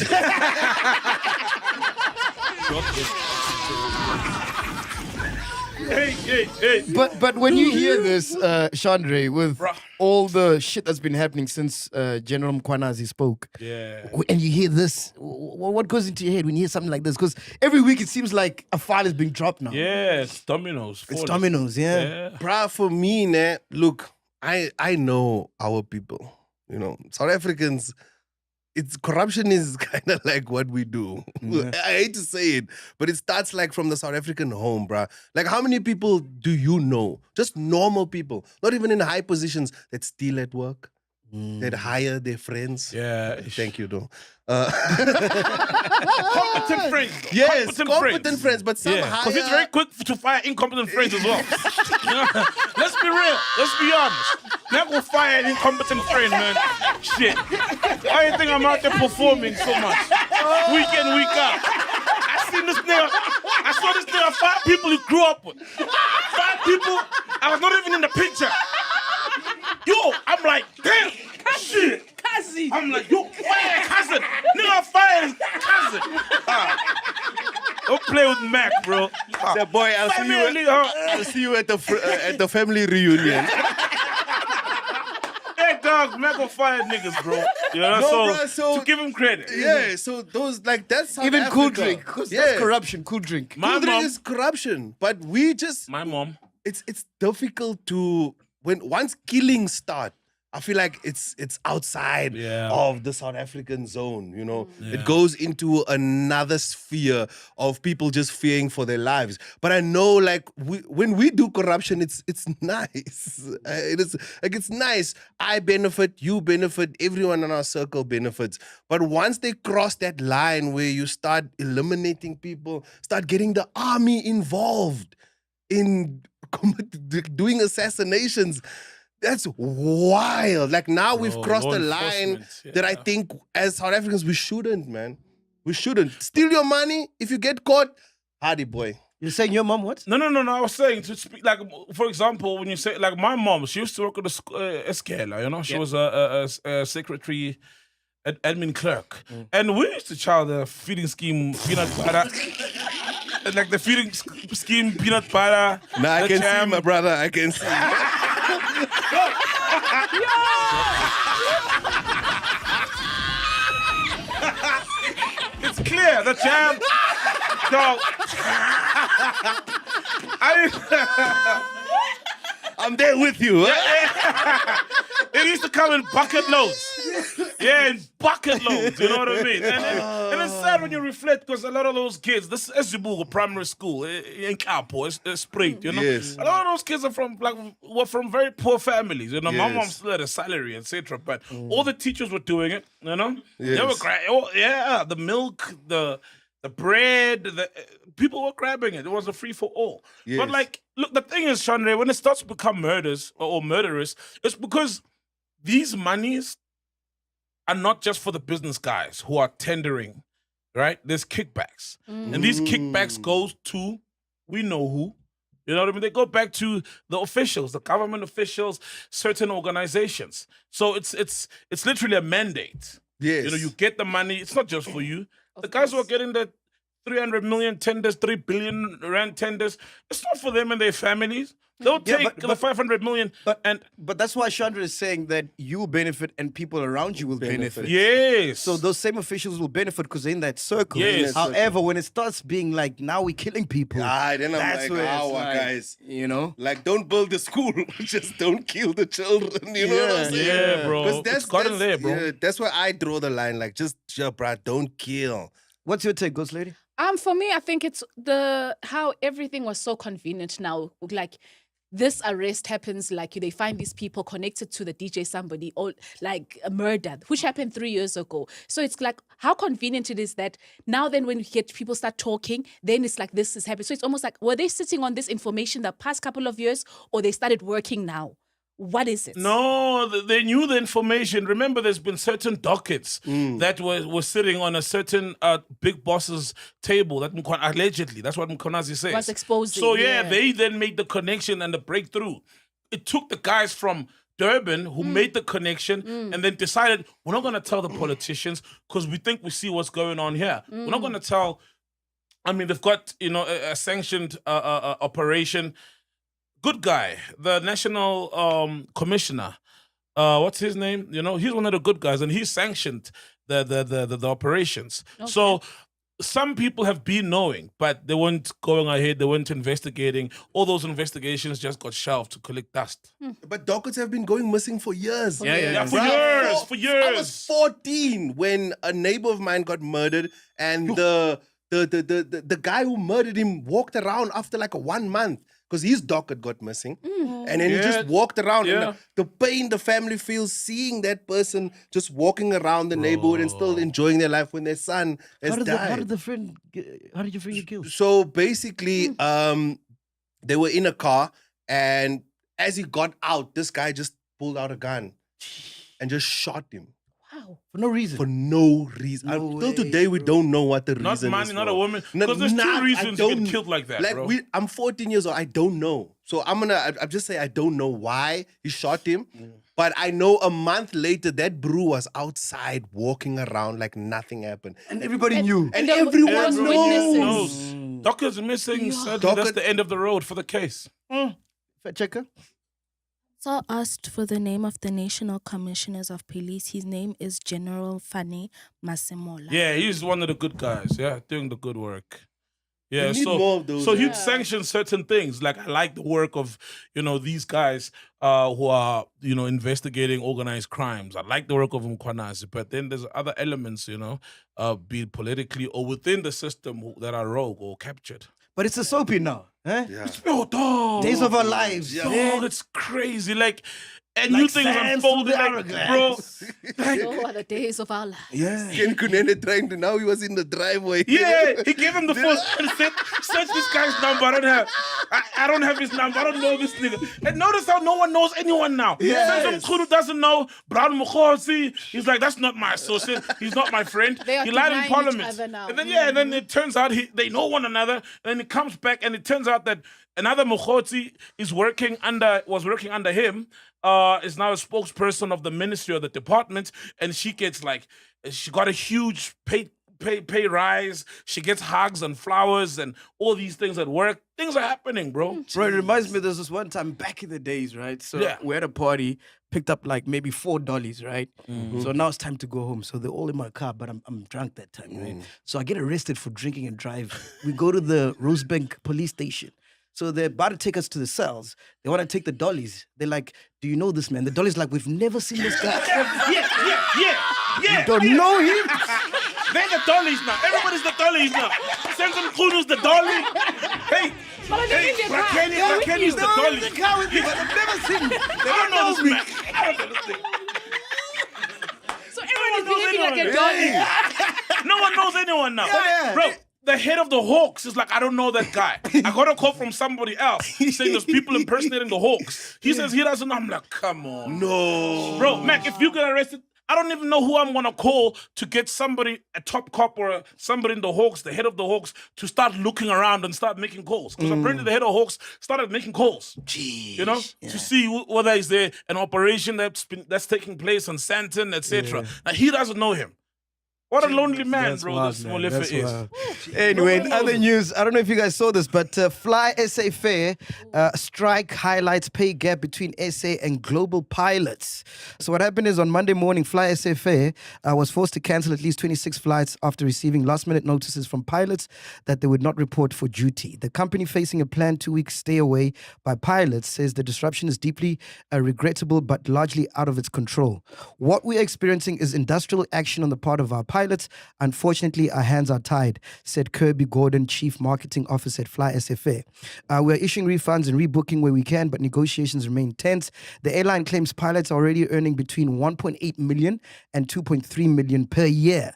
Hey. But when you hear this, Chandre, with Bruh. all the shit that's been happening since General Mkwanazi spoke, Yeah. and you hear this, what goes into your head when you hear something like this? Because every week it seems like a file is being dropped now. Yeah, it's dominoes. It's 40. dominoes, yeah. Bruh, for me, look, I know our people. South Africans, corruption is kind of like what we do. Yeah. I hate to say it, but it starts like from the South African home, bruh. Like, how many people do you know? Just normal people, not even in high positions, that steal at work, that hire their friends. Yeah. Thank you, though. Competent friends. Yes, competent friends, but some hire... Because he's very quick to fire incompetent friends as well. Let's be real. Let's be honest. Never fire an incompetent friend, man. Shit. I think I'm out there performing so much. Week in, week out. I saw this nigga, 5 people he grew up with. 5 people, I was not even in the picture. Yo, I'm like, damn, shit. Kazi. I'm like, you fire cousin. Nigga, fire his cousin. Don't play with Mac, bro. Say, boy, I'll see you at the family reunion. Hey, dog, Mac will fire niggas, bro. You know, No, so bro, to give him credit. Yeah, so those, like, that's South Even Africa. cool drink. Because that's corruption. Cool drink. Cool drink is corruption. But we just... My mom. It's difficult to... Once killings start, I feel like it's outside of the South African zone, you know. It goes into another sphere of people just fearing for their lives. But I know, like, when we do corruption, it's nice. It's nice. I benefit, you benefit, everyone in our circle benefits. But once they cross that line where you start eliminating people, start getting the army involved in doing assassinations, that's wild. Like now we've crossed a line that I think as South Africans we shouldn't, man. We shouldn't. Steal your money. If you get caught, hardy boy. You're saying your mom what? No. I was saying to speak, like, for example, when you say, like, my mom, she used to work at the Escala, you know? She was a secretary, admin clerk. And we used to chow the feeding scheme peanut butter. Like the feeding scheme peanut butter. Nah, I can see, my brother. I can see. It's clear, the jam. So, I'm there with you. It used to come in bucket loads. Yeah, in bucket loads, you know what I mean? And it's sad when you reflect, because a lot of those kids, this is Zibugo Primary School in Kapo, Spring, you know? Yes. A lot of those kids were from very poor families, you know? My Yes. mom still had a salary, etc. But all the teachers were doing it, you know? Yes. They were the milk, the bread, people were grabbing it. It was a free for all. Yes. But like, look, the thing is, Chandre, when it starts to become murders or murderous, it's because these monies are not just for the business guys who are tendering, right? There's kickbacks. And these kickbacks goes to, we know who. You know what I mean? They go back to the officials, the government officials, certain organizations. So it's literally a mandate. Yes. You know, you get the money. It's not just for you. The guys who are getting the 300 million tenders, 3 billion rand tenders, it's not for them and their families. They'll take the 500 million. But that's why Chandra is saying that you will benefit and people around you will benefit. Yes. So those same officials will benefit because they're in that circle. Yes. However, when it starts being like, now we're killing people. Then I'm that's like, where it's guys. You know? Like, don't build the school. Just don't kill the children. You know what I'm saying? Yeah, bro. It's gotten there, bro. Yeah, that's where I draw the line. Like, just, bruh, don't kill. What's your take, Ghost Lady? For me, I think it's how everything was so convenient now. Like, this arrest happens, like they find these people connected to the DJ somebody, or like a murder, which happened 3 years ago. So it's like how convenient it is that now then when people start talking, then it's like this is happening. So it's almost like, were they sitting on this information the past couple of years, or they started working now? What is it? No, they knew the information. Remember, there's been certain dockets that were sitting on a certain big boss's table. That allegedly, that's what Mkonazi says. Was exposing. So they then made the connection and the breakthrough. It took the guys from Durban who made the connection and then decided, we're not going to tell the politicians because we think we see what's going on here. We're not going to tell. I mean, they've got a sanctioned operation. Good guy, the national commissioner. What's his name? You know, he's one of the good guys, and he sanctioned the operations. Okay. So some people have been knowing, but they weren't going ahead. They weren't investigating. All those investigations just got shelved to collect dust. But dockets have been going missing for years. For years. I was 14 when a neighbor of mine got murdered, and the guy who murdered him walked around after like 1 month. Because his docket got missing. And then he just walked around. And the pain the family feels seeing that person just walking around the neighborhood and still enjoying their life when their son has died. How did your friend get killed? So basically, they were in a car, and as he got out, this guy just pulled out a gun and just shot him. Wow. For no reason. For no reason. Until today, we don't know what the reason is. Not money, not a woman. No, Because there's two reasons you get killed like that, bro. I'm 14 years old. I don't know. So I'm just saying I don't know why he shot him. But I know a month later, that bro was outside walking around like nothing happened. And everybody knew. And there everyone was knows. Dockers missing. Sadly, that's the end of the road for the case. Fact checker. So asked for the name of the National Commissioners of Police. His name is General Fane Masemola. Yeah, he's one of the good guys. Yeah, doing the good work. Yeah, We need more of those. so he'd sanction certain things. Like I like the work of, these guys who are, investigating organized crimes. I like the work of Mkhwanazi, but then there's other elements, be it politically or within the system that are rogue or captured. But it's a soapy now. Eh? Yeah. It's dog. Days of our lives. Dog, it's crazy. And Like new things sands through unfolding, the bro. hourglass. So are the days of our lives. Yeah. Ken Kunene trying to, now he was in the driveway. Yeah, he gave him the phone and said, search this guy's number. I don't have his number. I don't know this nigga. And notice how no one knows anyone now. Yes. Mkhulu doesn't know. Brown Mukhosi, he's like, that's not my associate. He's not my friend. They are He lied in denying parliament. each other now. And then, and then it turns out they know one another. And then it comes back and it turns out that another Mukhosi was working under him. Is now a spokesperson of the ministry or the department, and she gets she got a huge pay rise. She gets hugs and flowers and all these things at work. Things are happening, bro. Bro, it reminds me, there's this one time back in the days, right? So we're at a party, picked up maybe $4, right? So now it's time to go home. So they're all in my car, but I'm drunk that time, right? So I get arrested for drinking and driving. We go to the Rosebank police station. So they're about to take us to the cells. They want to take the dollies. They're like, do you know this man? The dolly's like, we've never seen this guy. Yeah. You don't know him? They're the dollies now. Everybody's the dollies now. Sensen Kunu's the dolly. Hey, Rakeni is the dolly. The car with me, but I've never seen him. They I don't know this man. I don't know this thing. So everyone is behaving like a dolly. No one knows anyone now. Yeah. Bro, the head of the Hawks is like, I don't know that guy. I got a call from somebody else saying there's people impersonating the Hawks. He says he doesn't know. I'm like, come on. No. Bro, Mac, if you get arrested, I don't even know who I'm going to call to get somebody, a top cop or somebody in the Hawks, the head of the Hawks, to start looking around and start making calls. Because apparently the head of Hawks started making calls. Jeez. To see whether is there an operation that's taking place on Santon, etc. Now, he doesn't know him. What a lonely man, That's bro, wild, this man. Molefe That's is. wild. Anyway, in other news, I don't know if you guys saw this, but Fly SA Fair strike highlights pay gap between SA and global pilots. So what happened is on Monday morning, Fly SA Fair was forced to cancel at least 26 flights after receiving last-minute notices from pilots that they would not report for duty. The company, facing a planned 2-week stay away by pilots, says the disruption is deeply regrettable but largely out of its control. What we are experiencing is industrial action on the part of our pilots. Unfortunately, our hands are tied, said Kirby Gordon, Chief Marketing Officer at Fly SA Fair. We're issuing refunds and rebooking where we can, but negotiations remain tense. The airline claims pilots are already earning between 1.8 million and 2.3 million per year,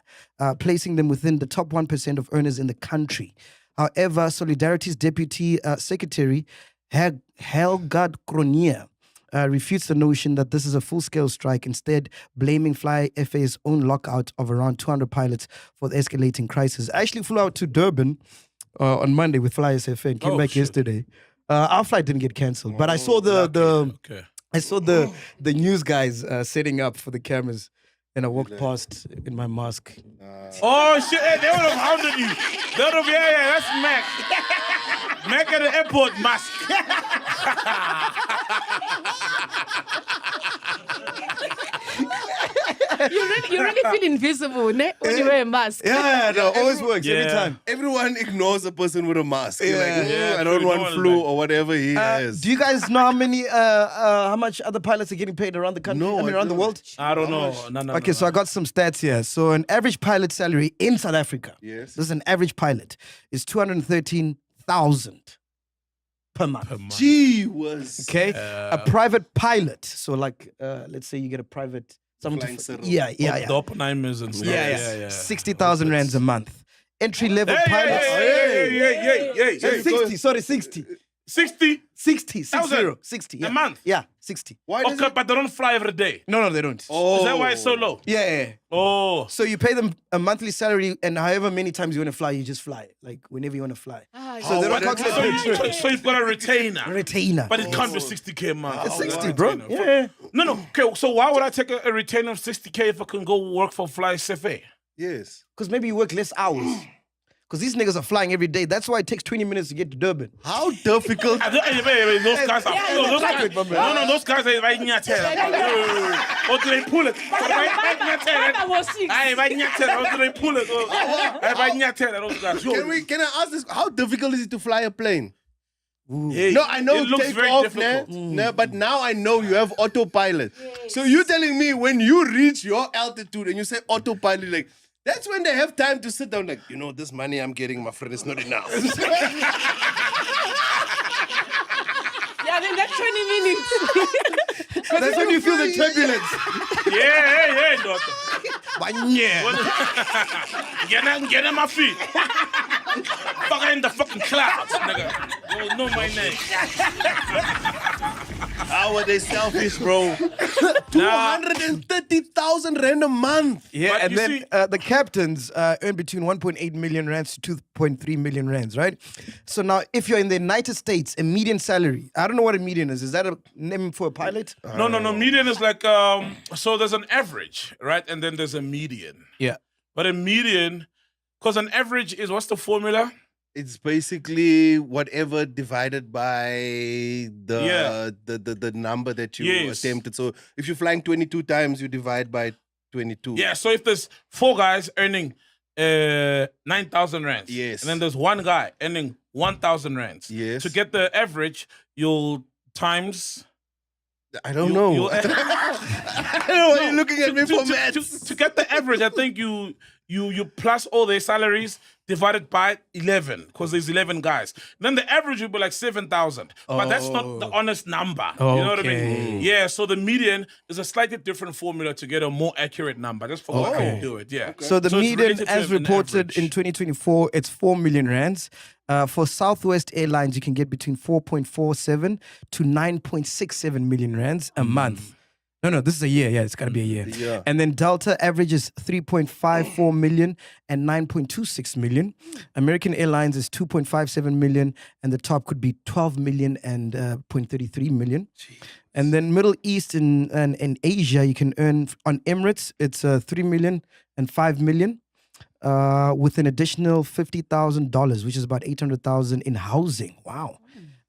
placing them within the top 1% of earners in the country. However, Solidarity's Deputy Secretary, Helgard Kronier, refutes the notion that this is a full-scale strike, instead blaming Fly FA's own lockout of around 200 pilots for the escalating crisis. I actually flew out to Durban on Monday with Fly SA and came back yesterday. Our flight didn't get cancelled, but I saw I saw the news guys setting up for the cameras, and I walked past in my mask. Oh, shit, hey, they would have hounded you. They would have, that's Mac. Mac at the airport mask. You really feel invisible, ne? When you wear a mask. Yeah, no, always works every time. Everyone ignores a person with a mask. Yeah. I don't want flu or whatever he has. Do you guys know how much other pilots are getting paid around the country? No, around the world? I don't know. No, Okay, so I got some stats here. So an average pilot salary in South Africa, Yes. this is an average pilot, is 213,000 per month. Gee was. Okay, a private pilot. So let's say you get a private. Flying Cyril. Yeah. The Oppenheimers and stuff. Yeah. 60,000 rands a month. Entry level pilots. Hey. 60. 60? 60, 1,000? 60. A month? Yeah, 60. Why does Okay, but they don't fly every day. No, they don't. Is that why it's so low? Yeah. Oh. So you pay them a monthly salary, and however many times you want to fly, you just fly. Like whenever you want to fly. So they don't calculate. So you've got a retainer. Retainer. But it can't be 60K a month. It's Oh, 60, right. bro. Retainer. Yeah. No. Okay, so why would I take a retainer of 60K if I can go work for Fly SFA? Yes. Because maybe you work less hours. Because these niggas are flying every day. That's why it takes 20 minutes to get to Durban. How difficult? Those guys are. Those guys are right near Or do they pull it? Can I ask this? How difficult is it to fly a plane? Hey, No, I know it looks take very off, difficult. nah, but now I know you have autopilot. So you're telling me when you reach your altitude and you say autopilot, like that's when they have time to sit down, like, you know, this money I'm getting, my friend, is not enough. Yeah, then that's 20 minutes. That's when you feel the turbulence. Yeah, doctor. Get in my feet. Fuck in the fucking clouds, nigga. You know my name. How are they selfish, bro? 230,000 rand a month. Yeah, But and you then see- the captains earn between 1.8 million rands to 2.3 million rands, right? So now, if you're in the United States, a median salary, I don't know what a median is. Is that a name for a pilot? No. Median is like, so there's an average, right? And then there's a median. Yeah. But a median, because an average is, what's the formula? It's basically whatever divided by the number that you Yes. attempted. So if you're flying 22 times, you divide by 22. Yeah, so if there's 4 guys earning 9,000 rands. Yes. And then there's 1 guy earning 1,000 rands. Yes. To get the average, you'll times... I don't know. I don't know why you're looking at me for maths. To get the average, I think you plus all their salaries divided by 11, because there's 11 guys. Then the average will be like 7,000. But that's not the honest number. You know what I mean? Yeah, so the median is a slightly different formula to get a more accurate number. Just for how you do it, yeah. So the it's median, related to as an reported average. in 2024, it's 4 million rands. For Southwest Airlines, you can get between 4.47 to 9.67 million rands a month. No, this is a year. Yeah, it's got to be a year. Yeah. And then Delta averages 3.54 million and 9.26 million. American Airlines is 2.57 million, and the top could be 12 million and 0.33 million. And then Middle East and Asia, you can earn on Emirates, it's 3 million and 5 million. With an additional $50,000, which is about $800,000 in housing. Wow.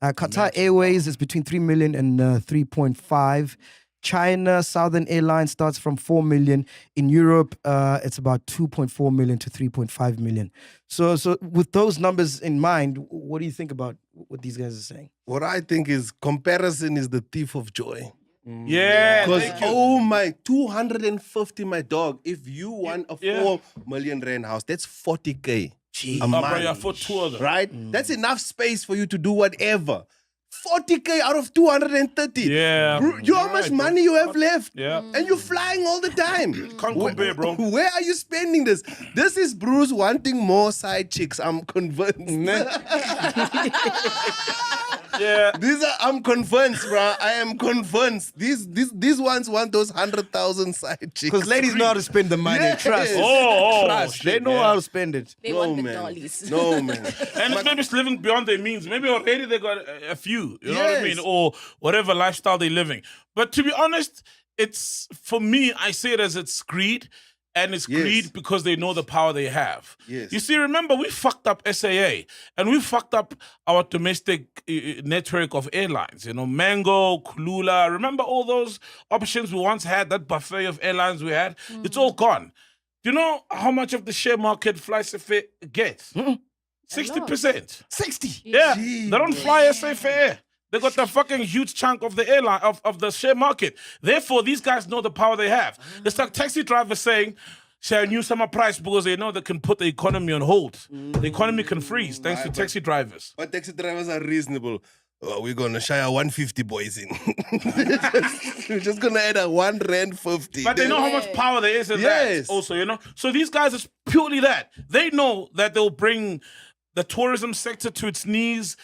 Qatar Airways is between 3 million and 3.5. China Southern Airlines starts from 4 million. In Europe, it's about 2.4 million to 3.5 million. So with those numbers in mind, what do you think about what these guys are saying? What I think is comparison is the thief of joy. Yeah, Because, thank you. oh my, 250, my dog. If you want a 4 million rand house, that's 40K a Bro, month. yeah, for 2 of them. Right? That's enough space for you to do whatever. 40K out of 230. Yeah. Bro, you know how much money you have left? Yeah. And you're flying all the time. Can't compare, bro. Where are you spending this? This is Bruce wanting more side chicks. I'm convinced. Yeah. I'm convinced, bro. I am convinced. These ones want those 100,000 side chicks. Because ladies know how to spend the money. Yes. Trust. Trust. They know how to spend it. They want the dollies. No, man. And maybe it's living beyond their means. Maybe already they got a few, you know what I mean? Or whatever lifestyle they're living. But to be honest, it's, for me, I see it as it's greed. And it's greed because they know the power they have. Yes. You see, remember, we fucked up SAA. And we fucked up our domestic network of airlines. You know, Mango, Kulula. Remember all those options we once had, that buffet of airlines we had? It's all gone. Do you know how much of the share market Fly SFA gets? 60%. 60. Yeah, they don't fly SA Fair. They got the fucking huge chunk of the airline, of the share market. Therefore, these guys know the power they have. It's like taxi drivers saying, share a new summer price because they know they can put the economy on hold. The economy can freeze thanks to taxi drivers. But taxi drivers are reasonable. Oh, we're going to share 150 boys in. We're just going to add a 1 rand 50. But they know how much power there is in that also, you know? So these guys, it's purely that. They know that they'll bring the tourism sector to its knees.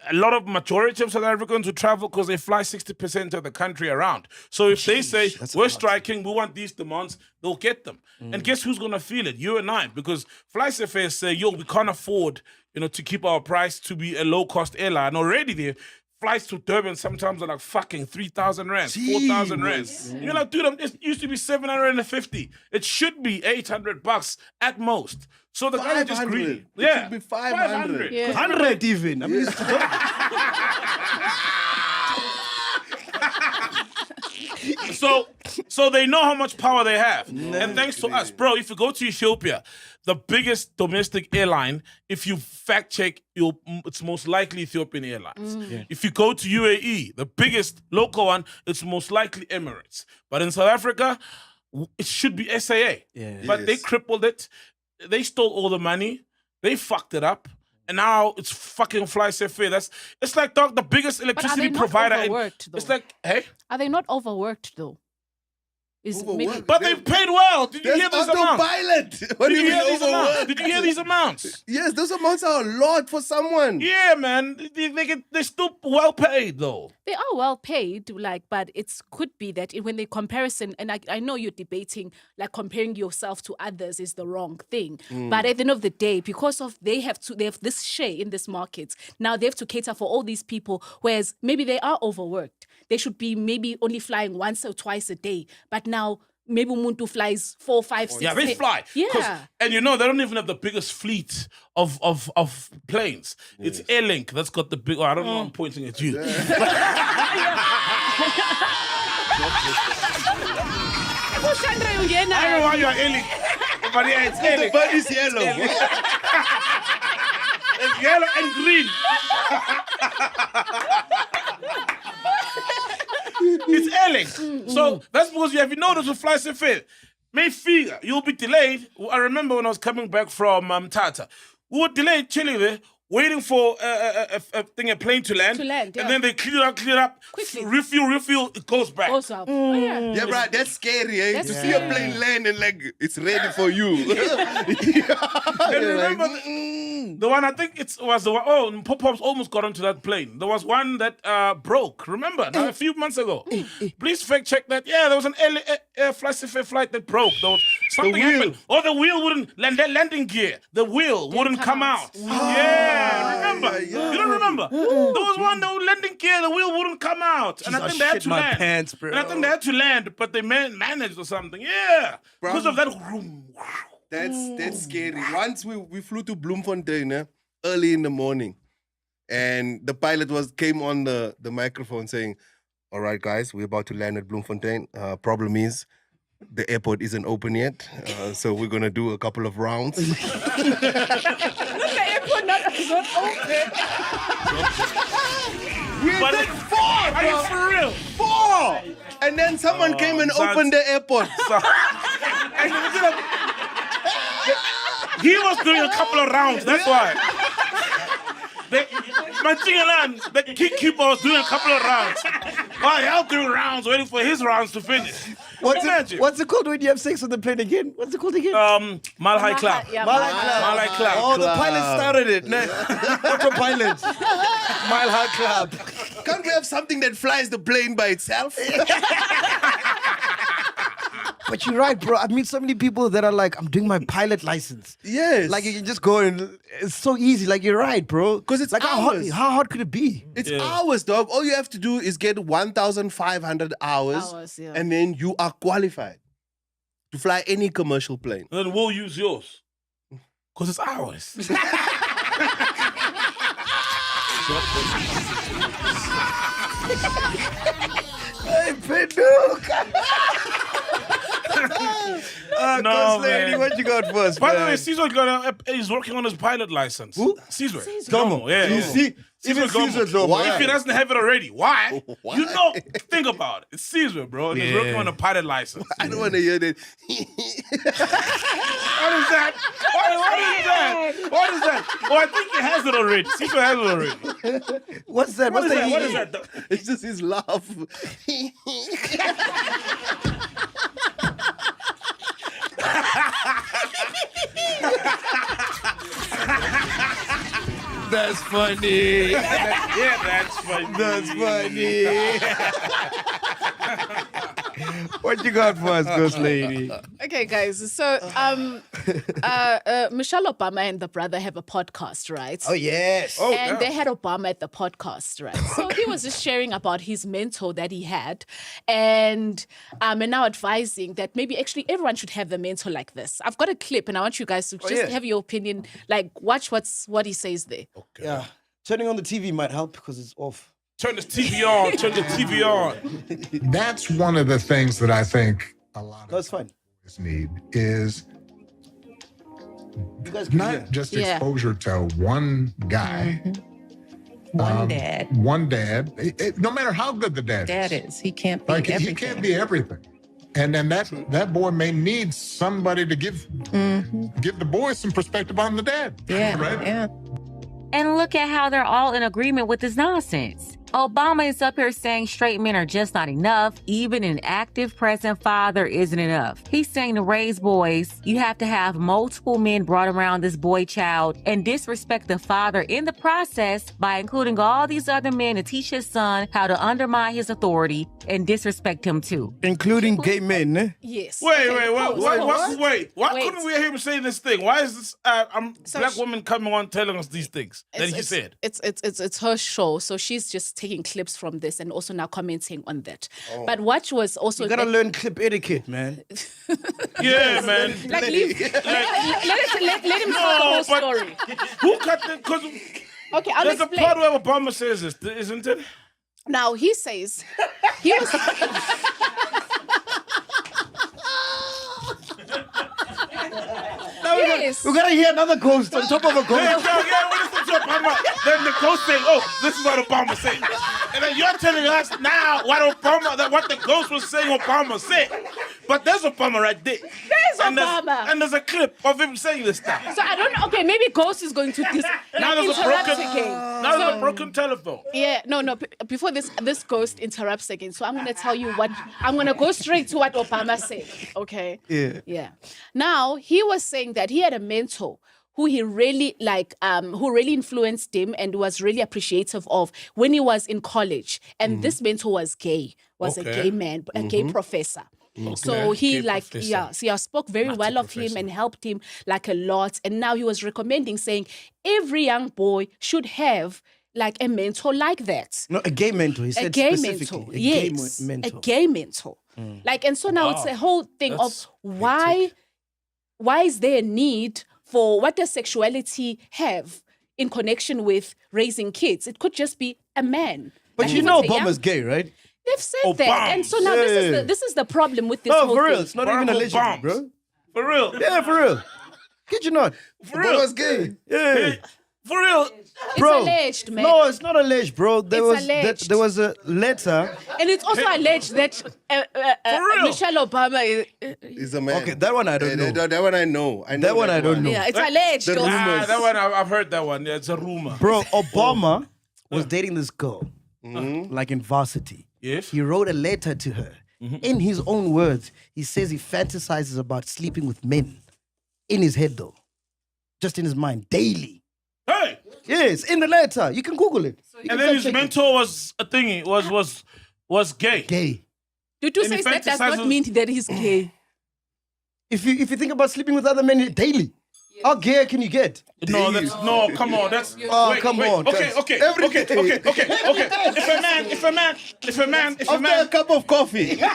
a lot of majority of South Africans who travel because they fly 60% of the country around. So if they say, we're striking, we want these demands, they'll get them. And guess who's going to feel it? You and I. Because FlySFA say, yo, we can't afford, to keep our price to be a low-cost airline. Already there, flights to Durban sometimes are like fucking 3,000 rand, 4,000 rand. You're like, dude, it used to be 750. It should be $800 at most. So the guy is just greedy. It should be 500. 100 even. I mean, So they know how much power they have. And thanks to us, bro, if you go to Ethiopia, the biggest domestic airline, if you fact check, it's most likely Ethiopian Airlines. If you go to UAE, the biggest local one, it's most likely Emirates. But in South Africa, it should be SAA. But they crippled it. They stole all the money. They fucked it up. And now it's fucking FlySFA. It's like, dog, the biggest electricity provider. It's like, hey? Are they not overworked, though? But they paid well. Did you hear these amounts? Autopilot. What do you mean overworked? Did you hear these amounts? Yes, those amounts are a lot for someone. Yeah, man. They're still well paid, though. They are well paid, but it could be that when they comparison, and I know you're debating, comparing yourself to others is the wrong thing. But at the end of the day, because of they have this share in this market, now they have to cater for all these people, whereas maybe they are overworked. They should be maybe only flying once or twice a day. But now maybe Muntu flies 4, 5, 6. Yeah, they fly. Yeah. And they don't even have the biggest fleet of planes. It's Airlink that's got the big. I don't know. I'm pointing at you. I don't know why you are Airlink, but yeah, it's Airlink. The bird is yellow. It's yellow and green. It's Airlink. So that's because you have noticed with FlySFA, Mayfiga, you'll be delayed. I remember when I was coming back from Tata, we were delayed, chilling there, waiting for a plane to land. And then they clear up, quickly. Refuel, it goes back. Goes up. Oh, yeah. Yeah, bro, that's scary, eh? That's to see a plane land and it's ready for you. And remember the one, I think it was the one, Pop-Pops almost got onto that plane. There was one that broke, remember, a few months ago. Please fact check that. Yeah, there was an FlySFA flight that broke. There was something happened. Or the wheel wouldn't, landing gear, the wheel wouldn't come out. Yeah, remember? You don't remember? There was one, the landing gear, the wheel wouldn't come out. And I think they had to land. Pants, bro. And I think they had to land, but they managed or something. Yeah. Because of that. That's scary. Once we flew to Bloemfontein early in the morning, and the pilot came on the microphone saying, "All right, guys, we're about to land at Bloemfontein. Problem is, the airport isn't open yet, so we're gonna do a couple of rounds." The airport not open. We did 4, Are you for real? 4! And then someone came and opened the airport. He was doing a couple of rounds, that's why. The keeper was doing a couple of rounds. While I was doing rounds, waiting for his rounds to finish. What's it called when you have sex on the plane again? What's it called again? Malhai Club. Yeah, Malhai Club. Oh, the pilot started it. Autopilot. Mile High Club. Can't we have something that flies the plane by itself? But you're right, bro. I meet so many people that are like, I'm doing my pilot license. Yes. Like, you can just go and it's so easy. Like, you're right, bro. Because it's like, hours. How hard could it be? It's hours, dog. All you have to do is get 1,500 hours, and then you are qualified to fly any commercial plane. Then we'll use yours. Because it's ours. Hey, Peduk! No, lady, man. what you got for us, By the man? way, Caesar he's working on his pilot license. Who? Caesar. Gomo. Yeah. You see? Even Caesar's Gomo. Gomo. If he doesn't have it already, why? Why? You know, think about it. It's Caesar, bro. And he's working on a pilot license. I don't want to hear that. What is that? What is that? Oh, I think he has it already. Caesar has it already. What's that? What is that? It's just his laugh. That's funny. Yeah, that's funny. That's funny. What you got for us, Ghost Lady? Okay, guys. So, Michelle Obama and the brother have a podcast, right? Oh, yes. And they had Obama at the podcast, right? So he was just sharing about his mentor that he had, and now advising that maybe actually everyone should have a mentor like this. I've got a clip, and I want you guys to just have your opinion. Like, watch what he says there. Okay. Yeah, turning on the TV might help because it's off. Turn the TV on. Turn the TV on. That's one of the things that I think a lot of fun. Need is not just exposure to one guy. One dad. One dad. No matter how good the dad is. He can't be everything. He can't be everything. And then that boy may need somebody to give the boy some perspective on the dad. Yeah, right? Yeah. And look at how they're all in agreement with this nonsense. Obama is up here saying straight men are just not enough. Even an active present father isn't enough. He's saying to raise boys, you have to have multiple men brought around this boy child and disrespect the father in the process by including all these other men to teach his son how to undermine his authority and disrespect him too. Including gay men, eh? Yes. Wait. Why couldn't we hear him say this thing? Why is this black woman coming on telling us these things that he said? It's her show, so she's just taking clips from this and also now commenting on that. But what was also you gotta learn clip etiquette, man. Yeah, man. Like let him tell the whole story. Who cut the? Because okay, I'll there's explain. a part where Obama says this, isn't it? Now he says he was. Yes. We gotta hear another ghost on top of a ghost. Yeah, we listen to Obama. Then the ghost saying, "Oh, this is what Obama said," and then you're telling us now what the ghost was saying Obama said. But there's Obama right there. There's Obama. And there's a clip of him saying this stuff. So I don't know. Okay, maybe Ghost is going to this. Now there's a broken telephone. Yeah, no. Before this Ghost interrupts again. So I'm going to tell you what. I'm going to go straight to what Obama said. Okay. Yeah. Now he was saying that he had a mentor who he really who really influenced him and was really appreciative of when he was in college. And this mentor was gay, a gay man, a gay professor. Okay. So he spoke very well of him and helped him like a lot. And now he was recommending, saying every young boy should have like a mentor like that. No, a gay mentor. He said a gay specifically. mentor. Yes, a gay mentor. And so now it's a whole thing of why is there a need for what does sexuality have in connection with raising kids? It could just be a man. But you know Obama's gay, right? They've said that. And so now this is the problem with this whole for real. thing. It's not even alleged, bro. For real. Yeah, for real. Kid you not. For real. Obama's gay. Yeah. For real. Bro, it's alleged, man. No, it's not alleged, bro. There Alleged. there was a letter. And it's also alleged that Michelle Obama He's a man. Okay, that one I don't know. That one I know. I know that one I don't know. Yeah, it's alleged. The rumors. That one I've heard that one. Yeah, it's a rumor. Bro, Obama was dating this girl, like in varsity. Yes. He wrote a letter to her. In his own words, he says he fantasizes about sleeping with men. In his head, though. Just in his mind, daily. Hey! Yes, in the letter. You can Google it. And then his mentor was a thingy, was gay. Gay. Dudu says that does not mean that he's gay. If you think about sleeping with other men daily, how gay can you get? No, come on, that's come on. Okay. If a man, After a cup of coffee. No,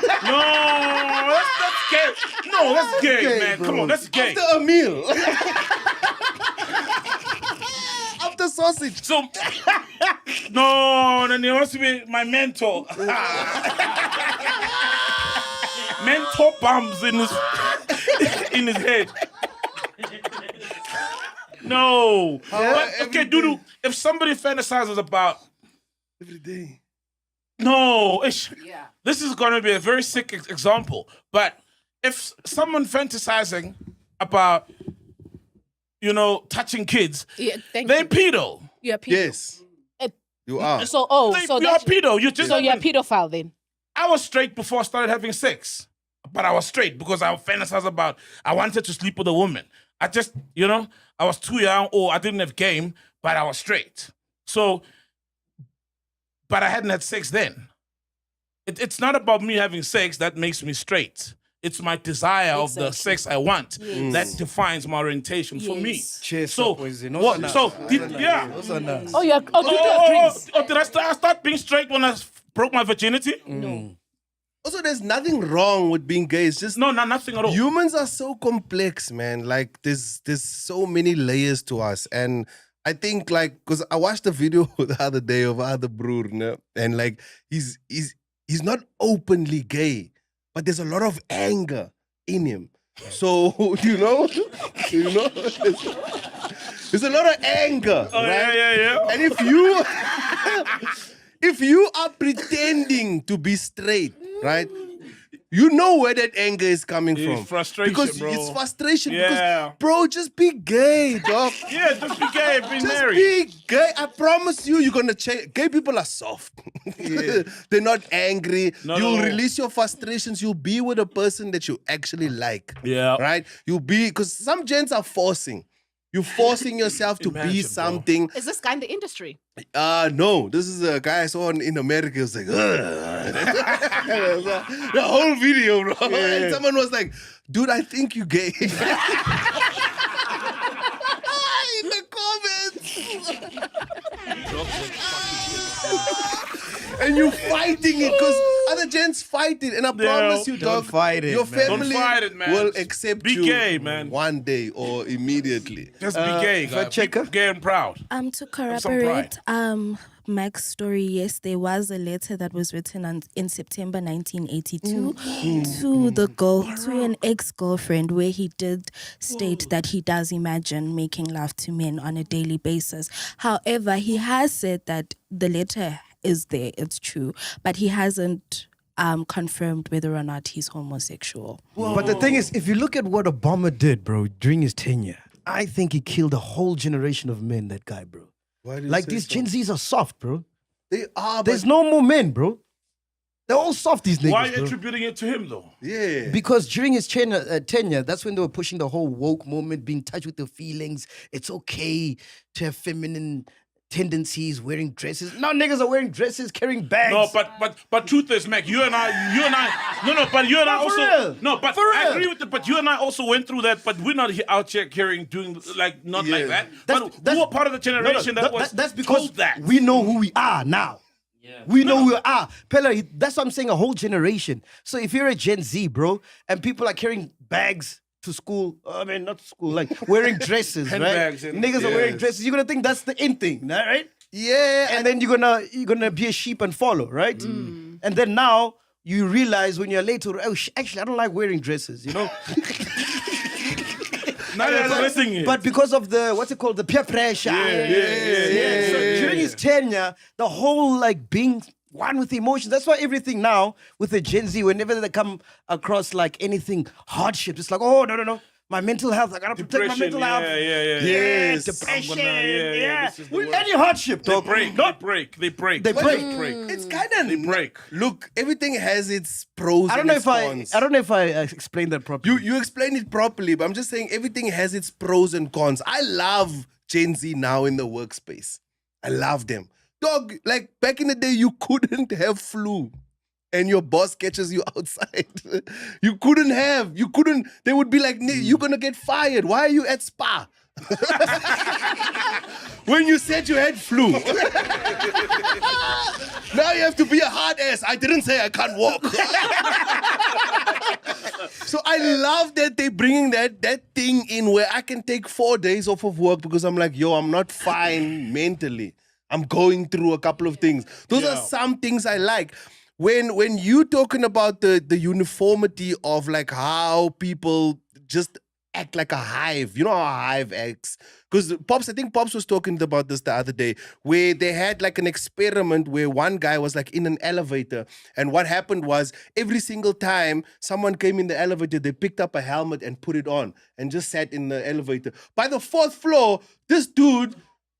that's gay. No, that's gay, man. Bro. Come on, that's gay. After a meal. After sausage. So no, then he wants to be my mentor. Mentor bombs in his head. No. But, okay, Dudu, if somebody fantasizes about every day. No, this is going to be a very sick example. But if someone fantasizing about, touching kids, they're pedo. You're a pedo. Yes. You are. You're a pedo. You're a pedophile then. I was straight before I started having sex. But I was straight because I fantasized about, I wanted to sleep with a woman. I just, I was too young or I didn't have game. but I was straight. So, but I hadn't had sex then. It's not about me having sex that makes me straight. It's my desire of the sex I want that defines my orientation for me. Cheers, So, boys. did Oh, did I start being straight when I broke my virginity? No. Also, there's nothing wrong with being gay. It's just nothing at all. Humans are so complex, man. Like there's so many layers to us, and I think like because I watched a video the other day of other broer, no? And like he's not openly gay, but there's a lot of anger in him. So you know, there's a lot of anger, right? Yeah. And if you are pretending to be straight, right? You know where that anger is coming from. Frustration, because bro. It's frustration. Yeah. Because, bro, just be gay, dog. Yeah, just be gay, be Just married. be gay. I promise you, you're gonna change. Gay people are soft. They're not angry. You'll release your frustrations. You'll be with a person that you actually like. Yeah. Right? You'll be, because some gents are forcing. You're forcing yourself to be something. Is this guy in the industry? No. This is a guy I saw in America. He was like, the whole video, bro. Yeah. And someone was like, dude, I think you gay. In the comments. And you fighting it because other gents fight it. And I promise you, dog, fight it, your man. family Don't fight it, man. will accept Be you gay, man. one day or immediately. Just be gay, guys. Be gay and proud. To Have some corroborate pride. Mac's story, yes, there was a letter that was written in September 1982 to the to an ex-girlfriend, where he did state that he does imagine making love to men on a daily basis. However, he has said that the letter is there, it's true, but he hasn't confirmed whether or not he's homosexual. But the thing is, if you look at what Obama did, bro, during his tenure, I think he killed a whole generation of men, that guy, bro. Like these Gen Zs are soft, bro. They are. There's no more men, bro. They're all soft, these niggas, Why are you bro. attributing it to him, though? Yeah. Because during his tenure, that's when they were pushing the whole woke movement, being in touch with their feelings. It's okay to have feminine tendencies, wearing dresses. Now niggas are wearing dresses, carrying bags. No, but truth is, Mac, you and I but you and I No, for also real. no, but For I real. agree with it. But you and I also went through that. But we're not out here doing like not like that. But we were part of the generation that was that's because told that. we know who we are now. We know who we are. Pella, that's what I'm saying, a whole generation. So if you're a Gen Z, bro, and people are carrying bags to school, I mean, not to school, like wearing dresses, right? Handbags and- Niggas are wearing Yes. dresses. You're going to think that's the in thing, right? Yeah. And then you're gonna be a sheep and follow, right? And then now you realize when you're later, actually, I don't like wearing dresses, you know? Now you're addressing it. But because of the peer pressure. Yeah. So during his tenure, the whole like being one with emotions. That's why everything now with the Gen Z, whenever they come across like anything hardship, it's like, oh no. My mental health, I gotta protect my mental health. Yeah. Yes. Depression. This is the With word. any hardship, They dog. break. They break. It's kind of They break. Look, everything has its pros. I don't and know its if I cons. don't know if I explained that properly. You explained it properly, but I'm just saying everything has its pros and cons. I love Gen Z now in the workspace. I love them. Dog, like back in the day, you couldn't have flu and your boss catches you outside. You couldn't. They would be like, you're gonna get fired. Why are you at spa? When you said you had flu. Now you have to be a hard ass. I didn't say I can't walk. So I love that they're bringing that thing in where I can take 4 days off of work because I'm like, I'm not fine mentally. I'm going through a couple of things. Those are some things I like. When you talking about the uniformity of like how people just act like a hive, you know how a hive acts? Because I think Pops was talking about this the other day, where they had like an experiment where one guy was like in an elevator, and what happened was every single time someone came in the elevator, they picked up a helmet and put it on and just sat in the elevator. By the 4th floor, this dude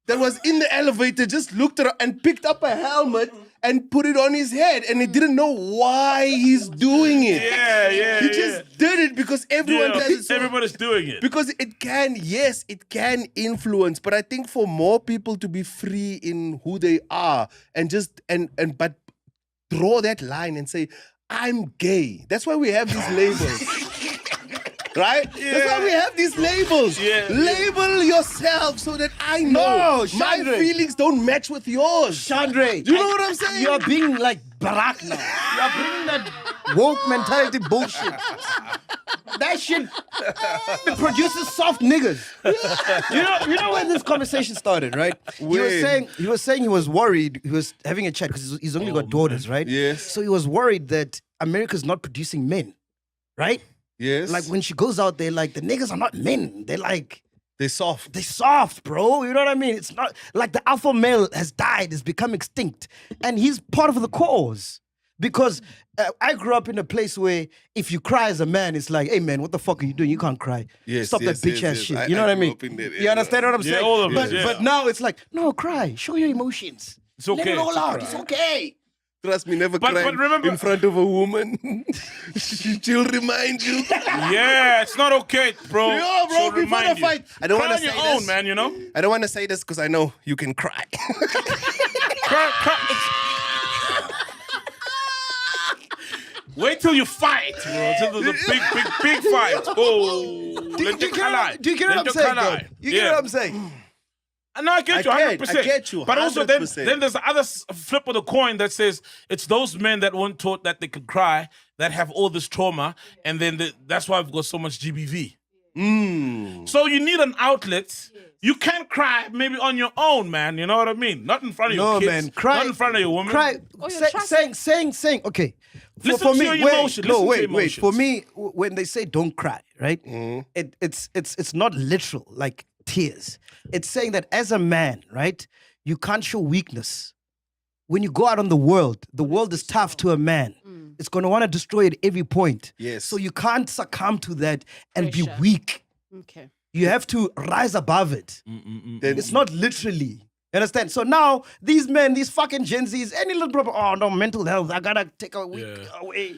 that was in the elevator just looked around and picked up a helmet and put it on his head, and he didn't know why he's doing it. Yeah. He just did it because everyone does it. So everybody's doing it. because it can influence, but I think for more people to be free in who they are and just but draw that line and say, I'm gay. That's why we have these labels. Right? Yeah. That's why we have these labels. Yeah. Label yourself so that I know No, my Chandre. feelings don't match with yours. Chandre, Do you know what I'm saying? You're being like Barack now. You're bringing that woke mentality bullshit. That shit it produces soft niggas. You know when this conversation started, right? He was saying he was worried. He was having a chat because he's only got daughters, right? Yes. So he was worried that America's not producing men, right? Yes. Like when she goes out there, like the niggas are not men. They're like they're soft. They're soft, bro. You know what I mean? It's not like the alpha male has died, has become extinct, and he's part of the cause. Because I grew up in a place where if you cry as a man, it's like, hey man, what the fuck are you doing? You can't cry. Stop that bitch ass shit. You know what I mean? You understand what I'm saying? all of us, but now it's like, no, cry. Show your emotions. It's okay. Let it all to out. cry. It's okay. Trust me, never cry but remember, in front of a woman. She'll remind you. Yeah, it's not okay, bro. Yo, bro, She'll before remind the you. fight. I don't Cry want on to your say own, this. man, you know? I don't want to say this because I know you can cry. Wait till you fight, bro. Till there's a big fight. Oh, Do you get what I'm saying, though? You get what I'm saying? No, I get you 100%. I get you. But also, then 100%. there's the other flip of the coin that says it's those men that weren't taught that they could cry that have all this trauma, and then that's why we've got so much GBV. So you need an outlet. You can cry maybe on your own, man. You know what I mean? Not in front of your kids. Man, cry. Not in front of your woman. Cry. Saying. Okay. Listen to your emotion. Wait. For me, when they say don't cry, right? It's not literal, like tears. It's saying that as a man, right, you can't show weakness. When you go out on the world is tough to a man. It's going to want to destroy at every point. Yes. So you can't succumb to that and Pressure. be weak. Okay. You have to rise above it. Then It's not literally. You understand? So now, these men, these fucking Gen Zs, any little problem, oh no, mental health, I gotta take a week away.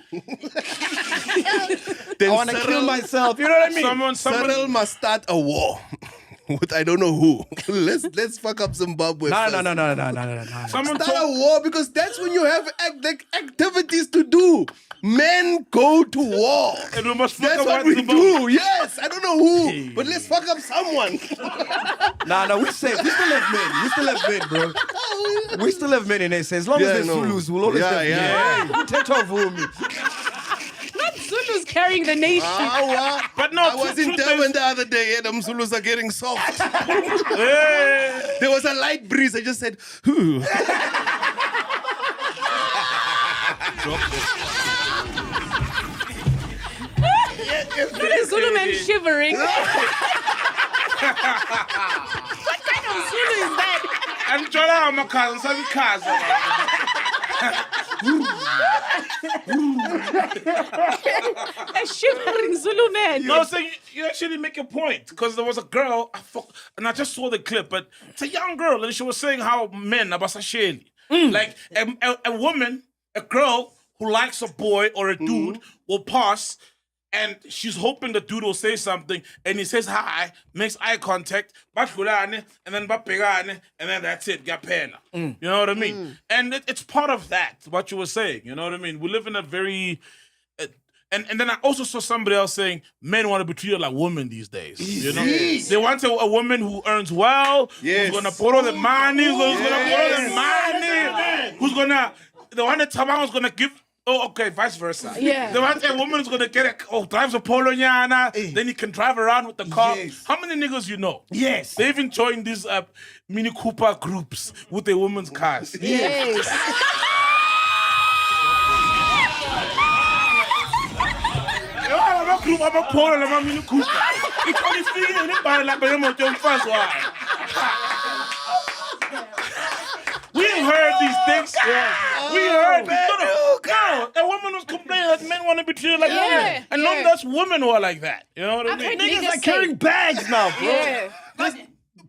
I wanna kill myself, you know what I mean? Cyril must start a war with I don't know who. Let's fuck up Zimbabwe. No. Someone Start a war because that's when you have activities to do. Men go to war. And we must fuck That's up what we Zimbabwe. do. Yes, I don't know who, but let's fuck up someone. No, we still have men, bro. We still have men in SA. As long as they're Zulus, we'll always have men. Hey, take off with me. Not Zulu's carrying the nation. But no, I was in Durban the other day. Yeah, them Zulus are getting soft. Hey. There was a light breeze. I just said, "Whew." Look at Zulu man shivering. What kind of Zulu is that? I'm trying to cousin, some cousin. A shivering Zulu man. No, so you actually make a point because there was a girl, and I just saw the clip, but it's a young girl, and she was saying how men, abasasheli, like a woman, a girl who likes a boy or a dude will pass. And she's hoping the dude will say something, and he says hi, makes eye contact, and then and then that's it, gapena. You know what I mean? And it's part of that, what you were saying. You know what I mean? We live in a very... And then I also saw somebody else saying men want to be treated like women these days. You know, they want a woman who earns well, who's gonna borrow the money, who's gonna the one that Tabang was gonna give. Oh, okay, vice versa. Yeah. They want a woman who's gonna drives a Polo Nyana, then he can drive around with the car. Yes. How many niggas you know? Yes. They even join these Mini Cooper groups with their women's cars. Yes. I'm a Polo and I'm a Mini Cooper. It's only feeling anybody like I'm first one. We heard these things. We heard. No, a woman was complaining that men want to be treated like women. And none of that's women who are like that. You know what I mean? Niggas are carrying bags now, bro. Yeah.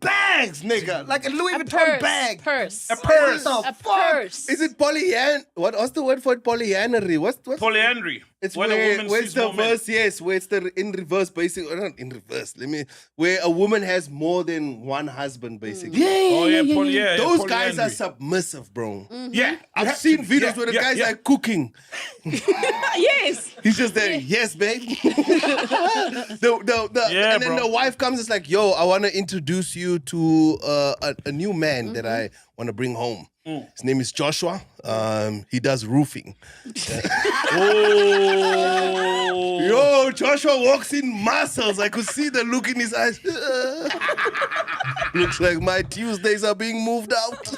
bags, nigga. Like a Louis Vuitton bag. A purse. A purse. Is it what's the word for it? Polyandry. What's polyandry? It's when where a woman where's sees the more men. verse? Yes, where it's the in reverse, basically. Not in reverse. Where a woman has more than one husband, basically. Those guys are submissive, bro. Yeah, I've seen videos where the guys are cooking. Yes. He's just there. Yes, babe. And then the wife comes. It's like, yo, I want to introduce you to a new man that I want to bring home. His name is Joshua. He does roofing. Yo, Joshua walks in muscles. I could see the look in his eyes. Looks like my Tuesdays are being moved out.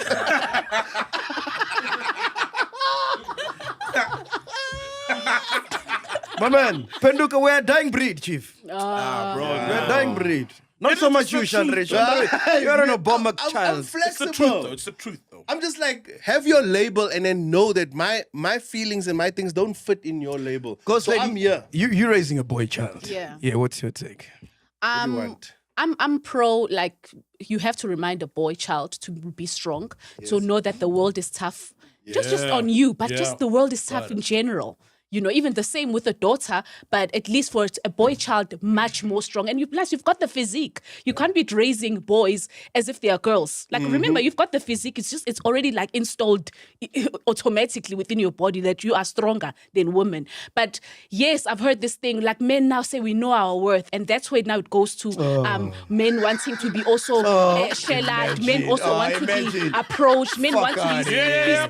My man, Penduka, we're a dying breed, Chief. Bro. We're a dying breed. Not so much you, Chandra. You're an Obama child. I'm flexible. It's the truth, though. It's the truth, though. I'm just like, have your label and then know that my feelings and my things don't fit in your label. Because so I'm here. You're raising a boy child. Yeah. Yeah, what's your take? What do you want? I'm pro, like, you have to remind a boy child to be strong, to know that the world is tough. Just on you, but just the world is tough in general. You know, even the same with a daughter, but at least for a boy child, much more strong. And plus, you've got the physique. You can't be raising boys as if they are girls. Like, remember, you've got the physique. It's already like installed automatically within your body that you are stronger than women. But yes, I've heard this thing, like men now say we know our worth. And that's where now it goes to men wanting to be also shell-eyed. Men also want to be approached. Men want to be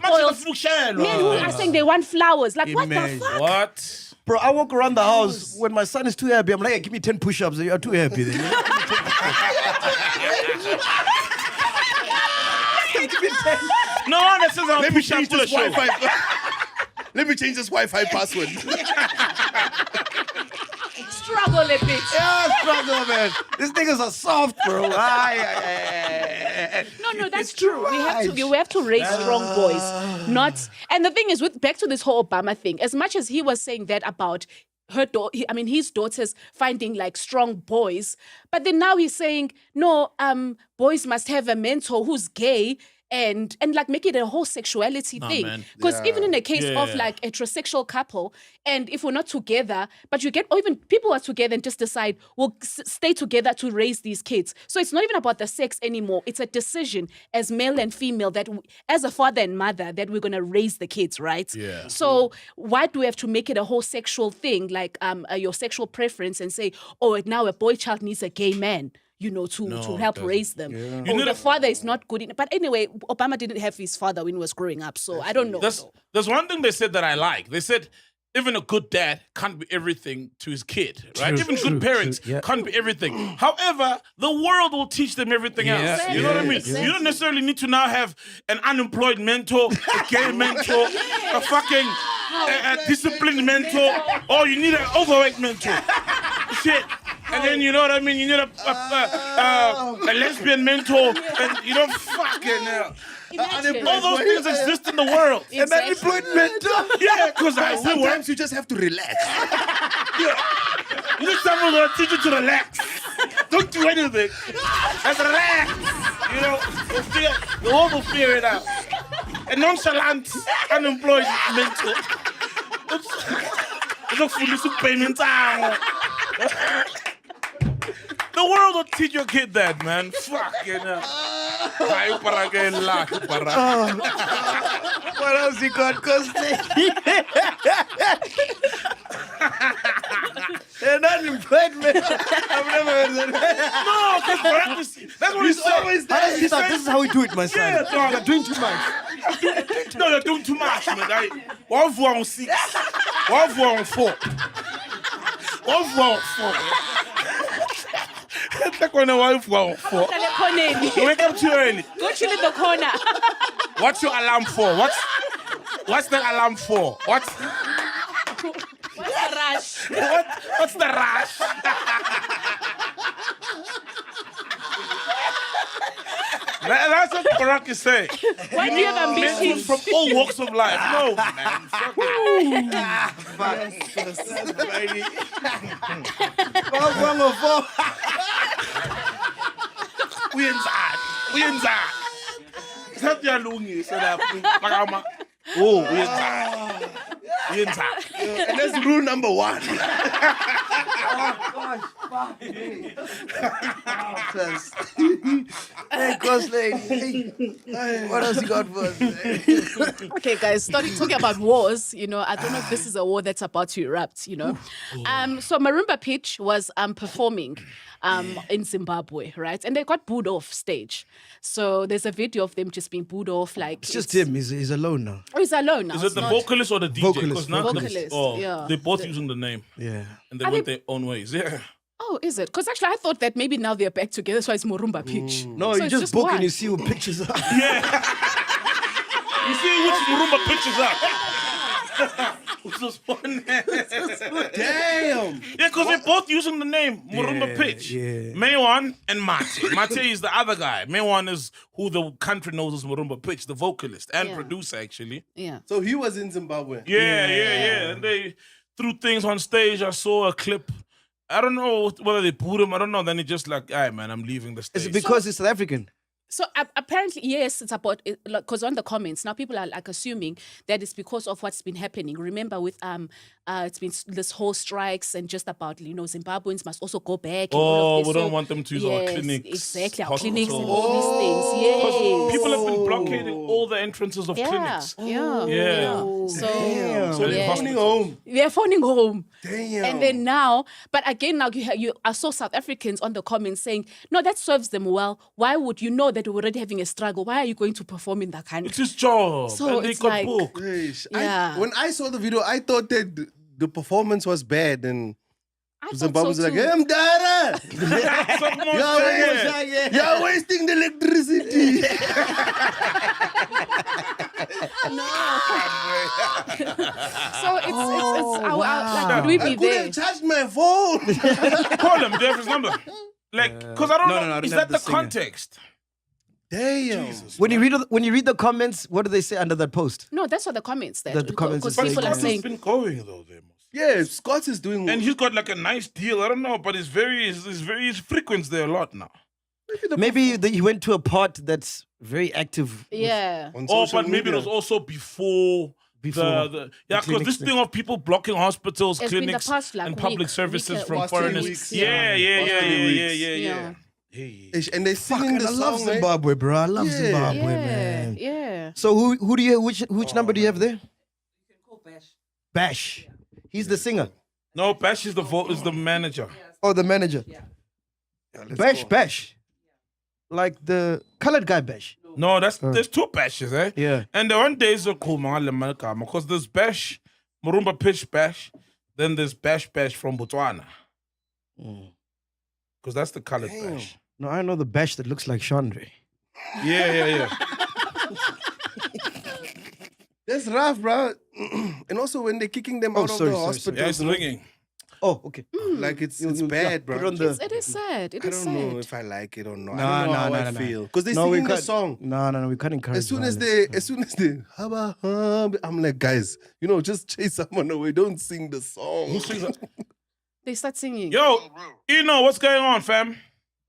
spoiled. Men who are saying they want flowers. Like, what the fuck? What? Bro, I walk around the house when my son is too happy. I'm like, hey, give me 10 push-ups. You're too happy then. Give me 10. No one that says I'll Let me push up change to the this show. Wi-Fi. Let me change this Wi-Fi password. Struggle a bit. Yeah, struggle, man. These niggas are soft, bro. No, that's true. We have to raise strong boys, not. And the thing is, back to this whole Obama thing. As much as he was saying that about his daughters finding like strong boys, but then now he's saying no. Boys must have a mentor who's gay. And like make it a whole sexuality thing. Because even in a case of like a heterosexual couple, and if we're not together, but or even people are together and just decide we'll stay together to raise these kids. So it's not even about the sex anymore. It's a decision as male and female that as a father and mother that we're gonna raise the kids, right? Yeah. So why do we have to make it a whole sexual thing, like your sexual preference, and say, oh, now a boy child needs a gay man? You know, to help raise them. Yeah. The father is not good enough. But anyway, Obama didn't have his father when he was growing up, so I don't know. There's one thing they said that I like. They said even a good dad can't be everything to his kid, right? Even good parents can't be everything. However, the world will teach them everything else. You know what I mean? You don't necessarily need to now have an unemployed mentor, a gay mentor, a fucking a disciplined mentor, or you need an overweight mentor. Shit. And then, you know what I mean? You need a lesbian mentor, and you don't fucking... all those things exist in the world. Exactly. An unemployed mentor? Yeah, because sometimes you just have to relax. You need someone who's going to teach you to relax. Don't do anything. Just relax. You know, the world will figure it out. A nonchalant, unemployed mentor. The world will teach your kid that, man. Fucking hell. What else you got, Costa? They're not employed, man. I've never heard that. No, because that's what he's always there. This is how we do it, my son. Yeah, you're doing too much. No, you're doing too much, man. 1 4 on 6. 1 4 on 4. 1 4 on 4. Take on a 1 4 on 4. You wake up too early. Go chill in the corner. What's your alarm for? What's the alarm for? What's the rush? What's the rush? That's what Barack is saying. Why do you have ambitions? From all walks of life. No, man. uyenzani. Sathi yalungisa lapho. Makama. Oh, uyenzani. And that's rule number 1. Hey, Ghost Lady. Hey, what else you got for us? Okay, guys, talking about wars, I don't know if this is a war that's about to erupt, So Marimba Pitch was performing in Zimbabwe, right? And they got booed off stage. So there's a video of them just being booed off. Like It's just him. He's alone now. Oh, he's alone now. Is it the vocalist or the DJ? Vocalist. Yeah. They're both using the name. Yeah. And they went their own ways. Yeah. Oh, is it? Because actually I thought that maybe now they're back together, so it's Morumba Pitch. No, So you it's just book one. and you see what pictures are. Yeah. You see which Murumba pictures up. Which was fun. Damn. Yeah, because they're both using the name Murumba Pitch. Yeah. Maywan and Mate. Mate is the other guy. Maywan is who the country knows as Murumba Pitch, the vocalist and producer, actually. Yeah. So he was in Zimbabwe. Yeah. And they threw things on stage. I saw a clip. I don't know whether they put him. I don't know. Then he just like, all right, man, I'm leaving the stage. Is it because he's South African? So apparently, yes, it's about because on the comments now people are like assuming that it's because of what's been happening. Remember with it's been this whole strikes and just about Zimbabweans must also go back. And all of this. We don't want them to use our clinics. Exactly, our hospitals. clinics and all these things. Yes, People have been blockading all the entrances of clinics. Yeah. So they're phoning home. They're phoning home. Damn. And then now, but again, now I saw South Africans on the comments saying, no, that serves them well. Why would you know that we're already having a struggle? Why are you going to perform in that country? It's his job. So and they it's got like, booked. When I saw the video, I thought that the performance was bad and Zimbabwe was so like, too. hey, I'm Dara. You're wasting the electricity. So like, would we be I could there? have charged my phone. Call him, Jeff, his number. Like, because I don't know, I don't is have that the singer. context? Damn. When you read the comments, what do they say under that post? No, that's what the comments there. That the comments Because is people saying, are saying, been going though, there. Yeah, Scott is doing. And he's got like a nice deal. I don't know, but he's frequents there a lot now. Maybe he went to a part that's very active. yeah. on Oh, social but maybe it media. was also before because this thing of people blocking hospitals, It's been the clinics, past, like, and public week, services week, from past 2 foreigners. weeks, Yeah. And they singing the I love song, right? Zimbabwe, bro. I love Yeah. Zimbabwe, Yeah, man. yeah. So who do you which number do you have there? Bash. He's the singer. No, Bash is the manager. Oh, the manager. Bash. Like the colored guy Bash. No, there's two Bashes, eh? Yeah. And the one day is cool, because there's Bash, Murumba Pitch Bash, then there's Bash from Botswana. Because that's the colored Bash. No, I know the Bash that looks like Chandre. Yeah. That's rough, bro. And also when they're kicking them out of the hospital. Yeah, it's ringing. Oh, okay. Like it's bad, bro. It is sad. It I is don't know sad. if I like it or not. No, I don't know how no, I no, no. feel. Because they singing the song. No, we can't encourage As soon as violence. they I'm like, guys, just chase someone away. Don't sing the song. Who sings that? They start singing. Yo, what's going on, fam?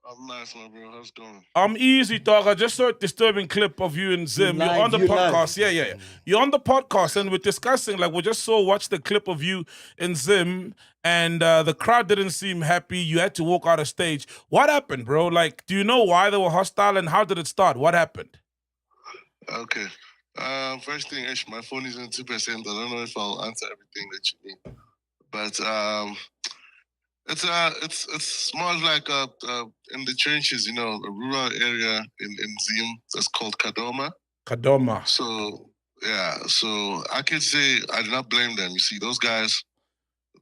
I'm nice, my bro. How's it going? I'm easy, dog. I just saw a disturbing clip of you and Zim. You're on the podcast. Yeah. You're on the podcast, and we're discussing, like, we just watched the clip of you and Zim, and the crowd didn't seem happy. You had to walk out of stage. What happened, bro? Like, do you know why they were hostile, and how did it start? What happened? Okay. First thing, my phone is on 2%. I don't know if I'll answer everything that you need. But it's more like in the trenches, a rural area in Zim that's called Kadoma. So I can say I do not blame them. You see, those guys,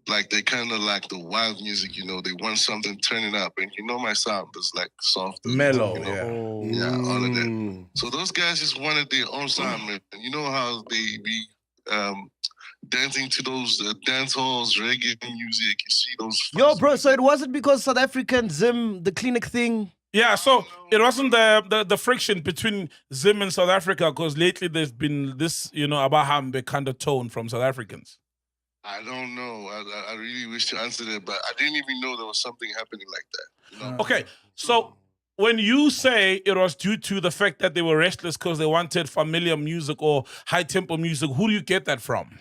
like, they kind of like the wild music, they want something turning up. And my sound is like soft. Mellow, Yeah, all of that. So those guys just wanted their own sound, man. And you know how they be dancing to those dance halls, reggae music. You see those. Yo, bro, so it wasn't because South African Zim, the clinic thing. Yeah, so it wasn't the friction between Zim and South Africa, because lately there's been this, Abahambe kind of tone from South Africans. I don't know. I really wish to answer that, but I didn't even know there was something happening like that. Okay, so when you say it was due to the fact that they were restless because they wanted familiar music or high tempo music, who do you get that from?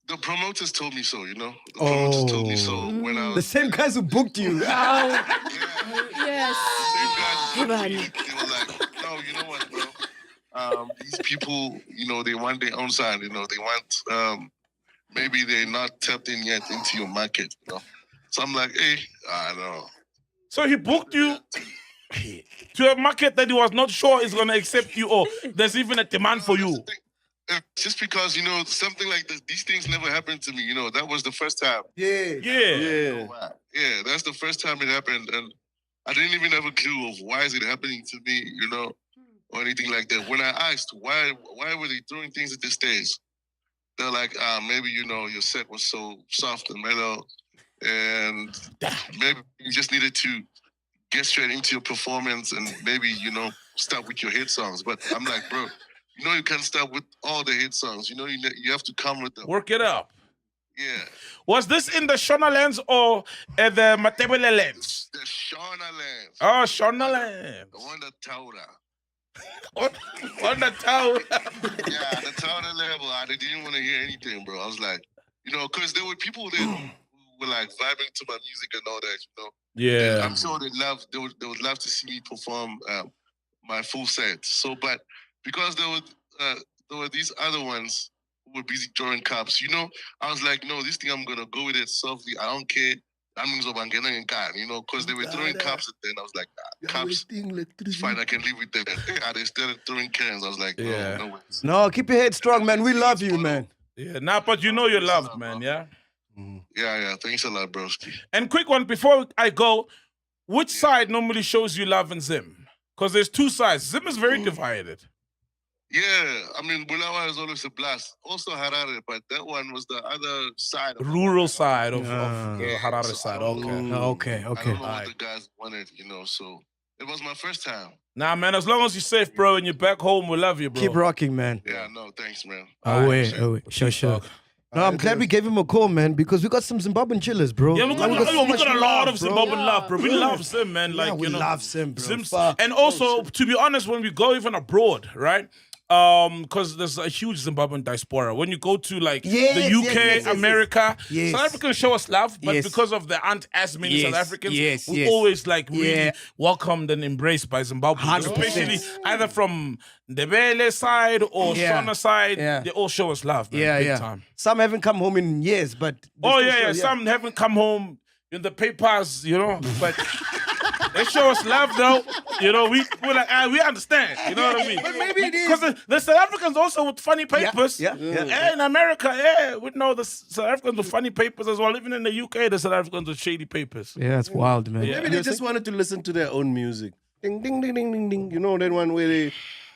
The promoters told me so, you know. The promoters told me so when I was... The same guys who booked you. Yes. They were like, no, you know what, bro? These people, you know, they want their own sound, you know. They want, maybe they're not tapped in yet into your market, you know. So I'm like, hey, I don't know. So he booked you to a market that he was not sure is going to accept you, or there's even a demand for you. Just because, you know, something like this, these things never happened to me, you know. That was the first time. Yeah. Yeah, that's the first time it happened. And I didn't even have a clue of why is it happening to me, you know, or anything like that. When I asked why were they throwing things at the stage, they're like, maybe, you know, your set was so soft and mellow, and maybe you just needed to get straight into your performance and maybe, you know, start with your hit songs. But I'm like, bro, you know you can't start with all the hit songs. You know you have to come with them. Work it up. Yeah. Was this in the Shona lens or the Matebele lens? The Shona lens. Oh, Shona lens. The one that Taura. On the Taura. Yeah, the Taura level. I didn't want to hear anything, bro. I was like, you know, because there were people there who were like vibing to my music and all that, you know. Yeah. And I'm sure they would love to see me perform my full set. So, but because there were these other ones who were busy drawing cups, you know, I was like, no, this thing I'm gonna go with it softly. I don't care. You know, because they were throwing cups at then. I was like, cups, it's fine, I can live with that. They started throwing cans. I was like, no. No, keep your head strong, man. We love you, man. Yeah, but you know you're loved, man, yeah? Yeah, thanks a lot, broski. And quick one, before I go, which side normally shows you love in Zim? Because there's two sides. Zim is very divided. Yeah, I mean, Bulawa is always a blast. Also Harare, but that one was the other side. Rural side of the Harare side. Okay. I don't know what the guys wanted, you know, so it was my first time. Nah, man, as long as you're safe, bro, and you're back home, we love you, bro. Keep rocking, man. Yeah, no, thanks, man. Sure. No, I'm glad we gave him a call, man, because we got some Zimbabwean chillers, bro. Yeah, we got a lot of Zimbabwean love, bro. We love Zim, man. Like, we love Zim, bro. And also, to be honest, when we go even abroad, right? Because there's a huge Zimbabwean diaspora. When you go to like the UK, America, South Africans show us love, but because of there aren't as many South Africans, we're always like really welcomed and embraced by Zimbabweans, especially either from Ndebele side or Shona side. They all show us love, man, big time. Some haven't come home in years, but some haven't come home in the papers, you know, but. They show us love, though. You know, we're like, we understand. You know what I mean? But maybe it is. Because the South Africans also with funny papers. And in America, we know the South Africans with funny papers as well. Even in the UK, the South Africans with shady papers. Yeah, it's wild, man. Maybe they just wanted to listen to their own music. Ding, ding, ding, ding, ding, ding. You know, that one where they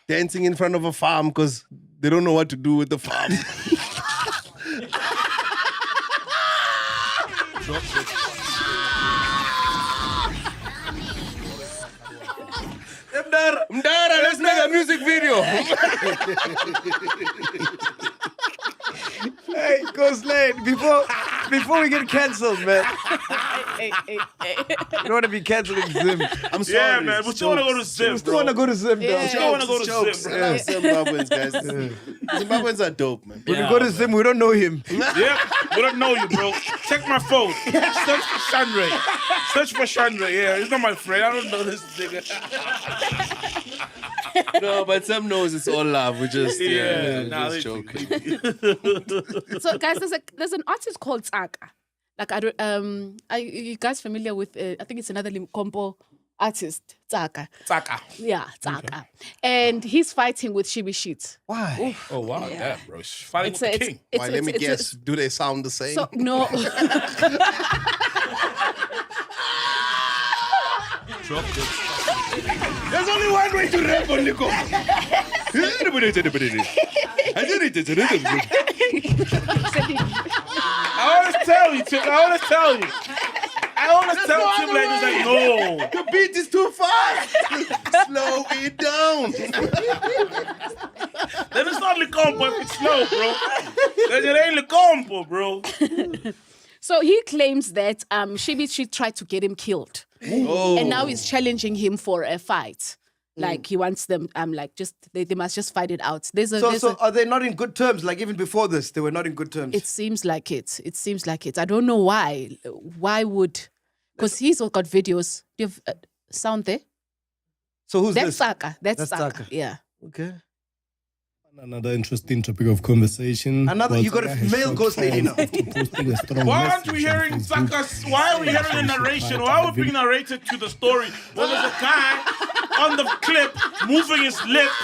dancing in front of a farm because they don't know what to do with the farm. Mdara, let's make a music video. Hey, Ghost Lane, before we get cancelled, man. Hey. You don't want to be cancelling Zim. I'm sorry. Yeah, man. We still want to go to Zim, We still want to go to Zim, though. We still want to go to Zim, bro. Zimbabweans, guys. Zimbabweans are dope, man. When we go to Zim, we don't know him. Yeah, we don't know you, bro. Check my phone. Search for Shandray. Yeah, he's not my friend. I don't know this nigga. No, but Sam knows it's all love. We just just joking. So, guys, there's an artist called Tsaka. Like, are you guys familiar with? I think it's another Limpopo artist, Tsaka. Yeah, Tsaka. Okay. And he's fighting with Shibi Sheet. Why? Oof. Oh wow, yeah, bro. He's fighting with the king. Why? Let me guess. Do they sound the same? So, no. There's only one way to rap on Nico. I always tell you, Tim. I always tell Tim like this, like, no. The beat is too fast. Slow it down. Then it's not Le Compo if it's slow, bro. Then it ain't Le Compo, bro. So he claims that Shibichi tried to get him killed. Oh. And now he's challenging him for a fight. Like he wants them, they must just fight it out. So are they not in good terms? Like even before this, they were not in good terms. It seems like it. It seems like it. I don't know why. Why would? Because he's got videos. Do you have sound there? So who's That's this? Saka. That's Saka. Saka. Yeah. Okay. Another interesting topic of conversation. You got a male ghost lady now. Why aren't we hearing Saka's? Why are we hearing a narration? Why are we being narrated to the story? Well, there's a guy on the clip moving his lips,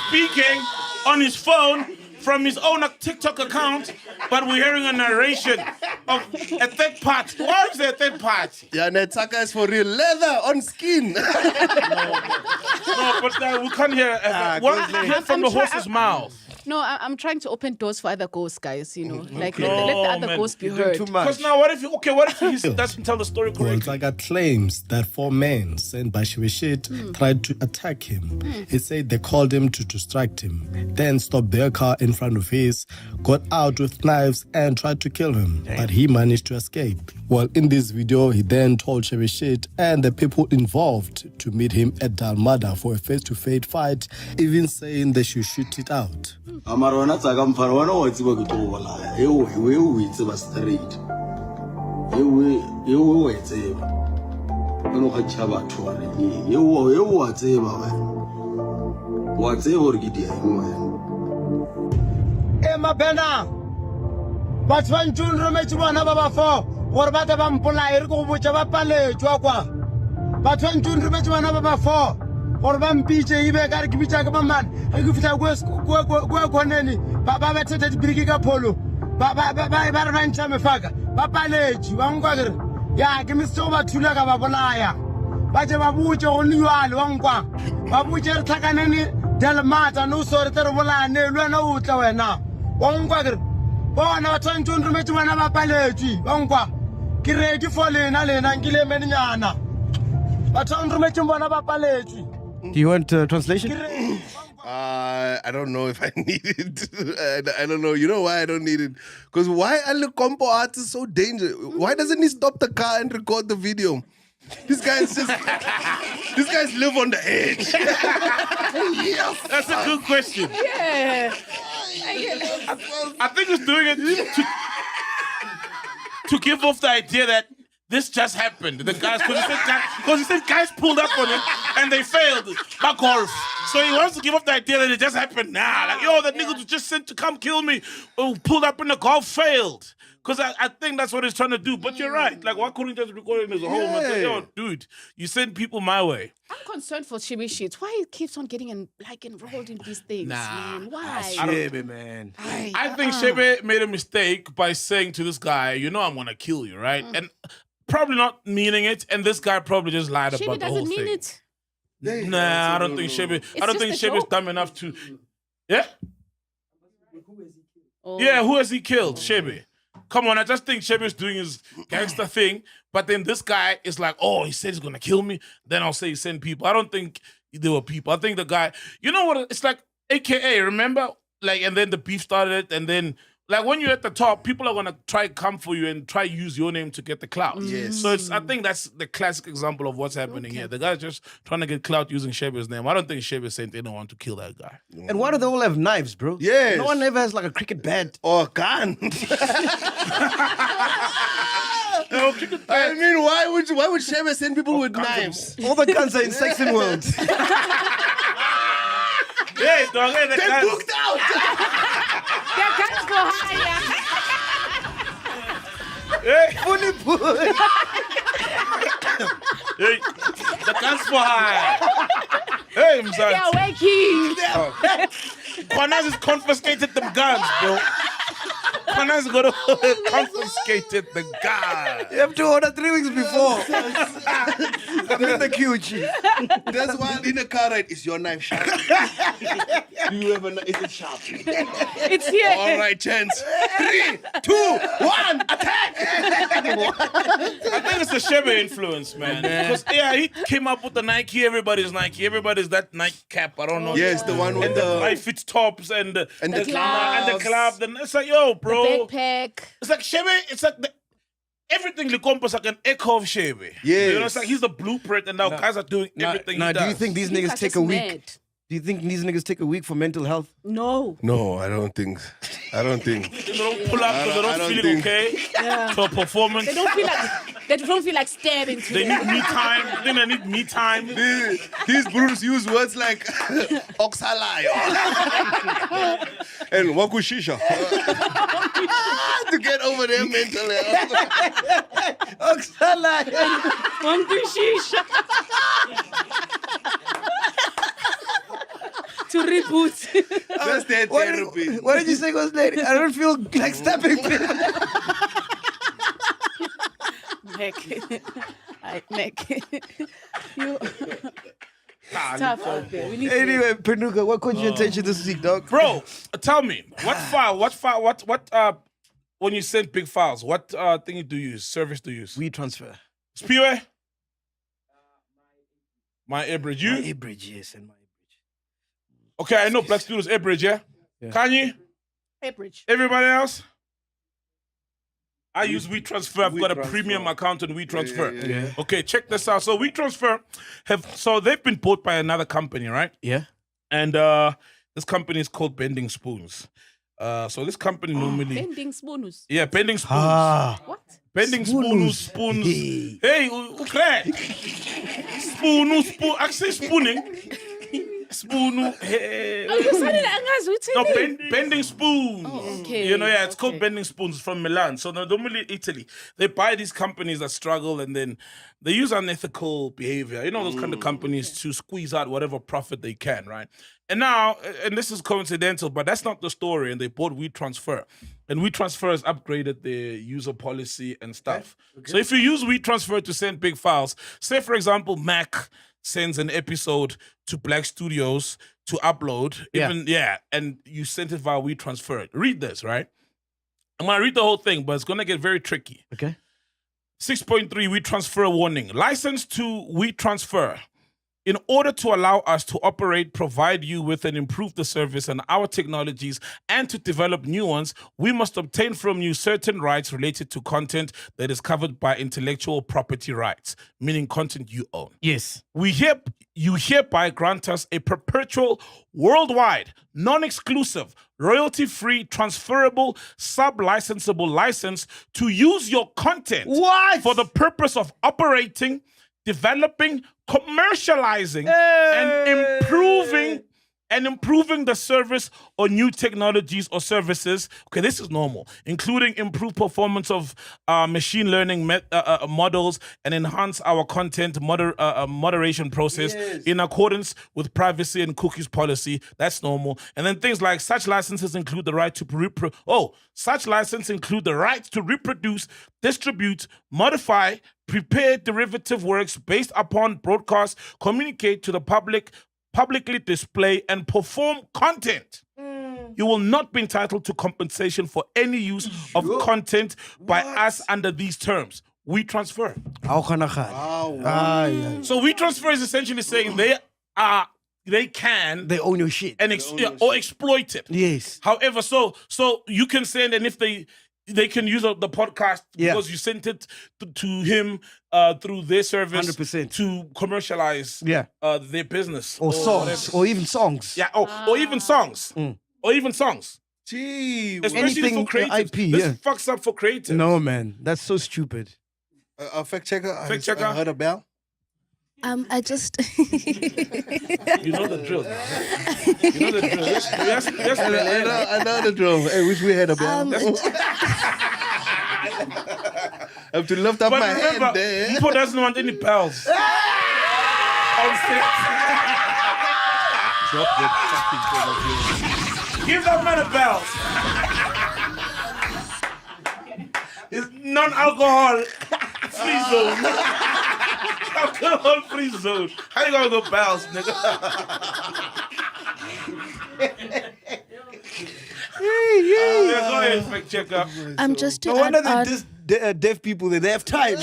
speaking on his phone from his own TikTok account, but we're hearing a narration of a third part. Why is there a third part? Yeah, Saka is for real. Leather on skin. No, but we can't hear. Hear from the horse's mouth. No, I'm trying to open doors for other ghosts, guys. You know, like let the other ghosts be heard. Because now, what if he doesn't tell the story correctly? Saka claims that 4 men sent by Shibishit tried to attack him. He said they called him to distract him, then stopped their car in front of his, got out with knives and tried to kill him, but he managed to escape. Well, in this video, he then told Shibishit and the people involved to meet him at Dalmada for a face-to-face fight, even saying they should shoot it out. Amarona tsaka mfana wana wa tsiba ke to bola ewe o itseba straight ewe wa itseba ono ka tshaba thore ewe wa tseba wa tseba re ke dia e mabena batho ba ntun rometse bona ba ba fo gore ba ta ba mpola ere go botsa ba paletswa kwa batho ba ntun rometse bona ba ba fo gore ba mpitse ibe ka re ke bitsa ka man e go fitla go koneni ba bethe dibiriki ka pholo ba re ba ntsa mefaka ba paletsi ba nkwa ke ya ke miso ba thula ka ba bolaya ba je ba botse go nywale wa nkwa ba botse re tlhakanene delmata no so re tere bolane lwana o tla wena wa nkwa ke bona ba tshwantse o rometse bana ba paletsi wa nkwa ke ready for lena nkile menyana ba tshwantse rometse bona ba paletsi. Do you want translation? I don't know if I need it. I don't know. You know why I don't need it? Because why are the compo artists so dangerous? Why doesn't he stop the car and record the video? These guys live on the edge. Yes. That's a good question. Yeah. I think he's doing it to give off the idea that this just happened. The guys, because he said guys pulled up on him and they failed. Back off. So he wants to give up the idea that it just happened now. Like, yo, the niggas was just sent to come kill me. Who pulled up in the golf failed. Because I think that's what he's trying to do. But you're right. Like, why couldn't he just record it as a whole? And say, yo, dude, you send people my way. I'm concerned for Shibishit. Why he keeps on getting enrolled in these things? Man? Why? Shebe, man. I think Shebe made a mistake by saying to this guy, you know I'm going to kill you, right? And probably not meaning it, and this guy probably just lied about the whole thing. It. Nah, I don't think Shebe. I don't think Shebe's dumb enough to. Yeah. Yeah, who has he killed? Shebe. Come on, I just think Shebe's doing his gangster thing, but then this guy is like, oh, he said he's gonna kill me. Then I'll say he sent people. I don't think there were people. I think the guy. You know what? It's like AKA. Remember, like, and then the beef started, and then. Like when you're at the top, people are gonna try come for you and try use your name to get the clout. Yes. So I think that's the classic example of what's happening here. The guy's just trying to get clout using Shebe's name. I don't think Shebe sent anyone to kill that guy. And why do they all have knives, bro? Yes. No one ever has like a cricket bat or a gun. I mean, why would Shebe send people with knives? All the guns are in Saxon world. Hey, dog, hey, they're booked out. Their guns go higher. Hey, funny boy. Hey, the guns for high. Hey, Mzansi. They're waking. Kwanas has confiscated them guns, bro. Kwanas got confiscated the gun. You have to order 3 weeks before. I'm in the queue, chief. That's why in the car ride, is your knife sharp? Do you have a knife? Is it sharp? It's here. All right, chance. 3, 2, 1, attack! I think it's the Shebe influence, man. Because he came up with the Nike. Everybody's Nike. Everybody's that Nike cap. I don't know. Yes, the one with the high fit tops and the club. Then it's like, yo, bro. The backpack. It's like Shebe. It's like everything Likompo is like an echo of Shebe. Yes. You know, it's like he's the blueprint, and now guys are doing everything he does. Do you think these niggas take a week? Do you think these niggas take a week for mental health? No. No, I don't think. They don't pull up because they don't feel okay for a performance. They don't feel like stabbing. They need me time. They need me time. These brews use words like oxalai and wakushisha to get over their mental health. Oxalai. Wakushisha. To reboot. That's their therapy. What did you say, Ghost Lady? I don't feel like stabbing people. Nick. You. It's tough out there. Anyway, Penuka, what caught your attention this week, dog? Bro, tell me, what when you send big files, what thing do you use? Service do you use? WeTransfer. Spiwe? My Airbridge. You? My Airbridge, yes, and my Okay, I know Black Studios Airbridge, yeah? Kanye? Airbridge. Everybody else? I use WeTransfer. I've got a premium account on WeTransfer. Yeah. Okay, check this out. So WeTransfer they've been bought by another company, right? Yeah. And this company is called Bending Spoons. So this company normally Bending Spoons. Yeah, Bending Spoons. What? Bending spoons. Hey, okay. Spoon. I say spooning. Spoon. Hey. Oh, you said it, No, Bending Spoons. Oh, okay. You know, yeah, it's called Bending Spoons from Milan. So normally Italy, they buy these companies that struggle and then they use unethical behavior. You know, those kind of companies to squeeze out whatever profit they can, right? And now, and this is coincidental, but that's not the story. And they bought WeTransfer. And WeTransfer has upgraded their user policy and stuff. Okay. So if you use WeTransfer to send big files, say, for example, Mac sends an episode to Black Studios to upload, and you sent it via WeTransfer. Read this, right? I'm going to read the whole thing, but it's going to get very tricky. Okay. 6.3, WeTransfer warning. License to WeTransfer. In order to allow us to operate, provide you with and improve the service and our technologies and to develop new ones, we must obtain from you certain rights related to content that is covered by intellectual property rights, meaning content you own. Yes. You hereby grant us a perpetual, worldwide, non-exclusive, royalty-free, transferable, sub-licensable license to use your content for the purpose of operating, developing, commercializing, and improving the service or new technologies or services. Okay, this is normal, including improved performance of machine learning models and enhance our content moderation process in accordance with privacy and cookies policy. That's normal. And then things like such licenses include the right to reproduce, distribute, modify, prepare derivative works based upon broadcast, communicate to the public, publicly display, and perform content. You will not be entitled to compensation for any use of content by us under these terms. WeTransfer. So WeTransfer is essentially saying they own your shit and or exploit it. Yes. However, so you can send, and if they can use the podcast because you sent it to him through their service 100%. to commercialize their business. Or songs. Whatever. Or even songs. Yeah, or even songs. Or even songs. Gee, especially for creatives. IP, this fucks up for creatives. No, man. That's so stupid. Fact checker. I heard a bell. I just. You know the drill. You know the drill. Yes, I know the drill. Hey, wish we had a bell. I have to lift up my hand there. Mpho doesn't want any bells. On stage. Drop the fucking thing. Give that man a bell. It's non-alcohol free zone. Alcohol free zone. How you gonna go bells, nigga? Go ahead, fact checker. I'm just to No wonder add that deaf people, they have time.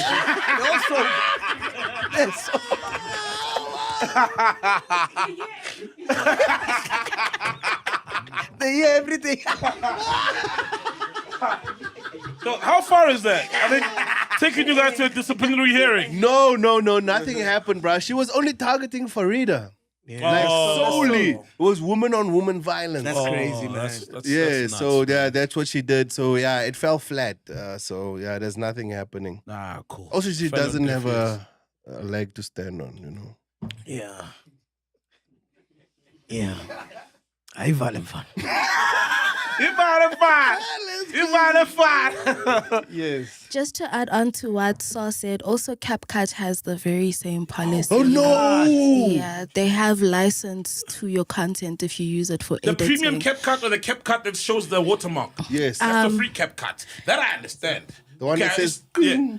They hear everything. So how far is that? I mean, taking you guys to a disciplinary hearing. No, nothing happened, bro. She was only targeting Farida. Yeah. Like solely. It was woman on woman violence. That's crazy, man. That's so that's what she did. So yeah, it fell flat. So yeah, there's nothing happening. Nah, cool. Also, she doesn't have a leg to stand on, you know. Yeah. Yeah. I valid fun. Yes. Just to add on to what Saw said, also CapCut has the very same policy. Oh no! Yeah, they have license to your content if you use it for the editing. premium CapCut or the CapCut that shows the watermark. Yes. That's the free CapCut. That I understand. The one that says... Yeah.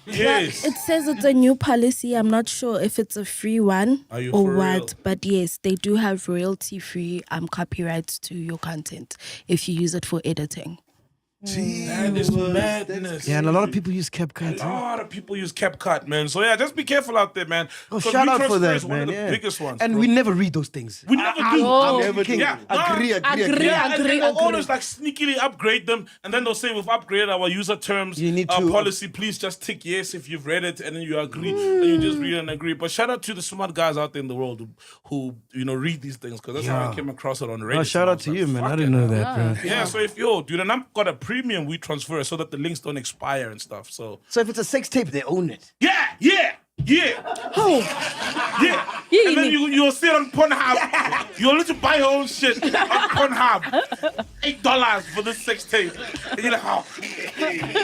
Yes. Well, it says it's a new policy. I'm not sure if it's a free one Are you or for what, real? but yes, they do have royalty-free copyrights to your content if you use it for editing. That is madness. Yeah, and a lot of people use CapCut. A lot of people use CapCut, man. So yeah, just be careful out there, man. Oh, 'Cause shout out for WeTransfer that, is one man. of the biggest ones. And bro. we never read those things. We never do. Oh. Never do. Yeah, Agree. Yeah, and they'll always like sneakily upgrade them, and then they'll say we've upgraded our user terms, You need our to- policy. Please just tick yes if you've read it, and then you agree, and you just read and agree. But shout out to the smart guys out there in the world who read these things, because that's how I came across it on Reddit. Oh, shout out to you, man. I didn't know that, bro. Yeah, so if dude, and I've got a premium WeTransfer so that the links don't expire and stuff. So if it's a sex tape, they own it. yeah. Oh. Yeah. And then you'll see it on Pornhub. You'll need to buy your own shit on Pornhub. $8 for this sex tape. And you're like, oh.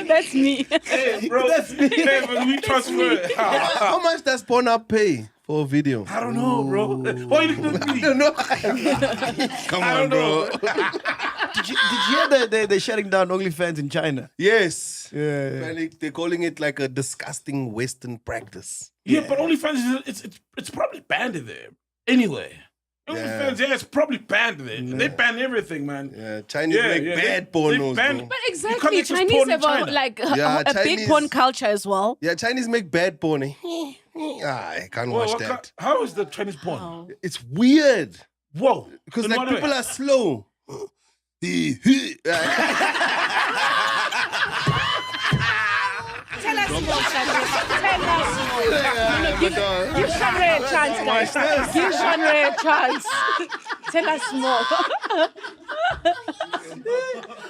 That's me. Hey, bro. That's me. Hey, but we transfer. How much does Pornhub pay for a video? I don't know, bro. Why you look at me? I don't know. Come on, bro. Did you hear that they're shutting down OnlyFans in China? Yes. Yeah. Apparently, they're calling it like a disgusting Western practice. Yeah, but OnlyFans it's probably banned there. Anyway. OnlyFans, it's probably banned there. They ban everything, man. Yeah, Chinese make bad pornos, bro. But exactly, Chinese have a big porn culture as well. Yeah, Chinese make bad porn. I can't watch that. How is the Chinese porn? It's weird. Whoa. Because In like what people way? are slow. Tell us more, Shanre. Tell us more. Give Shanre a chance, guys. Give Shanre a chance. Tell us more.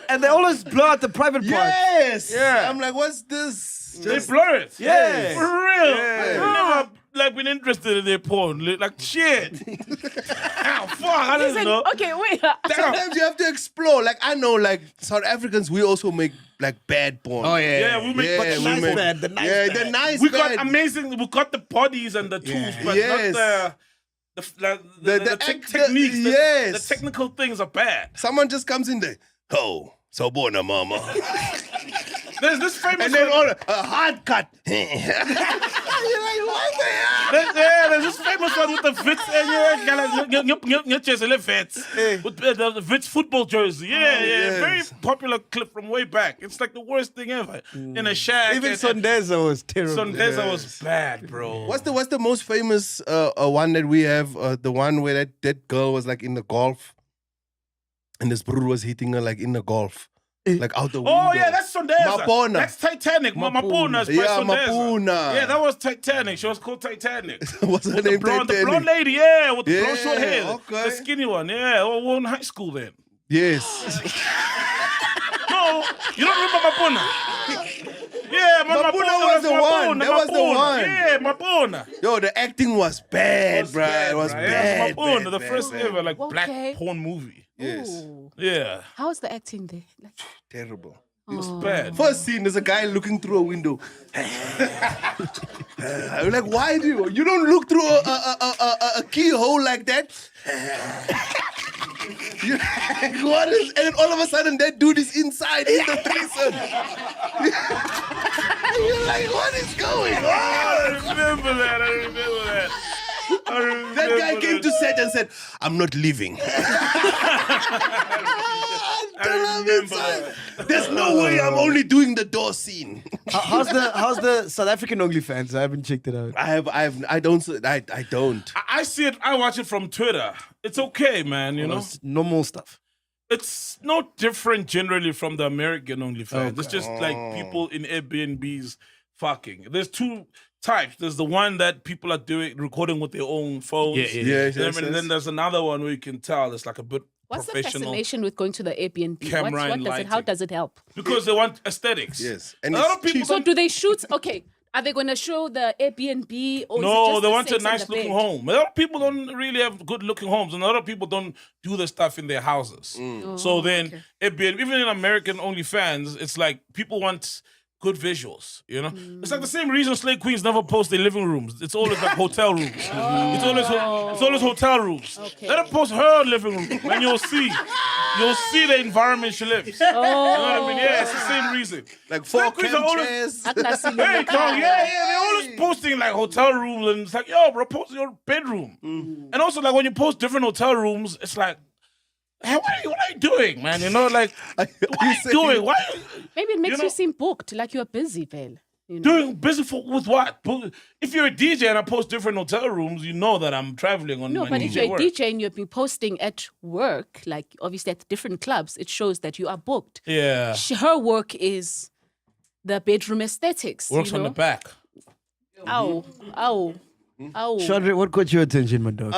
And they always blur out the private part. Yes. Yeah. I'm like, what's this? They blur it. Yes. For real. Yeah. I've never been interested in their porn. Like shit. Ow, fuck, I don't Listen, know. okay, wait. Sometimes you have to explore. Like I know, like South Africans, we also make like bad porn. Oh yeah. Yeah, we make but the nice bad, the nice bad. the nice We bad. got amazing. We got the bodies and the tools, but Yes. not the techniques. Yes. The technical things are bad. Someone just comes in there. Oh, so bona mama. There's this famous And then one. a hard cut. You're like, what the hell? There's this famous one with the Wits with the Wits football jersey. yes. Very popular clip from way back. It's like the worst thing ever. In a shack. Even Sondeza was terrible. Sondeza was bad, bro. What's the most famous one that we have? The one where that girl was like in the golf, and this brother was hitting her like in the golf. Like out the window. Oh yeah, that's Sondeza. Mapona. That's Titanic. Mapona is by Yeah, Sondeza. Mapona. Yeah, that was Titanic. She was called Titanic. What's her With name? the blonde Titanic? lady, yeah, with the blonde Yeah, short hair. okay. The skinny one, yeah. We were in high school then. Yes. No, you don't remember Mapona? Yeah, Mapona was the one. That was the one. Yeah, Mapona. Yo, the acting was bad, bro. It was bad. Mapona, bad, the bad, first bad. ever like Okay. black porn movie. Yes. Ooh. Yeah, How's the acting there? Terrible. it was bad. First scene, there's a guy looking through a window. I'm like, why do you don't look through a keyhole like that? You're like, what is? And then all of a sudden, that dude is inside in the threesome. You're like, what is going on? I remember that. That guy came to set and said, I'm not leaving. There's no way I'm only doing the door scene. How's the South African OnlyFans? I haven't checked it out. I don't. I see it. I watch it from Twitter. It's okay, man. You know, It's normal stuff. It's no different generally from the American OnlyFans. Okay. It's just like people in Airbnbs fucking. There's two types. There's the one that people are recording with their own phones. Yes. And then there's another one where you can tell it's like a bit What's the professional. fascination with going to the Airbnb? Camera What and does it? How lighting. does it help? Because they want aesthetics. Yes. And a lot of people So do they shoot? Okay, are they going to show the Airbnb or is it No, just they the want a sex and nice the looking bed? home. A lot of people don't really have good looking homes, and a lot of people don't do the stuff in their houses. So then, Airbnb, even in American OnlyFans, it's like people want good visuals. You know, it's like the same reason slave queens never post their living rooms. It's always like hotel rooms. It's always hotel rooms. Okay. Let her post her living room, and you'll see the environment she lives. You know what I mean? Yeah, it's the same reason. Like Slave queens are always, hey, dog, they're always posting like hotel rooms, and it's like, yo, bro, post your bedroom. And also, like when you post different hotel rooms, it's like, hey, what are you doing, man? You know, like, what are you doing? Why? Maybe it makes know- you seem booked, like you're busy, Vel. You know? Doing busy with what? If you're a DJ and I post different hotel rooms, you know that I'm traveling on No, my but if DJ you're a work. DJ and you've been posting at work, like obviously at different clubs, it shows that you are booked. Yeah. Her work is the bedroom aesthetics. Works you on know? the back. Ow. Shodri, what caught your attention, my dog?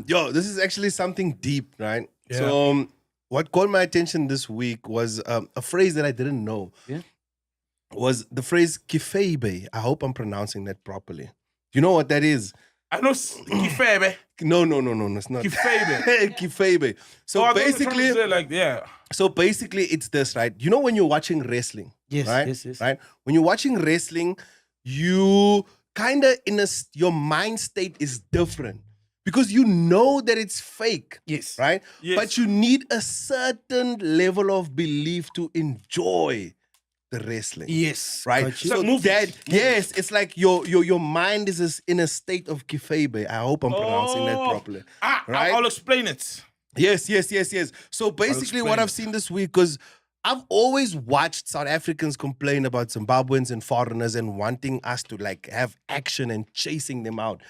Yo, this is actually something deep, right? Yeah. So, what caught my attention this week was a phrase that I didn't know. Yeah. Was the phrase kifebe. I hope I'm pronouncing that properly. Do you know what that is? I know kifebe. No, it's not. Kifebe. Kifebe. So Oh, I thought you were basically, trying to say, like, yeah. So basically, it's this, right? You know when you're watching wrestling, Yes, right? yes. Right. When you're watching wrestling, you kind of your mind state is different because you know that it's fake. Yes. Right. Yes. But you need a certain level of belief to enjoy the wrestling. Yes. Right. Got you. So It's like movies. that yes, it's like your mind is in a state of kifebe. I hope I'm pronouncing that properly. Right? I'll explain it. Yes. So basically, what explain I've it. seen this week, because I've always watched South Africans complain about Zimbabweans and foreigners and wanting us to like have action and chasing them out.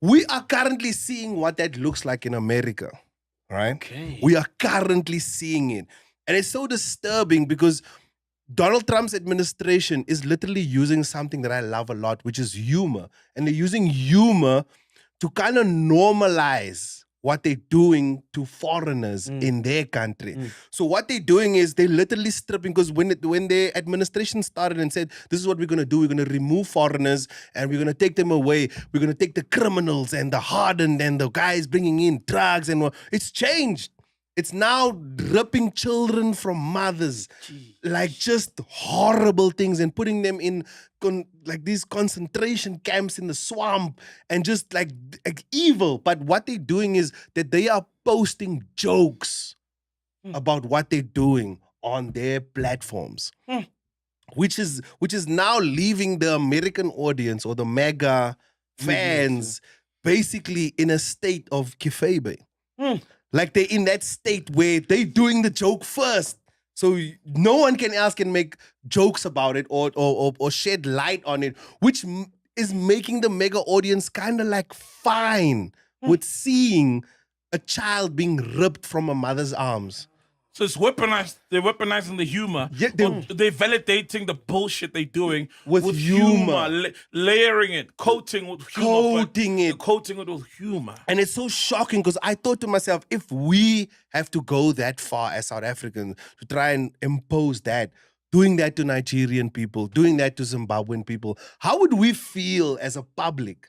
We are currently seeing what that looks like in America, right? Okay. We are currently seeing it. And it's so disturbing because Donald Trump's administration is literally using something that I love a lot, which is humor. And they're using humor to kind of normalize what they're doing to foreigners in their country. So what they're doing is they're literally stripping, because when the administration started and said, this is what we're going to do, we're going to remove foreigners and we're going to take them away. We're going to take the criminals and the hardened and the guys bringing in drugs and it's changed. It's now ripping children from mothers, like just horrible things, and putting them in like these concentration camps in the swamp and just like evil. But what they're doing is that they are posting jokes about what they're doing on their platforms, which is now leaving the American audience or the MAGA fans basically in a state of kifebe. Like they're in that state where they're doing the joke first. So no one else can make jokes about it or shed light on it, which is making the mega audience kind of like fine with seeing a child being ripped from a mother's arms. So it's weaponized. They're weaponizing the humor. Yeah, they're validating the bullshit they're doing with humor. Layering it, coating with humor. Coating it with humor. And it's so shocking because I thought to myself, if we have to go that far as South Africans to try and impose that, doing that to Nigerian people, doing that to Zimbabwean people, how would we feel as a public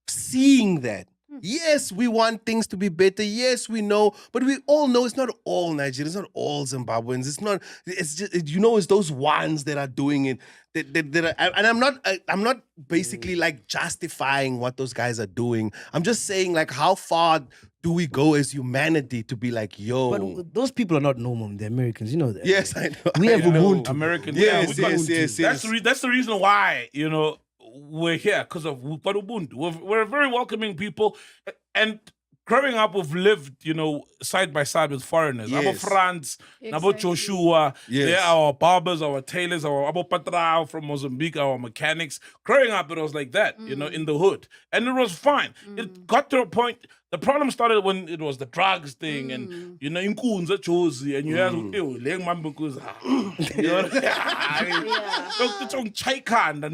seeing that? Yes, we want things to be better. Yes, we know, but we all know it's not all Nigerians, it's not all Zimbabweans. It's just it's those ones that are doing it. And I'm not basically like justifying what those guys are doing. I'm just saying like how far do we go as humanity to be like, yo? But those people are not normal. They're Americans. You know that. Yes, I know. We have Ubuntu. American. Yes. That's the reason why, we're here, because of Ubuntu. We're very welcoming people. And growing up, we've lived, side by side with foreigners. Yes. Abo France, Abo Exactly. Joshua, Yes. they're our barbers, our tailors, our Abo Patrao from Mozambique, our mechanics. Growing up, it was like that, in the hood. And it was fine. It got to a point, the problem started when it was the drugs thing and, inkunza chosi, and you had, leng mambukuza. You know what I mean?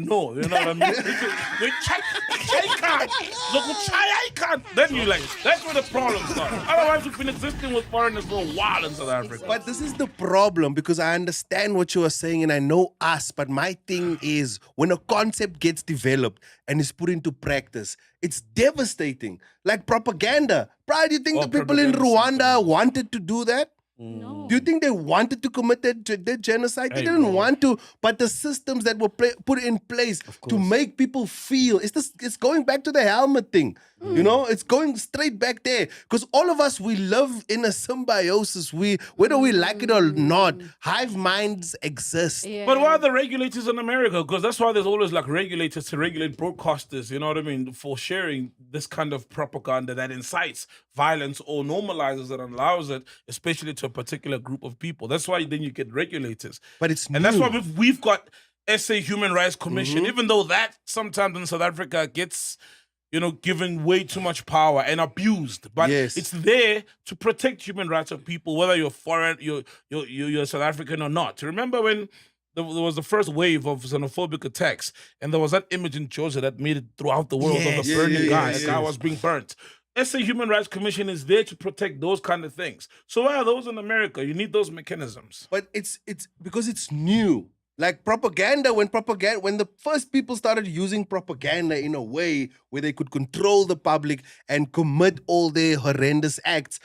No, you know what I mean? Then you like, that's where the problem started. Otherwise, we've been existing with foreigners for a while in South Africa. But this is the problem, because I understand what you are saying and I know us, but my thing is when a concept gets developed and is put into practice, it's devastating. Like propaganda. Bro, do you think the people in Rwanda wanted to do that? No. Do you think they wanted to commit that genocide? They didn't want to, but the systems that were put in place to make people feel, it's going back to the helmet thing. It's going straight back there. Because all of us, we live in a symbiosis. Whether we like it or not, hive minds exist. Yeah. But why are the regulators in America? Because that's why there's always like regulators to regulate broadcasters, you know what I mean, for sharing this kind of propaganda that incites violence or normalizes it and allows it, especially to a particular group of people. That's why then you get regulators. But it's that's why we've got SA Human Rights Commission, even though that sometimes in South Africa gets given way too much power and abused. But it's there to protect human rights of people, whether you're foreign, you're South African or not. Remember when there was the first wave of xenophobic attacks, and there was that image in Georgia that made it throughout the world of the burning guy. The guy was being burnt. SA Human Rights Commission is there to protect those kind of things. So why are those in America? You need those mechanisms. But it's because it's new. Like propaganda, when the first people started using propaganda in a way where they could control the public and commit all their horrendous acts,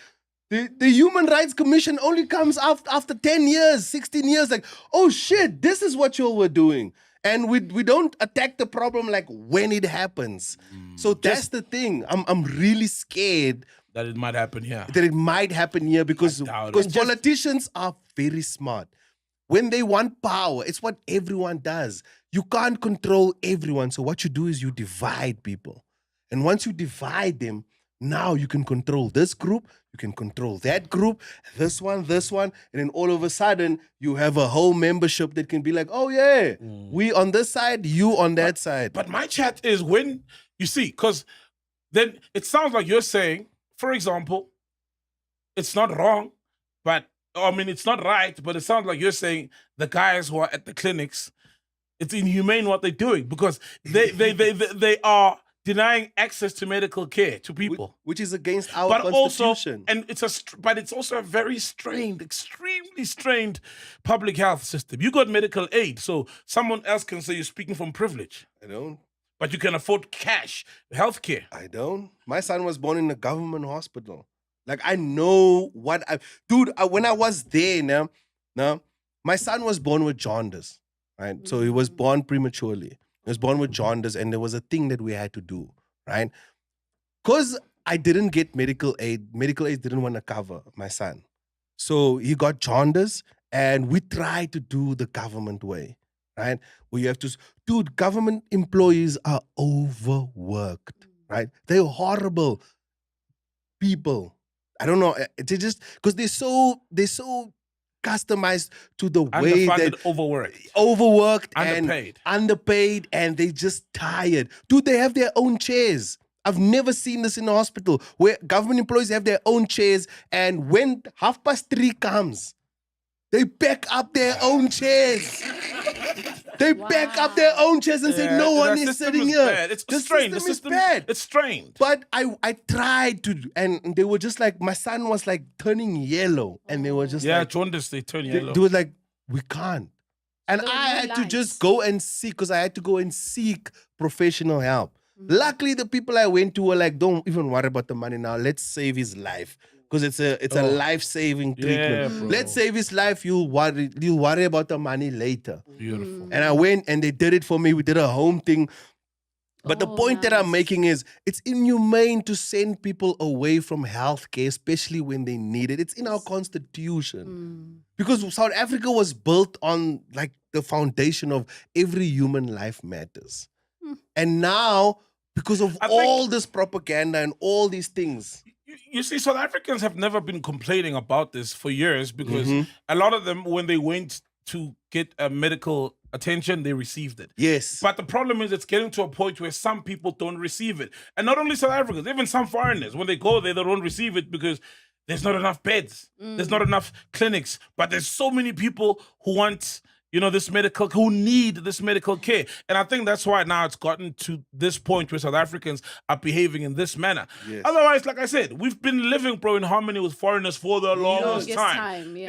the Human Rights Commission only comes after 10 years, 16 years, like, oh shit, this is what you all were doing. And we don't attack the problem like when it happens. So that's the thing. I'm really scared that it might happen here. Because politicians are very smart. When they want power, it's what everyone does. You can't control everyone. So what you do is you divide people. And once you divide them, now you can control this group, you can control that group, this one. And then all of a sudden, you have a whole membership that can be like, oh yeah, we on this side, you on that side. But my chat is when, you see, because then it sounds like you're saying, for example, it's not wrong, but it's not right, but it sounds like you're saying the guys who are at the clinics, it's inhumane what they're doing because they are denying access to medical care to people, which is against our constitution. But it's also a very strained, extremely strained public health system. You got medical aid, so someone else can say you're speaking from privilege. I don't. But you can afford cash healthcare. I don't. My son was born in a government hospital. Like, I know when I was there now, my son was born with jaundice, right? So he was born prematurely. He was born with jaundice, and there was a thing that we had to do, right? Because I didn't get medical aid didn't want to cover my son. So he got jaundice, and we tried to do the government way, right? Where you have to, government employees are overworked, right? They're horrible people. I don't know. They just because they're so customized to the way that overworked and underpaid, and they just tired. Dude, they have their own chairs. I've never seen this in a hospital where government employees have their own chairs, and when 3:30 comes, they pack up their own chairs. They pack up their own chairs and say, no one is sitting here. Bad. It's strained. The system is bad. It's strained. But I tried to, and they were just like, my son was like turning yellow. And they were just like, jaundice, they turn yellow. They were like, we can't. And I had to just go and seek, because I had to go and seek professional help. Luckily, the people I went to were like, don't even worry about the money now. Let's save his life. Because it's a life-saving treatment. Let's save his life. You'll worry about the money later. Beautiful. And I went and they did it for me. We did a home thing. But the point that I'm making is it's inhumane to send people away from healthcare, especially when they need it. It's in our constitution. Because South Africa was built on like the foundation of every human life matters. And now, because of all this propaganda and all these things, You see, South Africans have never been complaining about this for years because a lot of them, when they went to get a medical attention, they received it. Yes. But the problem is it's getting to a point where some people don't receive it. And not only South Africans, even some foreigners, when they go there, they don't receive it because there's not enough beds. There's not enough clinics. But there's so many people who want, who need this medical care. And I think that's why now it's gotten to this point where South Africans are behaving in this manner. Yes. Otherwise, like I said, we've been living, bro, in harmony with foreigners for the longest time.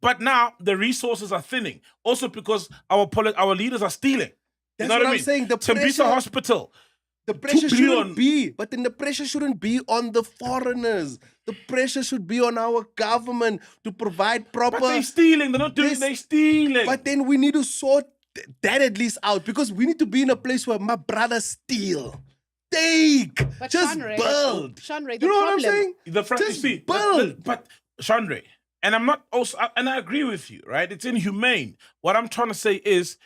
But now the resources are thinning. Also because our leaders are stealing. That's what I'm saying. The Tembisa Hospital. The pressure shouldn't be, but then the pressure shouldn't be on the foreigners. The pressure should be on our government to provide proper. But they're stealing. They're not doing it. They're stealing. But then we need to sort that at least out because we need to be in a place where my brothers steal. Take. But just Shanre, build. Shanre, You know what I'm saying? Just build. But Shanre, and I'm not also, and I agree with you, right? It's inhumane. What I'm trying to say is